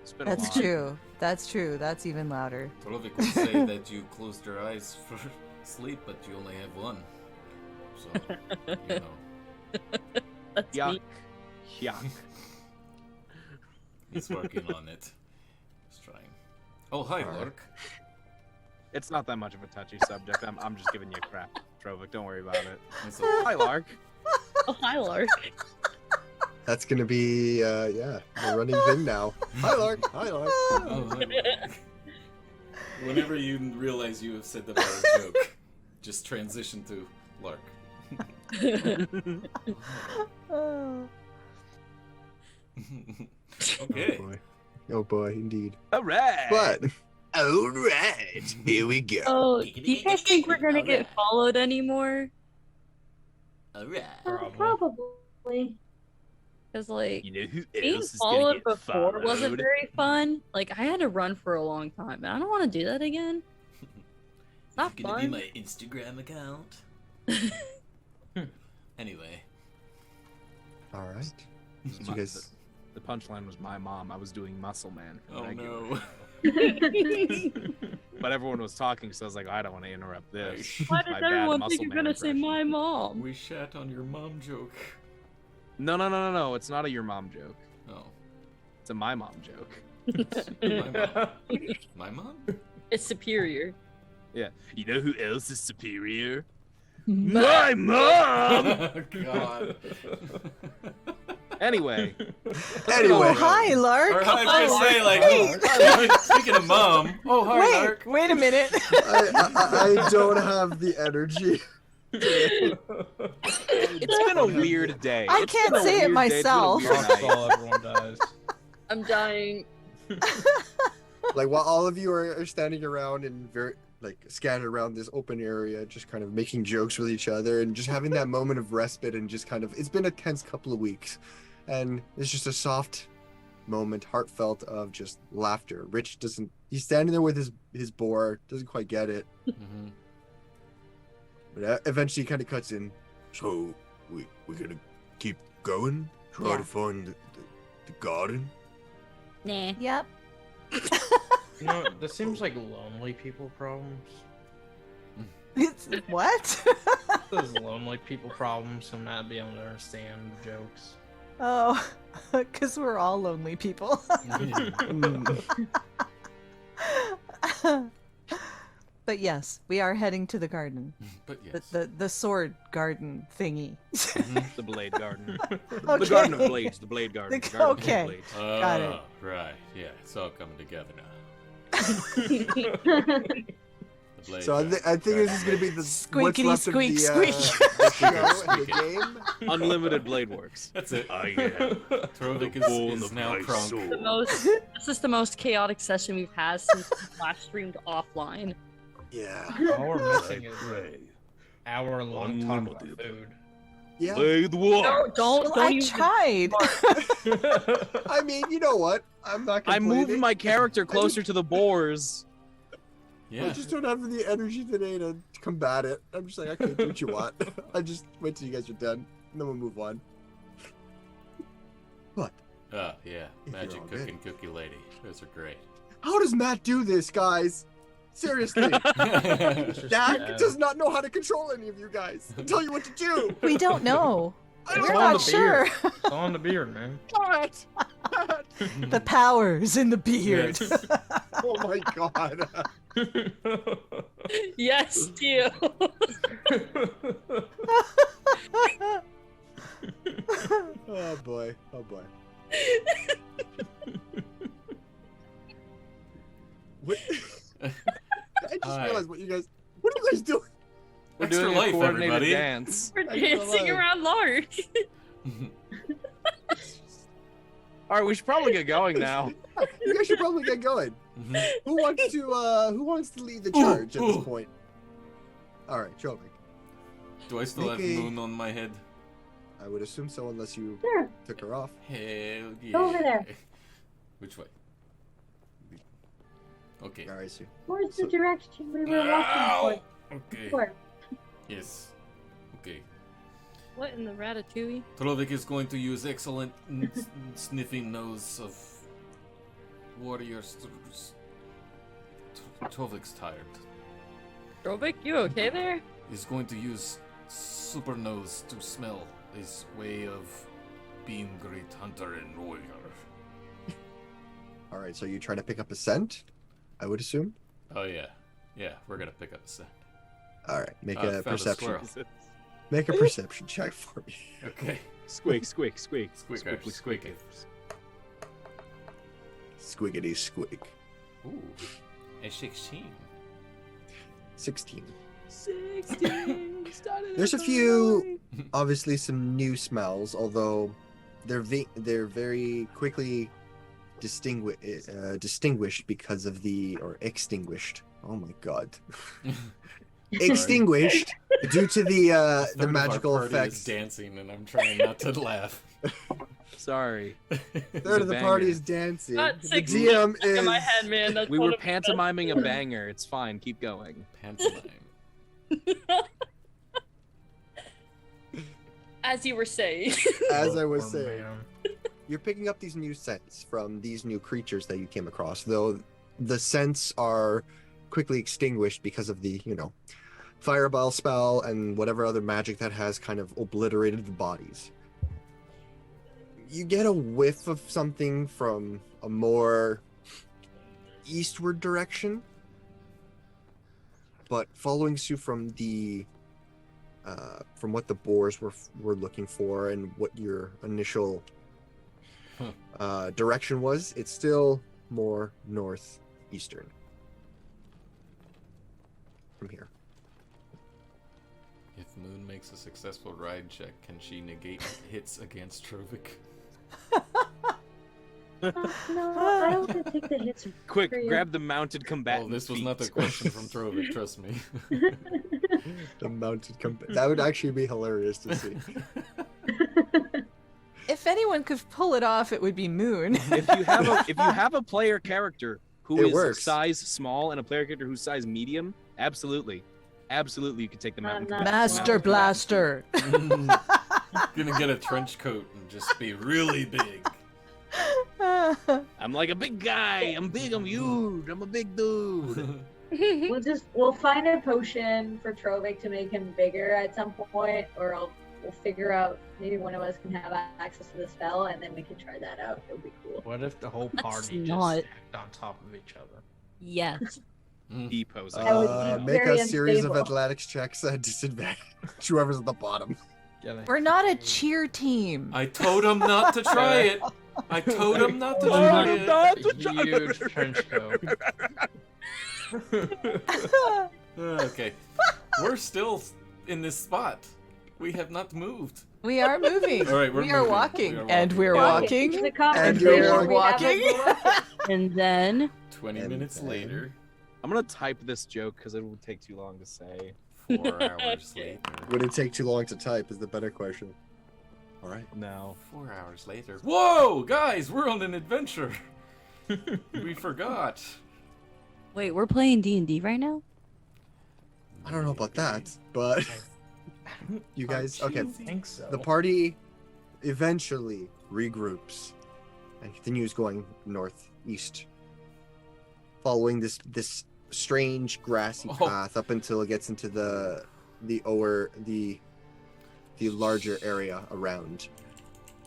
S6: It's been
S11: That's
S6: a while.
S11: true. That's true. That's even louder.
S1: Trovik would say that you closed your eyes for sleep, but you only have one. So, you know.
S8: That's
S6: Yuck.
S8: me.
S6: Yuck.
S1: He's working on it. He's trying. Oh, hi, Lark.
S6: It's not that much of a touchy subject. I'm just giving you crap, Trovik. Don't worry about it.
S1: It's
S6: Hi, Lark.
S8: Oh, hi, Lark.
S7: That's gonna be a running thing now. Hi, Lark. Hi, Lark.
S1: Oh, hi, Lark. Whenever you realize you have said the bad joke, just transition to Lark.
S11: Oh.
S1: Okay.
S7: Oh boy. Oh boy, indeed.
S6: All right.
S7: But all right, here we go.
S8: Oh, do you guys think we're gonna get followed anymore?
S12: Probably.
S8: Because, like,
S6: You know who
S8: being
S6: else is gonna
S8: followed
S6: get
S8: before wasn't
S6: followed?
S8: very fun. Like, I had to run for a long time, and I don't want to do that again. It's not
S1: Gonna
S8: fun.
S1: be my Instagram account. Anyway.
S7: All right. Did you
S6: My-
S7: guys?
S6: The punchline was my mom. I was doing Muscle Man. for
S1: Oh
S6: regular.
S1: no.
S6: But everyone was talking, so I was like, I don't want to interrupt this.
S8: Why
S6: My
S8: did
S6: bad
S8: everyone
S6: Muscle
S8: think you're
S6: Man
S8: gonna say
S6: impression.
S8: my mom?
S1: We shat on your mom joke.
S6: No. It's not a your mom joke.
S1: Oh.
S6: It's a my mom joke.
S1: My mom. My mom?
S8: It's superior.
S6: Yeah. You know who else is superior?
S8: My
S6: mom!
S1: God.
S6: Anyway.
S11: Oh, hi, Lark.
S1: Or I was gonna say, like,
S11: Wait.
S1: speaking of mom. Oh, hi,
S11: Wait,
S1: Lark.
S11: wait a minute.
S7: I don't have the energy.
S6: It's been a weird day.
S11: I
S6: It's
S11: can't
S6: been a
S11: say it
S6: weird day. It's been a
S11: myself.
S6: weird
S9: That's
S6: night.
S9: all everyone does.
S8: I'm dying.
S7: Like while all of you are standing around and very like scattered around this open area, just kind of making jokes with each other and just having that moment of respite and just kind of it's been a tense couple of weeks. And it's just a soft moment, heartfelt of just laughter. Rich he's standing there with his boar, doesn't quite get it.
S1: Mm-hmm.
S7: But eventually he kind of cuts in.
S10: So, we're gonna keep going? Try
S11: Yeah.
S10: to find the garden?
S8: Nah.
S11: Yep.
S9: You know, this seems like lonely people problems.
S11: It's what?
S9: Those lonely people problems from not being able to understand jokes.
S11: Oh, because we're all lonely people. But yes, we are heading to the garden.
S1: But yes.
S11: The sword garden thingy.
S6: The Blade Garden.
S11: Okay.
S6: The Garden of Blades. The Blade Garden.
S11: The-
S6: The Garden
S11: okay.
S6: of Blades.
S11: Got it.
S1: Right. Yeah, it's all coming together now. The blade
S7: So I think this is gonna be the what's
S11: Squeakity
S7: left of
S11: squeak
S7: the,
S11: squeak.
S7: the show and the game.
S6: Unlimited Blade Works.
S1: That's it.
S10: I am
S1: Trovik
S10: born
S1: is
S10: of
S1: now
S10: my
S1: crunk.
S10: soul.
S8: This is the most chaotic session we've had since we last streamed offline.
S7: Yeah.
S9: All we're missing is
S10: Pray.
S9: hour-long talk about
S10: Unlimited.
S9: food.
S7: Yeah.
S10: Play the war.
S8: No, don't
S11: I
S8: even.
S11: tried.
S7: I mean, you know what? I'm not
S6: I
S7: complaining.
S6: moved my character closer to the boars.
S7: I
S1: Yeah.
S7: just don't have the energy today to combat it. I'm just like, okay, do what you want. I just wait till you guys are done, and then we'll move on. What?
S1: Yeah.
S7: If you're
S1: Magic
S7: all
S1: cooking cookie lady. Those are great.
S7: How does Matt do this, guys? Seriously. Dak does not know how to control any of you guys. I'll tell you what to do.
S11: We don't know.
S7: I
S11: We're
S7: don't
S11: not
S9: the
S11: sure.
S9: beard. It's on the beard, man.
S7: What?
S11: The powers in the beard.
S1: Yes.
S7: Oh my god.
S8: Yes, deal.
S7: Oh boy. Oh boy. What? I just
S1: Hi.
S7: realized what are you guys doing?
S6: We're
S1: Extra
S6: doing
S1: life,
S6: a coordinated
S1: everybody.
S6: dance.
S8: We're
S7: I know
S8: dancing
S7: that.
S8: around Lark.
S6: All right, we should probably get going now.
S7: You guys should probably get going.
S1: Mhm.
S7: Who wants to lead the charge at this point? All right, Trovik.
S1: Do I still have
S7: Make a-
S1: moon on my head?
S7: I would assume so, unless you
S12: Sure.
S7: took her off.
S1: Hell yeah.
S12: Over there.
S1: Which way? Okay.
S7: All right, so
S12: Towards the direction we were walking
S1: Ow!
S12: towards
S1: Okay.
S12: before.
S1: Yes. Okay.
S8: What in the ratatouille?
S1: Trovik is going to use excellent sniffing nose of warriors. Trovik's tired.
S8: Trovik, you okay there?
S1: He's going to use super nose to smell his way of being great hunter and warrior.
S7: All right, so you trying to pick up a scent, I would assume?
S1: Oh, yeah. Yeah, we're going to pick up a scent.
S7: All right, make
S1: found
S7: a perception.
S1: squirrel.
S7: Make a perception check for me.
S1: Okay.
S6: Squeak, squeak, squeak.
S1: Squiggers, squiggers.
S7: Squiggity squig.
S1: Ooh, a 16.
S7: 16.
S5: 16.
S7: There's a few, obviously, some new smells, although they're very quickly distinguished because of or extinguished. Oh my god. Extinguished due to the magical effects.
S1: Is dancing, and I'm trying not to laugh.
S6: Sorry.
S7: Third of the party is dancing.
S8: Not
S7: The
S8: 16
S7: DM
S8: stuck in my head, man. That's
S6: We
S8: one
S6: were
S8: of the best
S6: pantomiming a
S8: ones.
S6: banger. It's fine. Keep going.
S1: Pantomime.
S8: As you were saying.
S7: As I was saying, you're picking up these new scents from these new creatures that you came across, though the scents are quickly extinguished because of the, fireball spell and whatever other magic that has kind of obliterated the bodies. You get a whiff of something from a more eastward direction, but following suit from what the boars were looking for and what your initial direction was, it's still more northeastern from here.
S1: If Moon makes a successful ride check, can she negate hits against Trovik?
S12: No, I don't take the hits.
S6: Quick,
S12: for you.
S6: grab the mounted combatant.
S1: Oh, this was
S6: feet.
S1: not the question from Trovik, trust me.
S7: The mounted that would actually be hilarious to see.
S11: If anyone could pull it off, it would be Moon.
S6: If you have a player character who
S7: It
S6: is
S7: works.
S6: size small and a player character who's size medium, absolutely you could take the mountain. combatant.
S11: Master Blaster.
S1: Gonna get a trench coat and just be really big.
S6: I'm like a big guy. I'm big. I'm huge. I'm a big dude.
S12: We'll find a potion for Trovik to make him bigger at some point, or we'll figure out, maybe one of us can have access to the spell, and then we can try that out. It would be cool.
S9: What if the whole party
S8: not.
S9: just stacked on top of each other?
S8: Yes.
S6: Depose.
S7: Make
S12: very
S7: a series of
S12: unstable.
S7: athletics checks at disadvantage. Whoever's at the bottom.
S11: We're not a cheer team.
S1: I told him not to try it. I told him not to try it.
S9: Huge trench coat.
S1: Okay. We're still in this spot. We have not moved.
S11: We are moving.
S1: All right, we're
S11: we are
S1: moving.
S11: walking.
S1: We are
S11: And we're
S12: Walking.
S11: walking.
S12: The
S7: And
S12: conversation
S7: you're
S12: we have
S11: walking.
S12: is-
S8: And then
S1: 20 minutes later.
S6: I'm gonna type this joke because it would take too long to say.
S1: 4 hours later.
S7: Would it take too long to type is the better question. All right.
S6: No.
S1: 4 hours later. Whoa, guys, we're on an adventure. We forgot.
S8: wait, we're playing D&D right now?
S7: I don't know about that, but you guys, okay.
S9: I think so.
S7: The party eventually regroups and continues going northeast, following this strange grassy path up until it gets into the larger area around.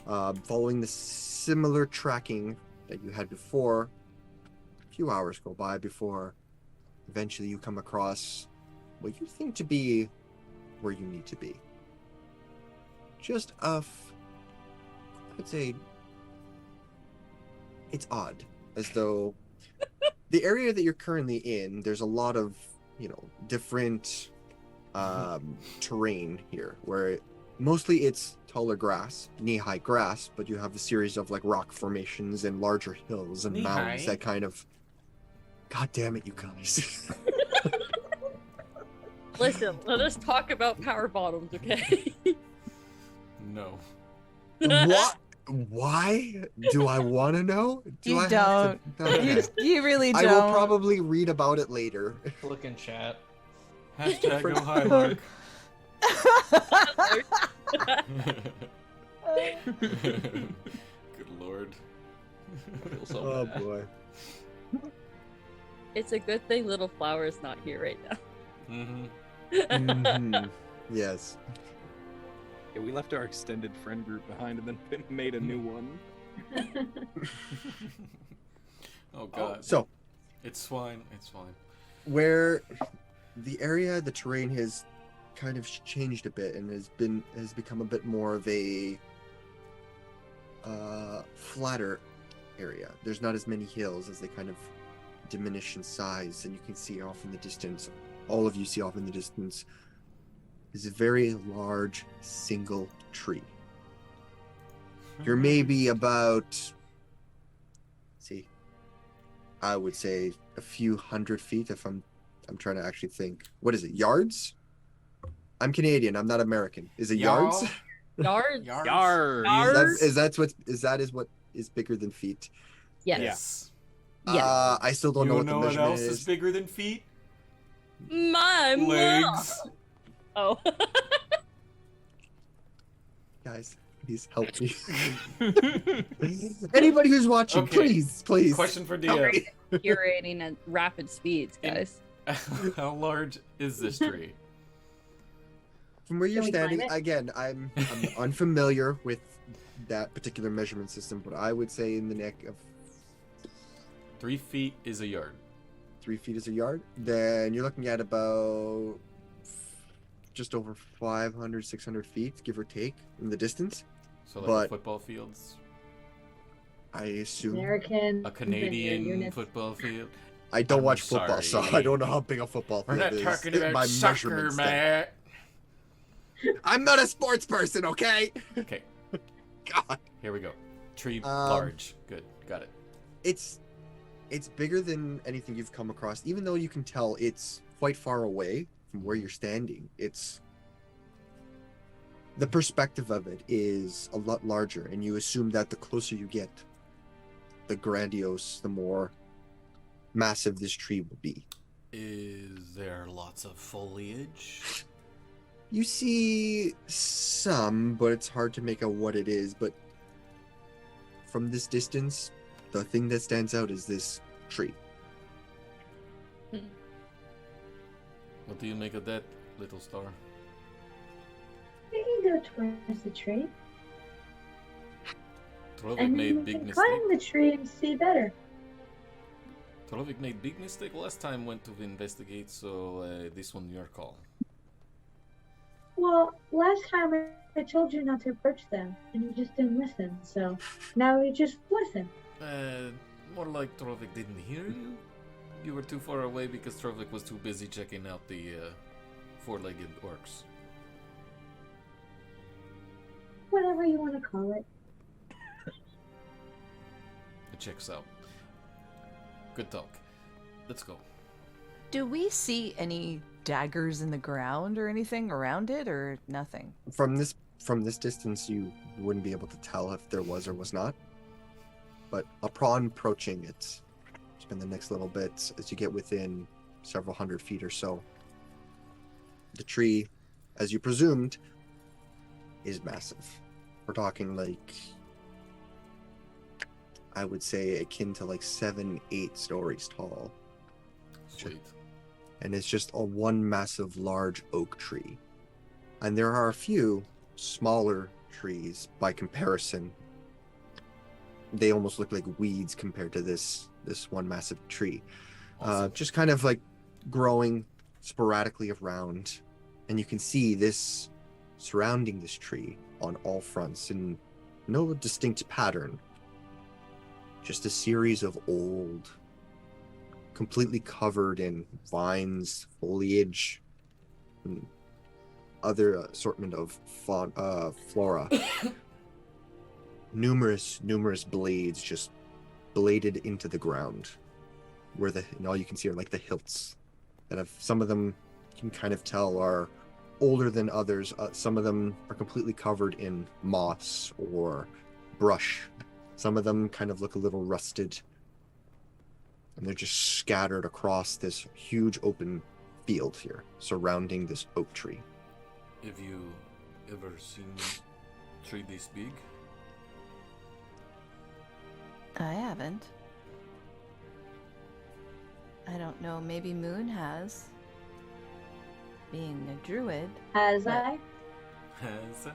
S7: Following the similar tracking that you had before, a few hours go by before eventually you come across what you think to be where you need to be. Just I'd say it's odd, as though the area that you're currently in, there's a lot of, different terrain here, where mostly it's taller grass, knee-high grass, but you have a series of rock formations and larger hills and mountains that kind of... God damn it, you guys.
S8: Listen, let us talk about power bottoms, okay?
S1: No.
S7: What? Why? Do I want to know?
S11: You
S7: I
S11: don't.
S7: Have to... Okay.
S11: You really don't.
S7: I will probably read about it later.
S9: Look in chat.
S1: Hashtag go high, Lark. Good lord.
S6: I feel so
S7: Oh
S6: bad.
S7: boy.
S8: It's a good thing Little Flower is not here right now.
S1: Mm-hmm.
S7: Yes.
S6: Yeah, we left our extended friend group behind and then made a new one.
S1: Oh god.
S7: So,
S1: It's fine. It's fine.
S7: where the area, the terrain has kind of changed a bit and has become a bit more of a flatter area. There's not as many hills as they kind of diminish in size, and you can see off in the distance. All of you see off in the distance is a very large single tree. You're maybe about, I would say a few hundred feet if I'm trying to actually think. What is it? Yards? I'm Canadian. I'm not American. Is it yards?
S8: Yards.
S6: Yards.
S7: Is that what is bigger than feet?
S8: Yes.
S7: I still don't know what the
S1: what
S7: measurement
S1: else is bigger than feet?
S8: My
S1: Legs.
S8: Oh.
S7: Guys, please help me. Anybody who's watching,
S1: Okay.
S7: please.
S1: Question for DM.
S8: Curating at rapid speeds, guys.
S1: How large is this tree?
S7: From where you're
S12: Can we climb
S7: standing,
S12: it?
S7: again, I'm unfamiliar with that particular measurement system, but I would say in the neck of
S1: 3 feet is a yard.
S7: 3 feet is a yard. Then you're looking at about just over 500, 600 feet, give or take, in the distance.
S1: So like
S7: But-
S1: a football fields,
S7: I assume.
S12: American.
S1: a Canadian
S12: units.
S1: football field.
S7: I don't
S1: I'm
S7: watch football, so
S1: sorry.
S7: I don't know how big a football
S1: We're
S7: field
S1: not
S7: is.
S1: talking
S7: My
S1: about soccer,
S7: measurements thing.
S1: man.
S7: I'm not a sports person, okay?
S1: Okay,
S7: God.
S1: here we go. Tree
S7: Um,
S1: large. Good, got it.
S7: It's bigger than anything you've come across, even though you can tell it's quite far away from where you're standing. It's the perspective of it is a lot larger, and you assume that the closer you get, the grandiose, the more massive this tree will be.
S1: Is there lots of foliage?
S7: You see some, but it's hard to make out what it is. But from this distance, the thing that stands out is this tree.
S1: What do you make of that, little star?
S12: We can go towards the tree.
S1: Trovik
S12: And
S1: made
S12: we
S1: big
S12: can
S1: mistake.
S12: climb the tree and see better.
S1: Trovik made big mistake last time. Went to investigate, so this one your call.
S12: Well, last time I told you not to approach them, and you just didn't listen. So now we just listen.
S1: More like Trovik didn't hear you. You were too far away because Trovik was too busy checking out the four-legged orcs.
S12: Whatever you want to call it.
S1: It checks out. Good talk. Let's go.
S11: Do we see any daggers in the ground or anything around it, or nothing?
S7: From this distance, you wouldn't be able to tell if there was or was not. But upon approaching it, spend the next little bit as you get within several hundred feet or so. The tree, as you presumed, is massive. We're talking like, I would say akin to like 7-8 stories tall.
S1: Sweet.
S7: And it's just a one massive large oak tree. And there are a few smaller trees by comparison. They almost look like weeds compared to this one massive tree.
S1: Awesome.
S7: Just kind of like growing sporadically around. And you can see this surrounding this tree on all fronts in no distinct pattern. Just a series of old, completely covered in vines, foliage, and other assortment of flora. numerous blades just bladed into the ground, where all you can see are like the hilts. That have some of them you can kind of tell are older than others. Some of them are completely covered in moss or brush. Some of them kind of look a little rusted. And they're just scattered across this huge open field here, surrounding this oak tree.
S1: Have you ever seen a tree this big?
S11: I haven't. I don't know, maybe Moon has. Being a druid.
S12: Has
S11: but-
S12: I?
S1: Has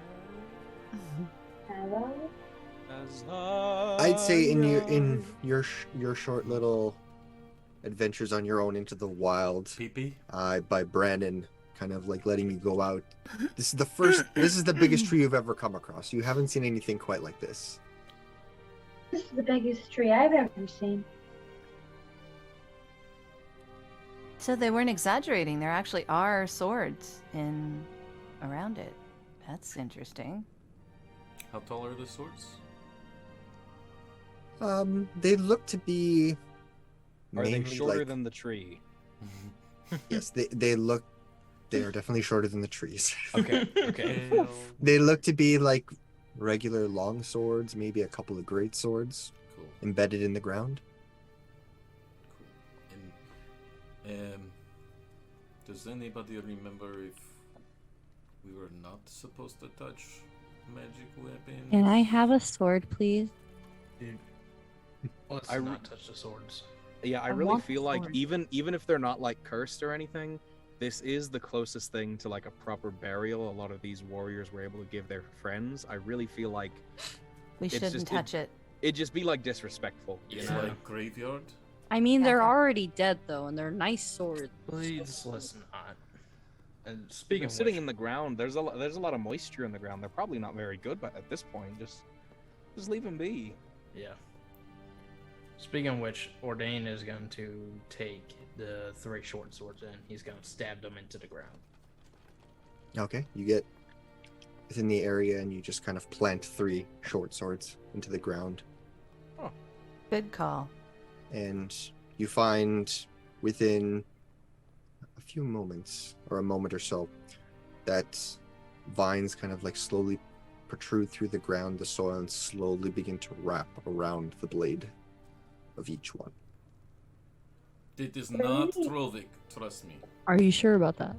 S12: Have I?
S7: I'd say in your short little adventures on your own into the wild, by Brandon kind of like letting you go out. This is the biggest tree you've ever come across. You haven't seen anything quite like this.
S12: This is the biggest tree I've ever seen.
S11: So they weren't exaggerating. There actually are swords in around it. That's interesting.
S1: How tall are the swords?
S7: They look to be.
S6: Are they
S7: mainly,
S6: shorter
S7: like-
S6: than the tree?
S7: Yes, they look. They are definitely shorter than the trees.
S6: Okay, okay.
S7: They look to be like regular long swords, maybe a couple of great swords embedded in the ground.
S1: Does anybody remember if we were not supposed to touch magic weapons?
S8: Can I have a sword, please?
S9: Let's
S6: I
S9: not touch the swords.
S6: Yeah, I
S8: I
S6: really
S8: want
S6: feel like
S8: sword.
S6: even if they're not like cursed or anything, this is the closest thing to like a proper burial a lot of these warriors were able to give their friends. I really feel like
S11: We
S6: it's
S11: shouldn't
S6: just-
S11: touch it.
S6: It'd just be like disrespectful, you
S1: It's
S6: know?
S1: like graveyard.
S8: I mean, they're already dead though, and they're nice swords.
S9: Please, let's not. And
S6: They're
S9: speaking of
S6: sitting
S9: which,
S6: in the ground. There's a lot of moisture in the ground. They're probably not very good, but at this point, just leave them be.
S9: yeah. Speaking of which, Ordain is going to take the 3 short swords and he's going to stab them into the ground.
S7: Okay, you get within the area and you just kind of plant 3 short swords into the ground.
S11: Good call.
S7: And you find within a few moments or a moment or so that vines kind of like slowly protrude through the ground, the soil, and slowly begin to wrap around the blade of each one.
S1: It is not Trovik, trust me.
S8: Are you sure about that?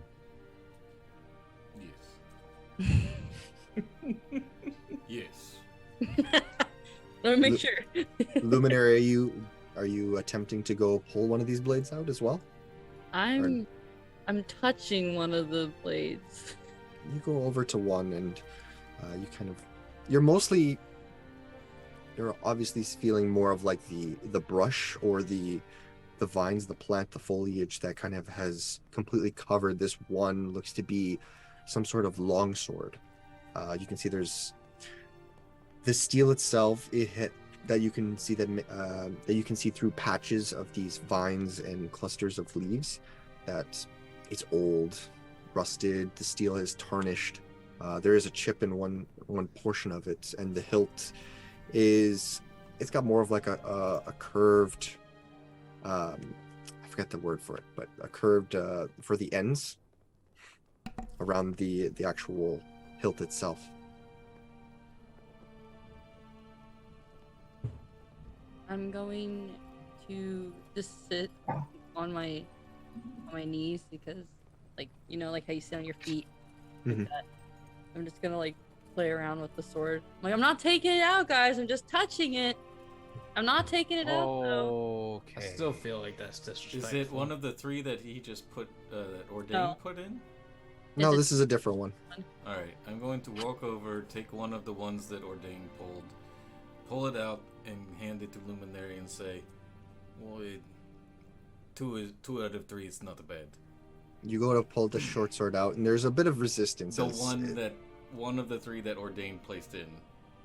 S1: Yes.
S8: Let me
S7: Lu-
S8: make sure.
S7: Luminary, are you attempting to go pull one of these blades out as well?
S8: I'm touching one of the blades.
S7: You go over to one and you kind of you're obviously feeling more of like the brush or the vines, the plant, the foliage that kind of has completely covered this one. Looks to be some sort of longsword. You can see there's the steel itself. That you can see through patches of these vines and clusters of leaves. That it's old, rusted. The steel is tarnished. There is a chip in one portion of it, and the hilt it's got more of like a curved. I forget the word for it, but a curved for the ends around the actual hilt itself.
S8: I'm going to just sit on my knees because, like, you know, like how you sit on your feet. Like
S7: Mhm.
S8: that. I'm just gonna like play around with the sword. Like, I'm not taking it out, guys. I'm just touching it. I'm not taking it out though.
S9: I still feel like that's disrespectful.
S1: Is it one of the 3 that he just put that Ordain
S8: No.
S1: put in?
S7: No, this is a different one.
S1: All right, I'm going to walk over, take one of the ones that Ordain pulled, pull it out, and hand it to Luminary and say, "Well, 2 out of 3 is not bad."
S7: You go to pull the short sword out, and there's a bit of resistance.
S1: The
S7: as
S1: one of the 3 that Ordain placed in.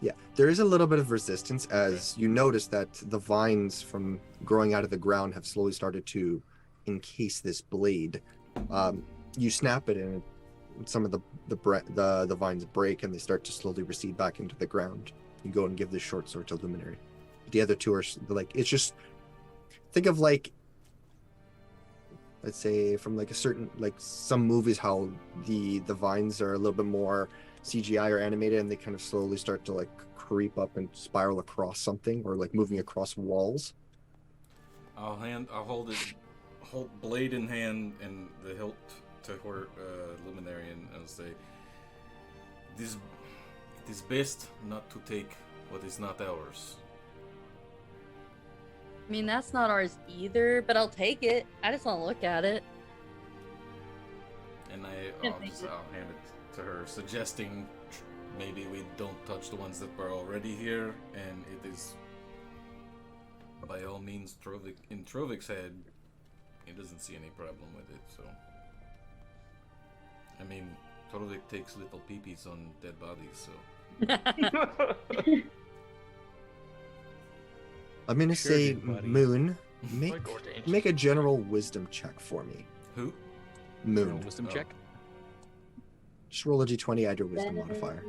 S7: Yeah, there is a little bit of resistance as you notice that the vines from growing out of the ground have slowly started to encase this blade. You snap it, and some of the vines break, and they start to slowly recede back into the ground. You go and give this short sword to Luminary. The other 2 are like, it's just, think of like, let's say from like a certain, like some movies, how the vines are a little bit more CGI or animated, and they kind of slowly start to like creep up and spiral across something, or like moving across walls.
S1: I'll hold blade in hand and the hilt to her Luminary, and I'll say, It is best not to take what is not ours.
S8: I mean, that's not ours either, but I'll take it. I just want to look at it.
S1: And I'll hand it to her, suggesting maybe we don't touch the ones that were already here, and it is, by all means, in Trovik's head, he doesn't see any problem with it, so... I mean, Trovik takes little peepees on dead bodies, so...
S7: I'm gonna
S9: Sure
S7: say,
S9: did, buddy.
S7: Moon,
S9: Like ordained.
S7: make a general wisdom check for me.
S1: Who?
S7: Moon.
S6: Wisdom check.
S7: Just roll a d20, add your wisdom modifier.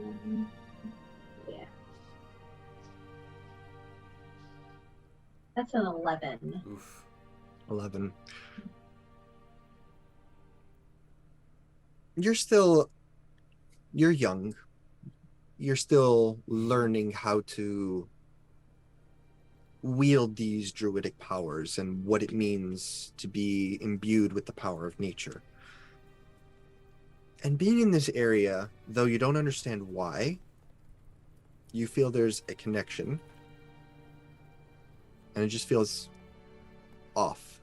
S12: Yeah. That's an 11.
S1: Oof.
S7: 11. You're young. You're still learning how to wield these druidic powers and what it means to be imbued with the power of nature. And being in this area, though you don't understand why, you feel there's a connection. And it just feels off.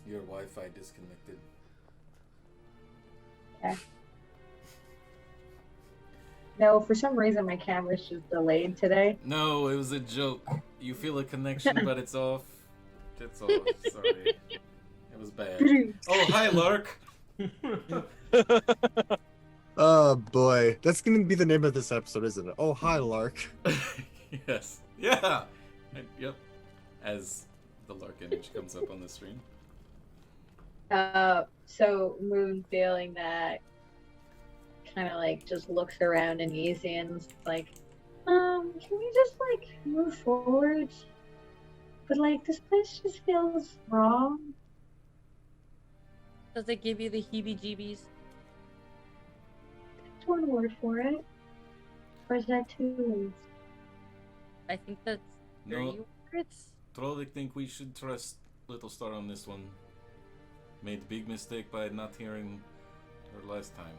S1: Your Wi-Fi disconnected.
S12: Okay. No, for some reason my camera's just delayed today.
S1: No, it was a joke. You feel a connection, but it's off. It's off. Sorry. It was bad. Oh, hi, Lark.
S7: Oh boy, that's gonna be the name of this episode, isn't it? Oh, hi, Lark.
S1: Yes. Yeah. Yep. As the Lark image comes up on the screen.
S12: So Moon feeling that kind of like just looks around uneasy and like, can we just like move forward? But like this place just feels wrong.
S8: Does it give you the heebie-jeebies?
S12: That's one word for it. Or is that two words?
S8: I think that's
S1: No.
S8: 3 words.
S1: Trovik think we should trust Little Star on this one. Made a big mistake by not hearing her last time.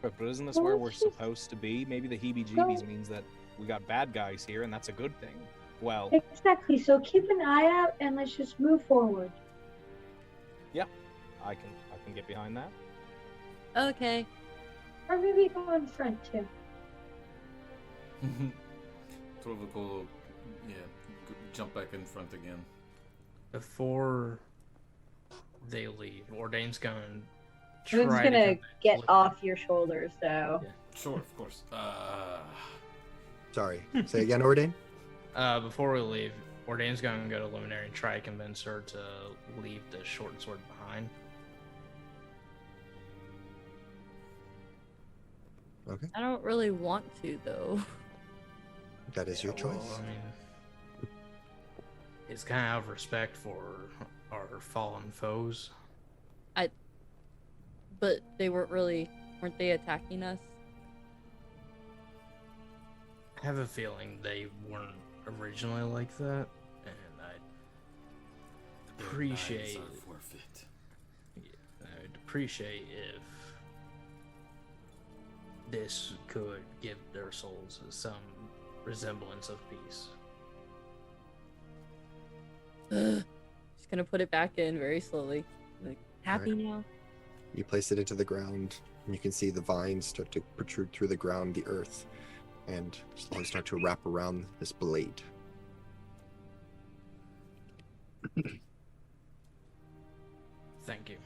S6: But isn't this where we're supposed to be? Maybe the heebie-jeebies means that we got bad guys here, and that's a good thing. Well,
S12: Exactly. So keep an eye out and let's just move forward.
S6: yeah, I can get behind that.
S8: Okay.
S12: Or maybe go in front too.
S1: Trovik will, jump back in front again.
S9: Before they leave, Ordain's going to
S12: Moon's
S9: try
S12: gonna
S9: to
S12: get off your shoulders though.
S1: Sure, of course.
S7: Sorry. Say again, Ordain?
S9: Before we leave, Ordain's going to go to Luminary and try to convince her to leave the short sword behind.
S7: Okay.
S8: I don't really want to, though.
S7: That is your choice.
S9: Well, I mean, it's kind of out of respect for our fallen foes.
S8: But they weren't they attacking us?
S9: I have a feeling they weren't originally like that, and I'd appreciate. I'd appreciate if this could give their souls some resemblance of peace.
S8: Just gonna put it back in very slowly. Like, happy now?
S7: You place it into the ground, and you can see the vines start to protrude through the ground, the earth, and slowly start to wrap around this blade.
S9: Thank you.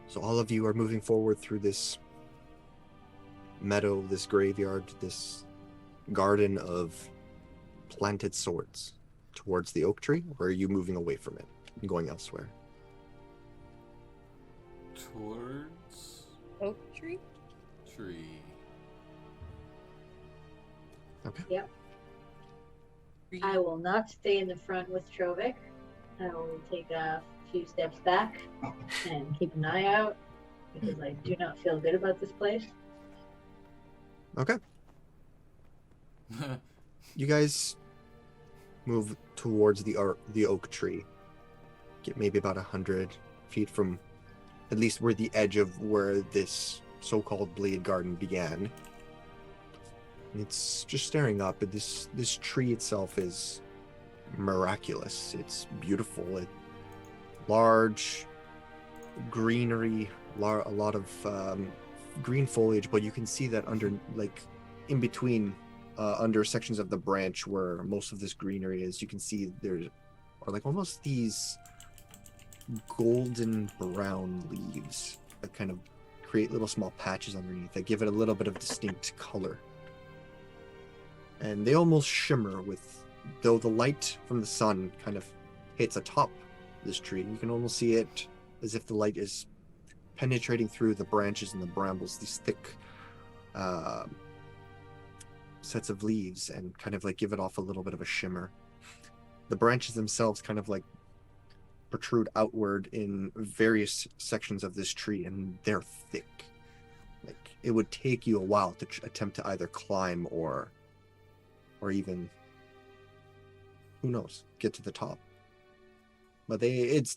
S7: So all of you are moving forward through this meadow, this graveyard, this garden of planted swords towards the oak tree, or are you moving away from it and going elsewhere?
S1: Towards
S8: oak tree?
S1: Tree.
S7: Okay.
S12: Yep. I will not stay in the front with Trovik. I will take a few steps back and keep an eye out because I do not feel good about this place.
S7: Okay. You guys move towards the oak tree. Get maybe about 100 feet from at least where the edge of where this so-called Blade Garden began. It's just staring up, but this tree itself is miraculous. It's beautiful. Large greenery, a lot of green foliage, but you can see that under, like, in between, under sections of the branch where most of this greenery is, you can see there are like almost these golden brown leaves that kind of create little small patches underneath that give it a little bit of distinct color. And they almost shimmer though the light from the sun kind of hits atop this tree. You can almost see it as if the light is penetrating through the branches and the brambles, these thick sets of leaves, and kind of like give it off a little bit of a shimmer. The branches themselves kind of like protrude outward in various sections of this tree, and they're thick. Like, it would take you a while to attempt to either climb or even, who knows, get to the top. But it's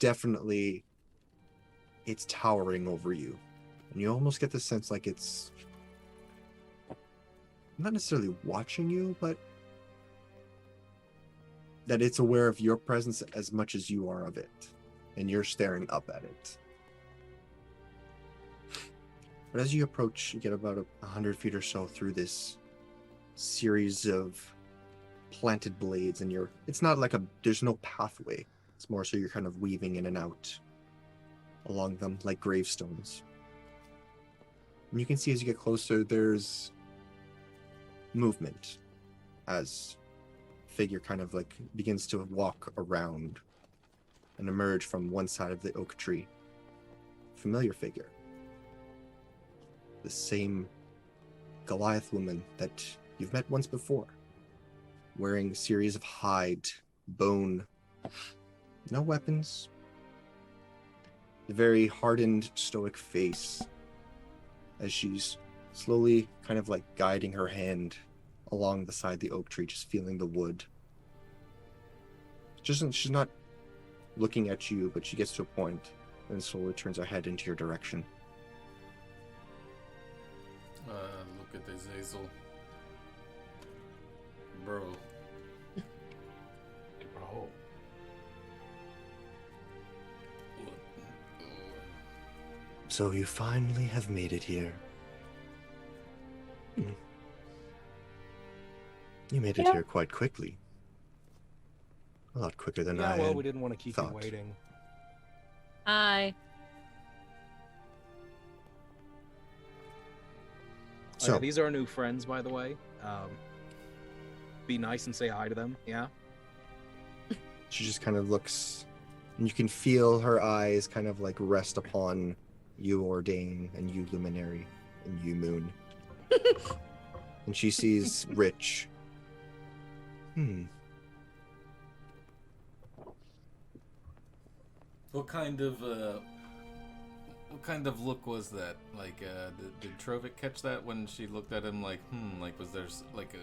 S7: towering over you, and you almost get the sense like it's not necessarily watching you, but that it's aware of your presence as much as you are of it, and you're staring up at it. But as you approach, you get about 100 feet or so through this series of planted blades, and it's not like there's no pathway. It's more so you're kind of weaving in and out along them like gravestones. And you can see as you get closer, there's movement as figure kind of like begins to walk around and emerge from one side of the oak tree. Familiar figure. The same Goliath woman that you've met once before, wearing a series of hide, bone, no weapons, the very hardened, stoic face as she's slowly kind of like guiding her hand along the side of the oak tree, just feeling the wood. She's not looking at you, but she gets to a point and slowly turns her head into your direction.
S1: Look at this Hazel. Bro.
S9: Bro.
S2: So you finally have made it here. You made it here quite quickly. A lot quicker than I
S6: well,
S2: had
S6: we didn't want to keep
S2: thought.
S6: you waiting.
S8: Hi.
S2: So
S6: These are our new friends, by the way. Be nice and say hi to them, yeah?
S7: She just kind of looks, and you can feel her eyes kind of like rest upon you, Ordain, and you, Luminary, and you, Moon. And she sees Rich.
S1: What kind of look was that? Like, did Trovic catch that when she looked at him? Like, like, was there like a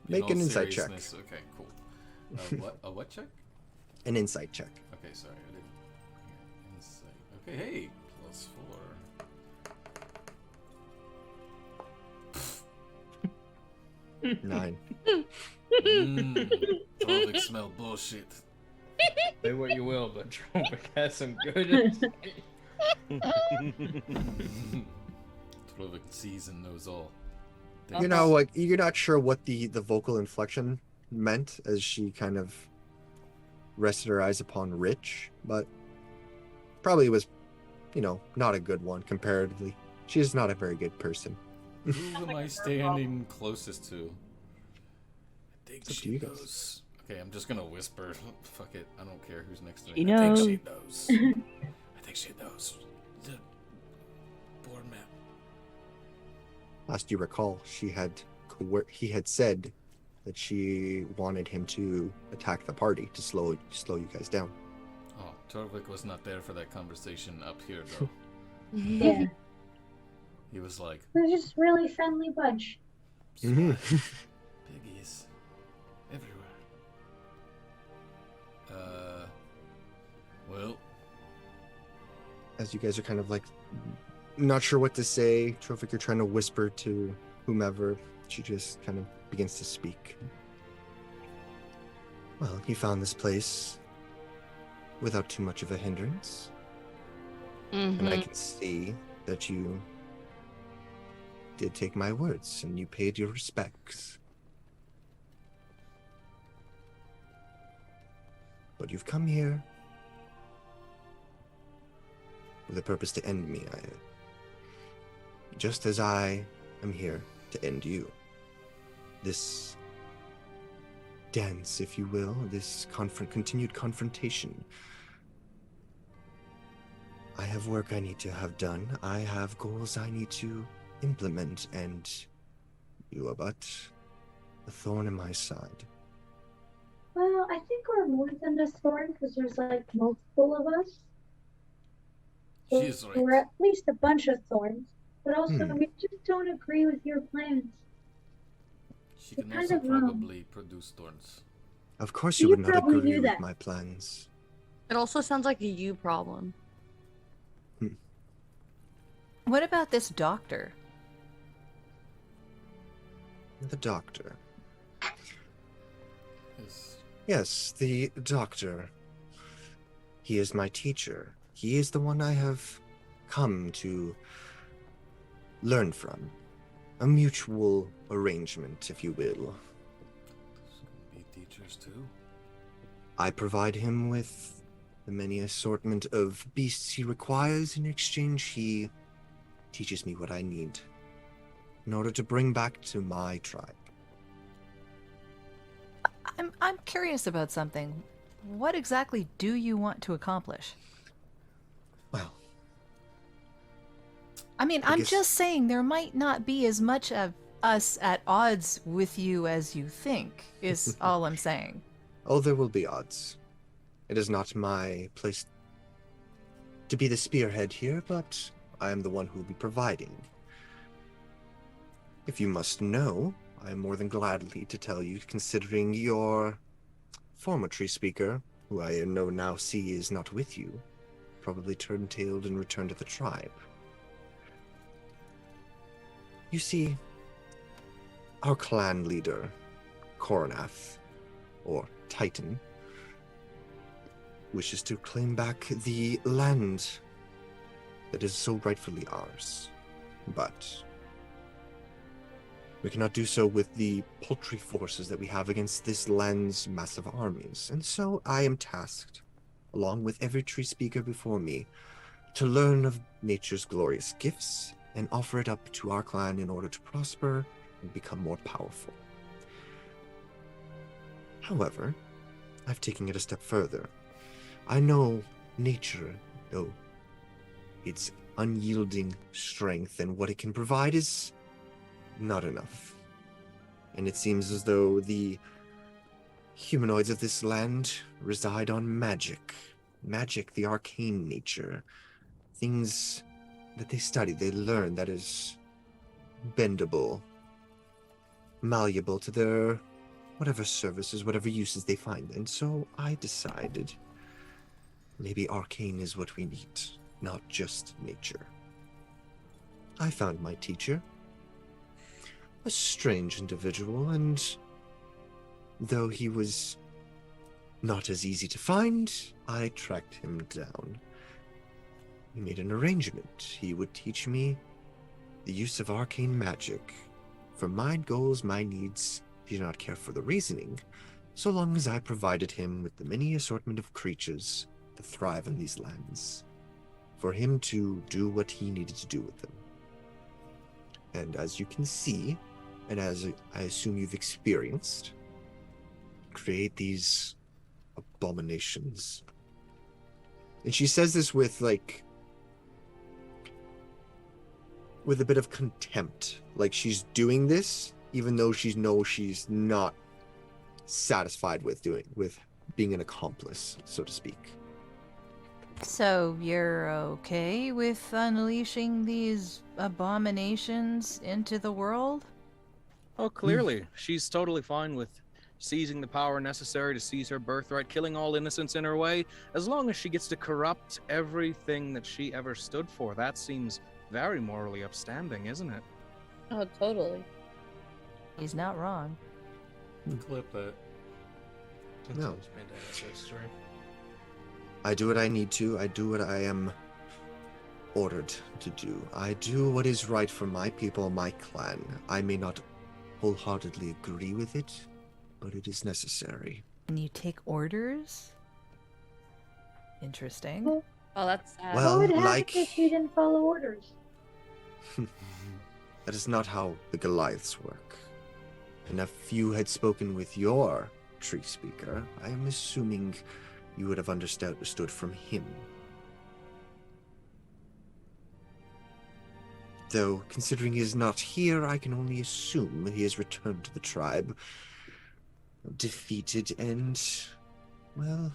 S7: Make an insight check.
S1: Okay, cool. A what check?
S7: An insight check.
S1: Okay, sorry, I didn't. Insight. Okay, hey, +4.
S7: 9.
S1: Trovic smell bullshit.
S9: Say what you will, but Trovic has some good insight.
S1: Trovic sees and knows all.
S7: You know, like, you're not sure what the vocal inflection meant as she kind of rested her eyes upon Rich, but probably was, not a good one comparatively. She's not a very good person.
S1: Who am I standing closest to? I think
S7: It's up to
S1: she
S7: you guys.
S1: knows. Okay, I'm just gonna whisper. Fuck it, I don't care who's next to me.
S12: She
S1: I
S12: knows.
S1: think she knows. I think she knows. The board map.
S7: Last you recall, he had said that she wanted him to attack the party to slow you guys down.
S1: Oh, Torvik was not there for that conversation up here, though.
S12: Yeah.
S1: He was like,
S12: We're just really friendly bunch.
S1: piggies everywhere. Well,
S7: as you guys are kind of like not sure what to say, Trophic, you're trying to whisper to whomever, she just kind of begins to speak. Well, you found this place without too much of a hindrance. And I can see that you did take my words and you paid your respects. But you've come here with a purpose to end me, just as I am here to end you. This dance, if you will, this continued confrontation. I have work I need to have done. I have goals I need to implement, and you are but a thorn in my side.
S12: Well, I think we're more than a thorn because there's like multiple of us. So
S1: She's right.
S12: we're at least a bunch of thorns, but also we just don't agree with your plans.
S1: She can also probably produce thorns.
S7: Of course you would not
S12: probably
S7: agree
S12: knew
S7: with
S12: that.
S7: my plans.
S8: It also sounds like a you problem.
S11: What about this doctor?
S7: The doctor. Yes, the doctor. He is my teacher. He is the one I have come to learn from. A mutual arrangement, if you will.
S1: Be teachers too.
S7: I provide him with the many assortment of beasts he requires. In exchange, he teaches me what I need in order to bring back to my tribe.
S11: I'm curious about something. What exactly do you want to accomplish?
S7: Well,
S11: I mean, I'm just saying there might not be as much of us at odds with you as you think, is all I'm saying.
S7: Oh, there will be odds. It is not my place to be the spearhead here, but I am the one who will be providing. If you must know, I am more than gladly to tell you, considering your former tree speaker, who I know now see is not with you, probably turned-tailed and returned to the tribe. You see, our clan leader, Coronath, or Titan, wishes to claim back the land that is so rightfully ours. But we cannot do so with the paltry forces that we have against this land's massive armies. And so I am tasked, along with every tree speaker before me, to learn of nature's glorious gifts and offer it up to our clan in order to prosper and become more powerful. However, I've taken it a step further. I know nature, though its unyielding strength and what it can provide is not enough. And it seems as though the humanoids of this land reside on magic. Magic, the arcane nature. Things that they study, they learn that is bendable, malleable to their whatever services, whatever uses they find. And so I decided maybe arcane is what we need, not just nature. I found my teacher, a strange individual, and though he was not as easy to find, I tracked him down. We made an arrangement. He would teach me the use of arcane magic. For my goals, my needs, he did not care for the reasoning, so long as I provided him with the many assortment of creatures that thrive in these lands, for him to do what he needed to do with them. And as you can see, and as I assume you've experienced, create these abominations. And she says this with with a bit of contempt. Like she's doing this even though she knows she's not satisfied with being an accomplice, so to speak.
S11: So you're okay with unleashing these abominations into the world?
S6: Oh, clearly. She's totally fine with seizing the power necessary to seize her birthright, killing all innocents in her way, as long as she gets to corrupt everything that she ever stood for. That seems very morally upstanding, isn't it?
S8: Oh, totally.
S11: He's not wrong.
S1: Clip it.
S2: No.
S9: History.
S2: I do what I need to. I do what I am ordered to do. I do what is right for my people, my clan. I may not wholeheartedly agree with it, but it is necessary.
S11: And you take orders? Interesting.
S12: Well,
S8: Oh, that's sad.
S2: Well,
S12: what would happen
S2: like-
S12: if you didn't follow orders?
S2: That is not how the Goliaths work. And if you had spoken with your tree speaker, I am assuming you would have understood from him. Though, considering he is not here, I can only assume he has returned to the tribe, defeated and, well,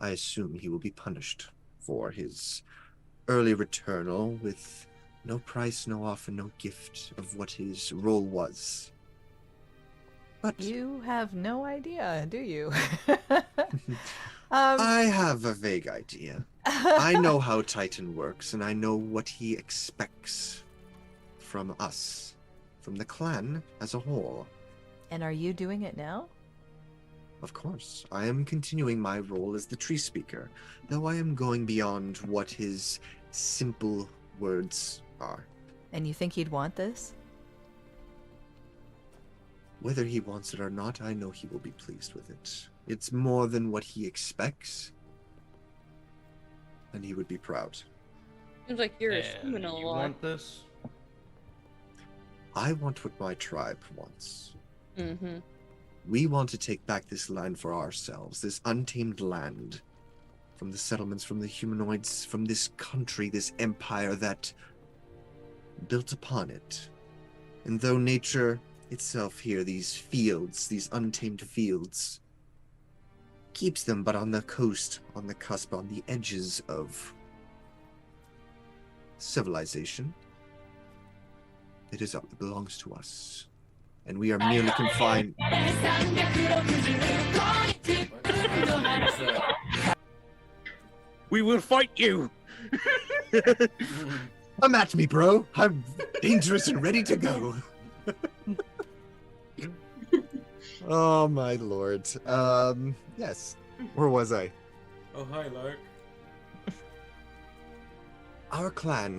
S2: I assume he will be punished for his early returnal with no price, no offer, no gift of what his role was. But
S11: You have no idea, do you?
S2: I have a vague idea. I know how Titan works, and I know what he expects from us, from the clan as a whole.
S11: And are you doing it now?
S2: Of course, I am continuing my role as the tree speaker, though I am going beyond what his simple words are.
S11: And you think he'd want this?
S2: Whether he wants it or not, I know he will be pleased with it. It's more than what he expects, and he would be proud.
S8: Seems like you're
S9: And
S8: assuming a
S9: you
S8: lot.
S9: want this?
S2: I want what my tribe wants.
S8: Mm-hmm.
S2: We want to take back this land for ourselves, this untamed land, from the settlements, from the humanoids, from this country, this empire that built upon it. And though nature itself here, these fields, these untamed fields, keeps them but on the coast, on the cusp, on the edges of civilization, it is it belongs to us. And we are merely confined.
S6: We will fight you!
S2: Come at me, bro. I'm dangerous and ready to go. Oh my lord. Yes. Where was I?
S1: Oh, hi, Lark.
S2: Our clan,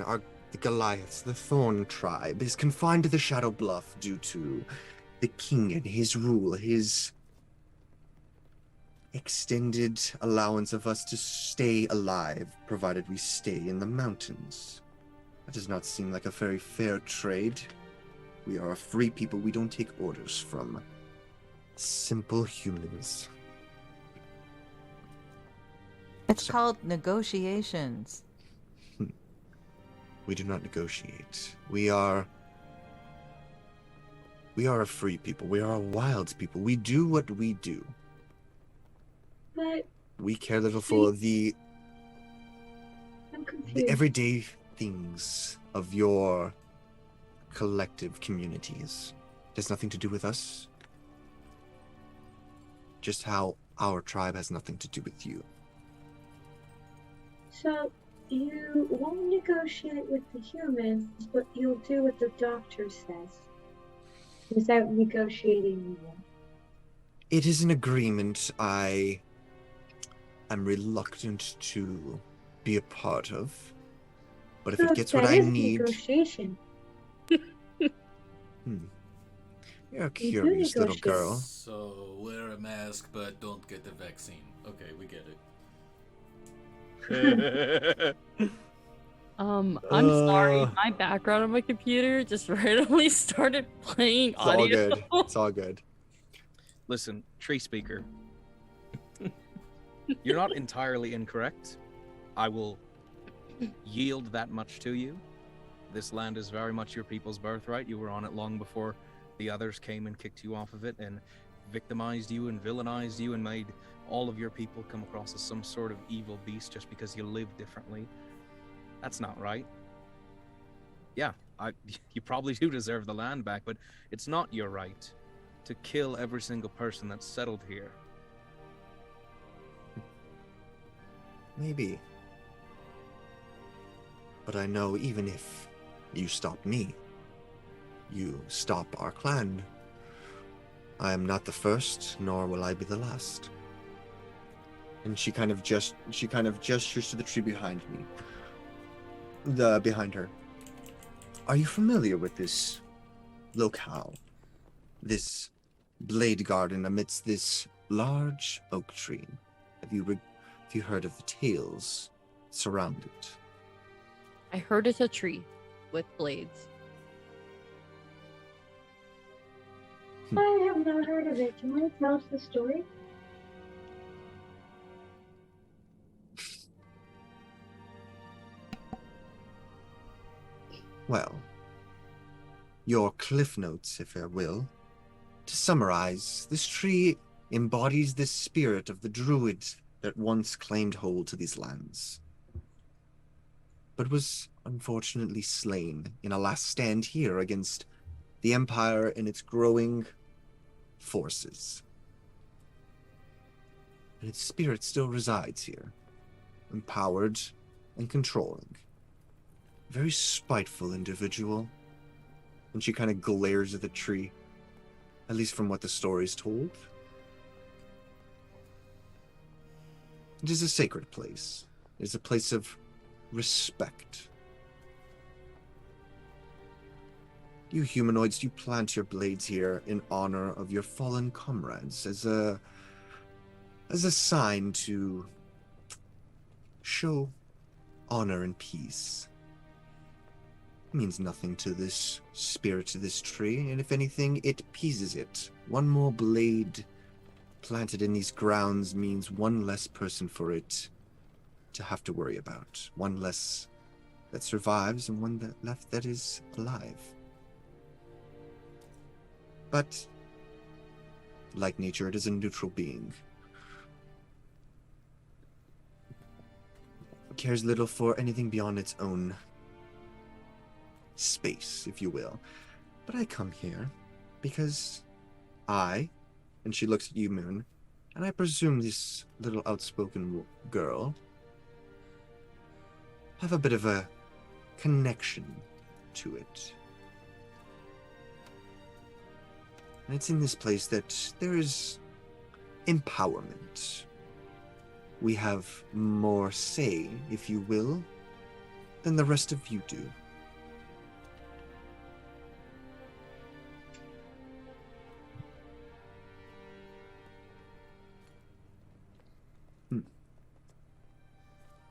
S2: the Goliaths, the Thorn tribe, is confined to the Shadow Bluff due to the king and his rule, his extended allowance of us to stay alive, provided we stay in the mountains. That does not seem like a very fair trade. We are a free people. We don't take orders from simple humans.
S11: It's called negotiations.
S2: We do not negotiate. We are a free people. We are a wild people. We do what we do.
S12: But
S2: We care little for the
S12: I'm confused.
S2: the everyday things of your collective communities. It has nothing to do with us. Just how our tribe has nothing to do with you.
S12: So you won't negotiate with the humans, but you'll do what the doctor says without negotiating with them.
S2: It is an agreement I am reluctant to be a part of. But if
S12: So
S2: it gets what
S12: that
S2: I
S12: is
S2: need...
S12: negotiation.
S2: You're a
S12: You do
S2: curious little
S12: negotiate.
S2: girl.
S1: So, wear a mask, but don't get the vaccine. Okay, we get it.
S8: I'm sorry. My background on my computer just randomly started playing
S2: It's all
S8: audio.
S2: good. It's all good.
S6: Listen, tree speaker. You're not entirely incorrect. I will yield that much to you. This land is very much your people's birthright. You were on it long before the others came and kicked you off of it and victimized you and villainized you and made all of your people come across as some sort of evil beast just because you live differently. That's not right. Yeah, you probably do deserve the land back, but it's not your right to kill every single person that's settled here.
S2: Maybe. But I know even if you stop me, you stop our clan, I am not the first, nor will I be the last. And she kind of gestures to the tree behind me. Behind her. Are you familiar with this locale? This blade garden amidst this large oak tree? Have you heard of the tales surround it?
S8: I heard it's a tree with blades.
S12: I have not heard of it. Do you want to tell us the story?
S2: Well, your cliff notes, if I will. To summarize, this tree embodies the spirit of the druid that once claimed hold to these lands, but was unfortunately slain in a last stand here against the Empire and its growing forces. And its spirit still resides here, empowered and controlling. A very spiteful individual. And she kind of glares at the tree, at least from what the story's told. It is a sacred place. It is a place of respect. You humanoids, you plant your blades here in honor of your fallen comrades as a sign to show honor and peace. It means nothing to this spirit, to this tree, and if anything, it appeases it. One more blade planted in these grounds means one less person for it to have to worry about. One less that survives and one that left that is alive. But, like nature, it is a neutral being. It cares little for anything beyond its own space, if you will. But I come here because and she looks at you, Moon, and I presume this little outspoken girl have a bit of a connection to it. And it's in this place that there is empowerment. We have more say, if you will, than the rest of you do.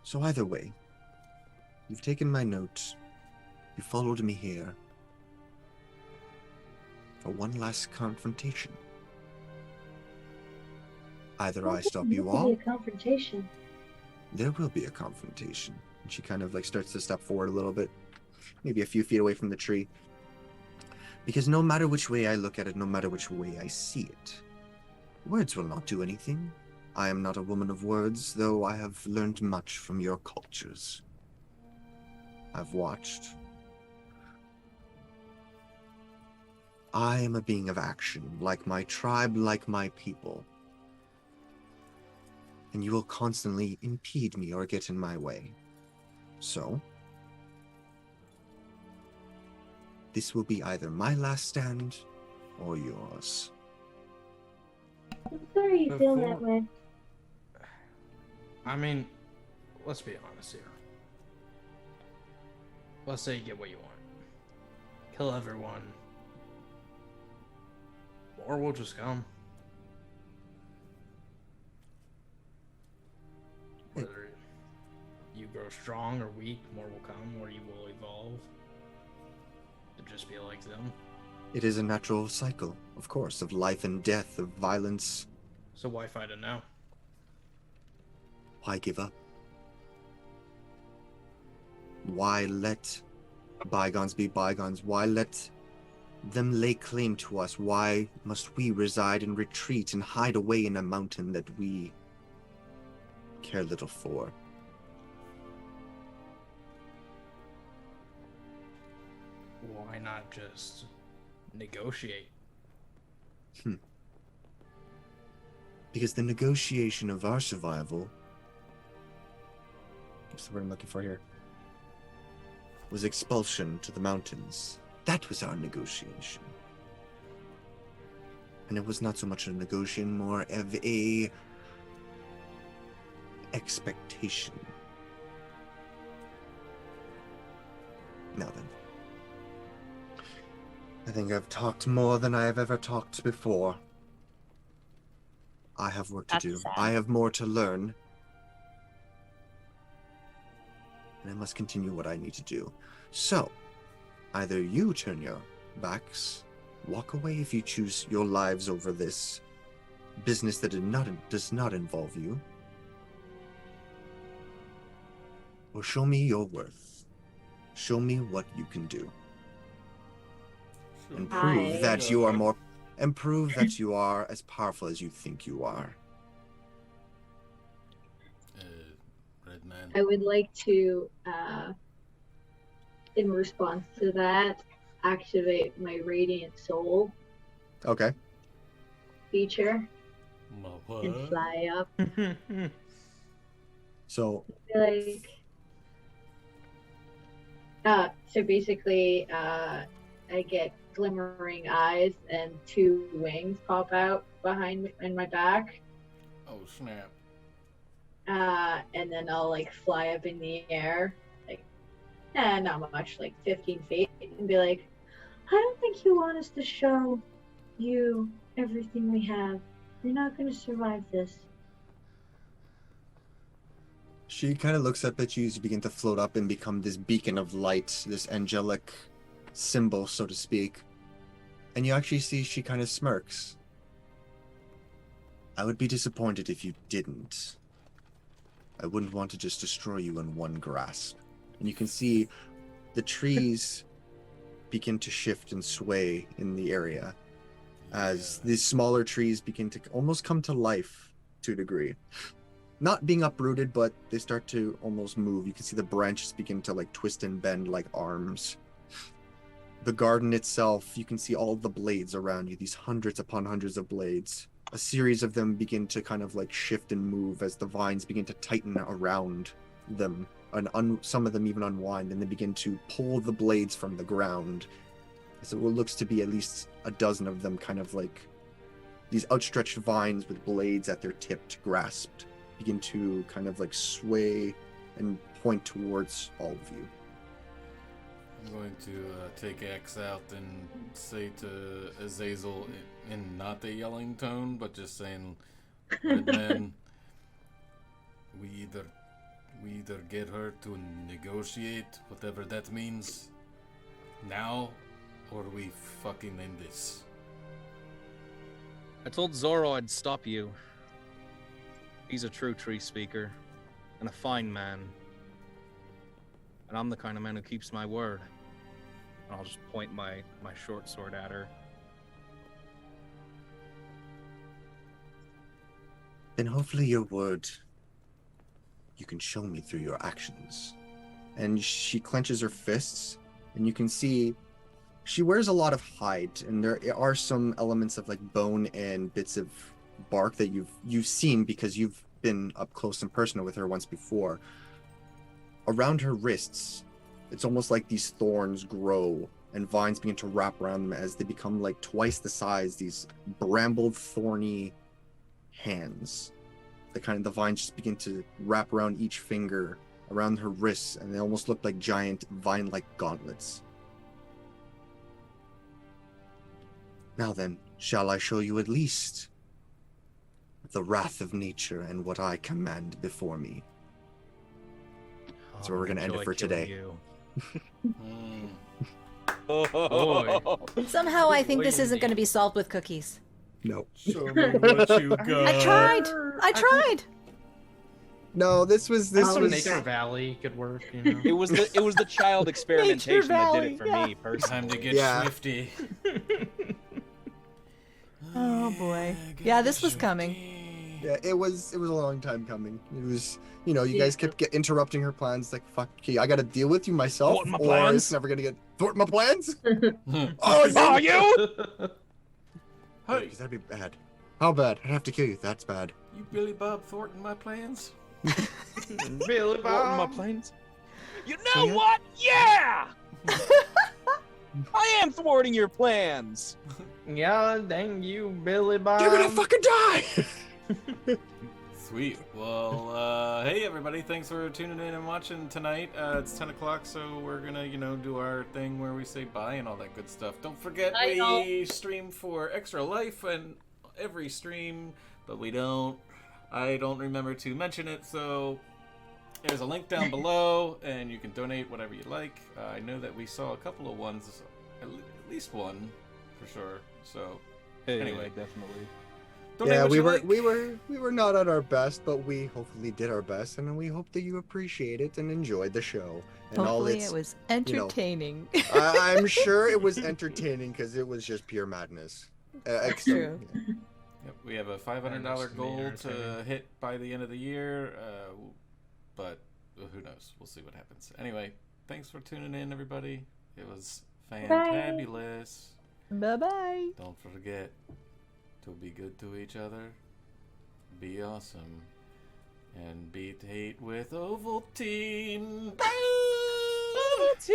S2: So either way, you've taken my note, you followed me here for one last confrontation. Either I stop you all.
S12: There will be a confrontation.
S2: There will be a confrontation. And she kind of like starts to step forward a little bit, maybe a few feet away from the tree. Because no matter which way I look at it, no matter which way I see it, words will not do anything. I am not a woman of words, though I have learned much from your cultures. I've watched. I am a being of action, like my tribe, like my people. And you will constantly impede me or get in my way. So, this will be either my last stand or yours.
S12: I'm sorry you feel that way.
S9: I mean, let's be honest here. Let's say you get what you want. Kill everyone. Or we'll just come. Whether you grow strong or weak, more will come, or you will evolve to just be like them.
S2: It is a natural cycle, of course, of life and death, of violence.
S9: So why fight it now?
S2: Why give up? Why let bygones be bygones? Why let them lay claim to us? Why must we reside and retreat and hide away in a mountain that we care little for?
S9: Why not just negotiate?
S2: Because the negotiation of our survival, what's the word I'm looking for here, was expulsion to the mountains. That was our negotiation. And it was not so much a negotiation, more of a expectation. Now then, I think I've talked more than I have ever talked before. I have work to do. I have more to learn. And I must continue what I need to do. So, either you turn your backs, walk away if you choose your lives over this business that does not involve you, or show me your worth. Show me what you can do. And prove that you are more... And prove that you are as powerful as you think you are.
S1: Redman.
S12: I would like to, in response to that, activate my Radiant Soul
S2: Okay.
S12: feature and fly up.
S2: So,
S12: so basically, I get glimmering eyes and 2 wings pop out behind me in my back.
S1: Oh snap.
S12: And then I'll like fly up in the air, like, not much, like 15 feet, and be like, I don't think you want us to show you everything we have. You're not going to survive this.
S2: she kind of looks up at you as you begin to float up and become this beacon of light, this angelic symbol, so to speak. And you actually see she kind of smirks. I would be disappointed if you didn't. I wouldn't want to just destroy you in one grasp. And you can see the trees begin to shift and sway in the area as these smaller trees begin to almost come to life to a degree. Not being uprooted, but they start to almost move. You can see the branches begin to like twist and bend like arms. The garden itself, you can see all the blades around you, these hundreds upon hundreds of blades. A series of them begin to kind of like shift and move as the vines begin to tighten around them. And some of them even unwind, and they begin to pull the blades from the ground. So it looks to be at least a dozen of them, kind of like these outstretched vines with blades at their tipped grasped, begin to kind of like sway and point towards all of you.
S1: I'm going to take X out and say to Azazel in not a yelling tone, but just saying, Redman, we either get her to negotiate, whatever that means, now, or we fucking end this.
S6: I told Zorro I'd stop you. He's a true tree speaker, and a fine man. And I'm the kind of man who keeps my word. And I'll just point my short sword at her.
S2: Then hopefully your word, you can show me through your actions. And she clenches her fists, and you can see she wears a lot of hide, and there are some elements of like bone and bits of bark that you've seen because you've been up close and personal with her once before. Around her wrists, it's almost like these thorns grow and vines begin to wrap around them as they become like twice the size, these brambled, thorny hands. The vines just begin to wrap around each finger, around her wrists, and they almost look like giant vine-like gauntlets. Now then, shall I show you at least the wrath of nature and what I command before me? That's where we're going to end it for today.
S11: Somehow I think this isn't going to be solved with cookies.
S2: No.
S1: Show me what you got.
S11: I tried.
S2: No, this was
S9: Nature Valley could work. You know?
S6: It was the child experimentation that did it for me personally.
S1: Time to get swifty.
S11: Oh boy. Yeah, this was coming.
S2: Yeah, it was a long time coming. It was, you guys kept interrupting her plans. Like, fuck, okay, I got to deal with you myself,
S6: Thwart my
S2: or
S6: plans?
S2: it's never gonna get thwart my plans.
S6: Oh, you!
S1: Hey.
S7: Because that'd be bad. How bad? I'd have to kill you. That's bad.
S1: You Billy Bob thwarting my plans?
S9: Billy
S6: Bob.
S9: Bob.
S6: My planes.
S13: You know what? Yeah! I am thwarting your plans.
S9: Yeah, dang you, Billy Bob.
S7: You're gonna fucking die!
S1: Sweet. Well, hey everybody, thanks for tuning in and watching tonight. It's 10 o'clock, so we're gonna, do our thing where we say bye and all that good stuff. Don't forget, we stream for Extra Life and every stream, but I don't remember to mention it, so there's a link down below, and you can donate whatever you like. I know that we saw a couple of ones, at least one, for sure, so anyway.
S6: Definitely.
S7: Yeah, we were not at our best, but we hopefully did our best, and we hope that you appreciate it and enjoyed the show. And
S11: Hopefully it was entertaining.
S7: I'm sure it was entertaining because it was just pure madness.
S11: That's true.
S1: Yep, we have a $500 goal to hit by the end of the year, but who knows? We'll see what happens. Anyway, thanks for tuning in, everybody. It was fantabulous.
S11: Bye-bye.
S1: Don't forget to be good to each other, be awesome, and beat hate with Ovaltine.
S11: Ovaltine!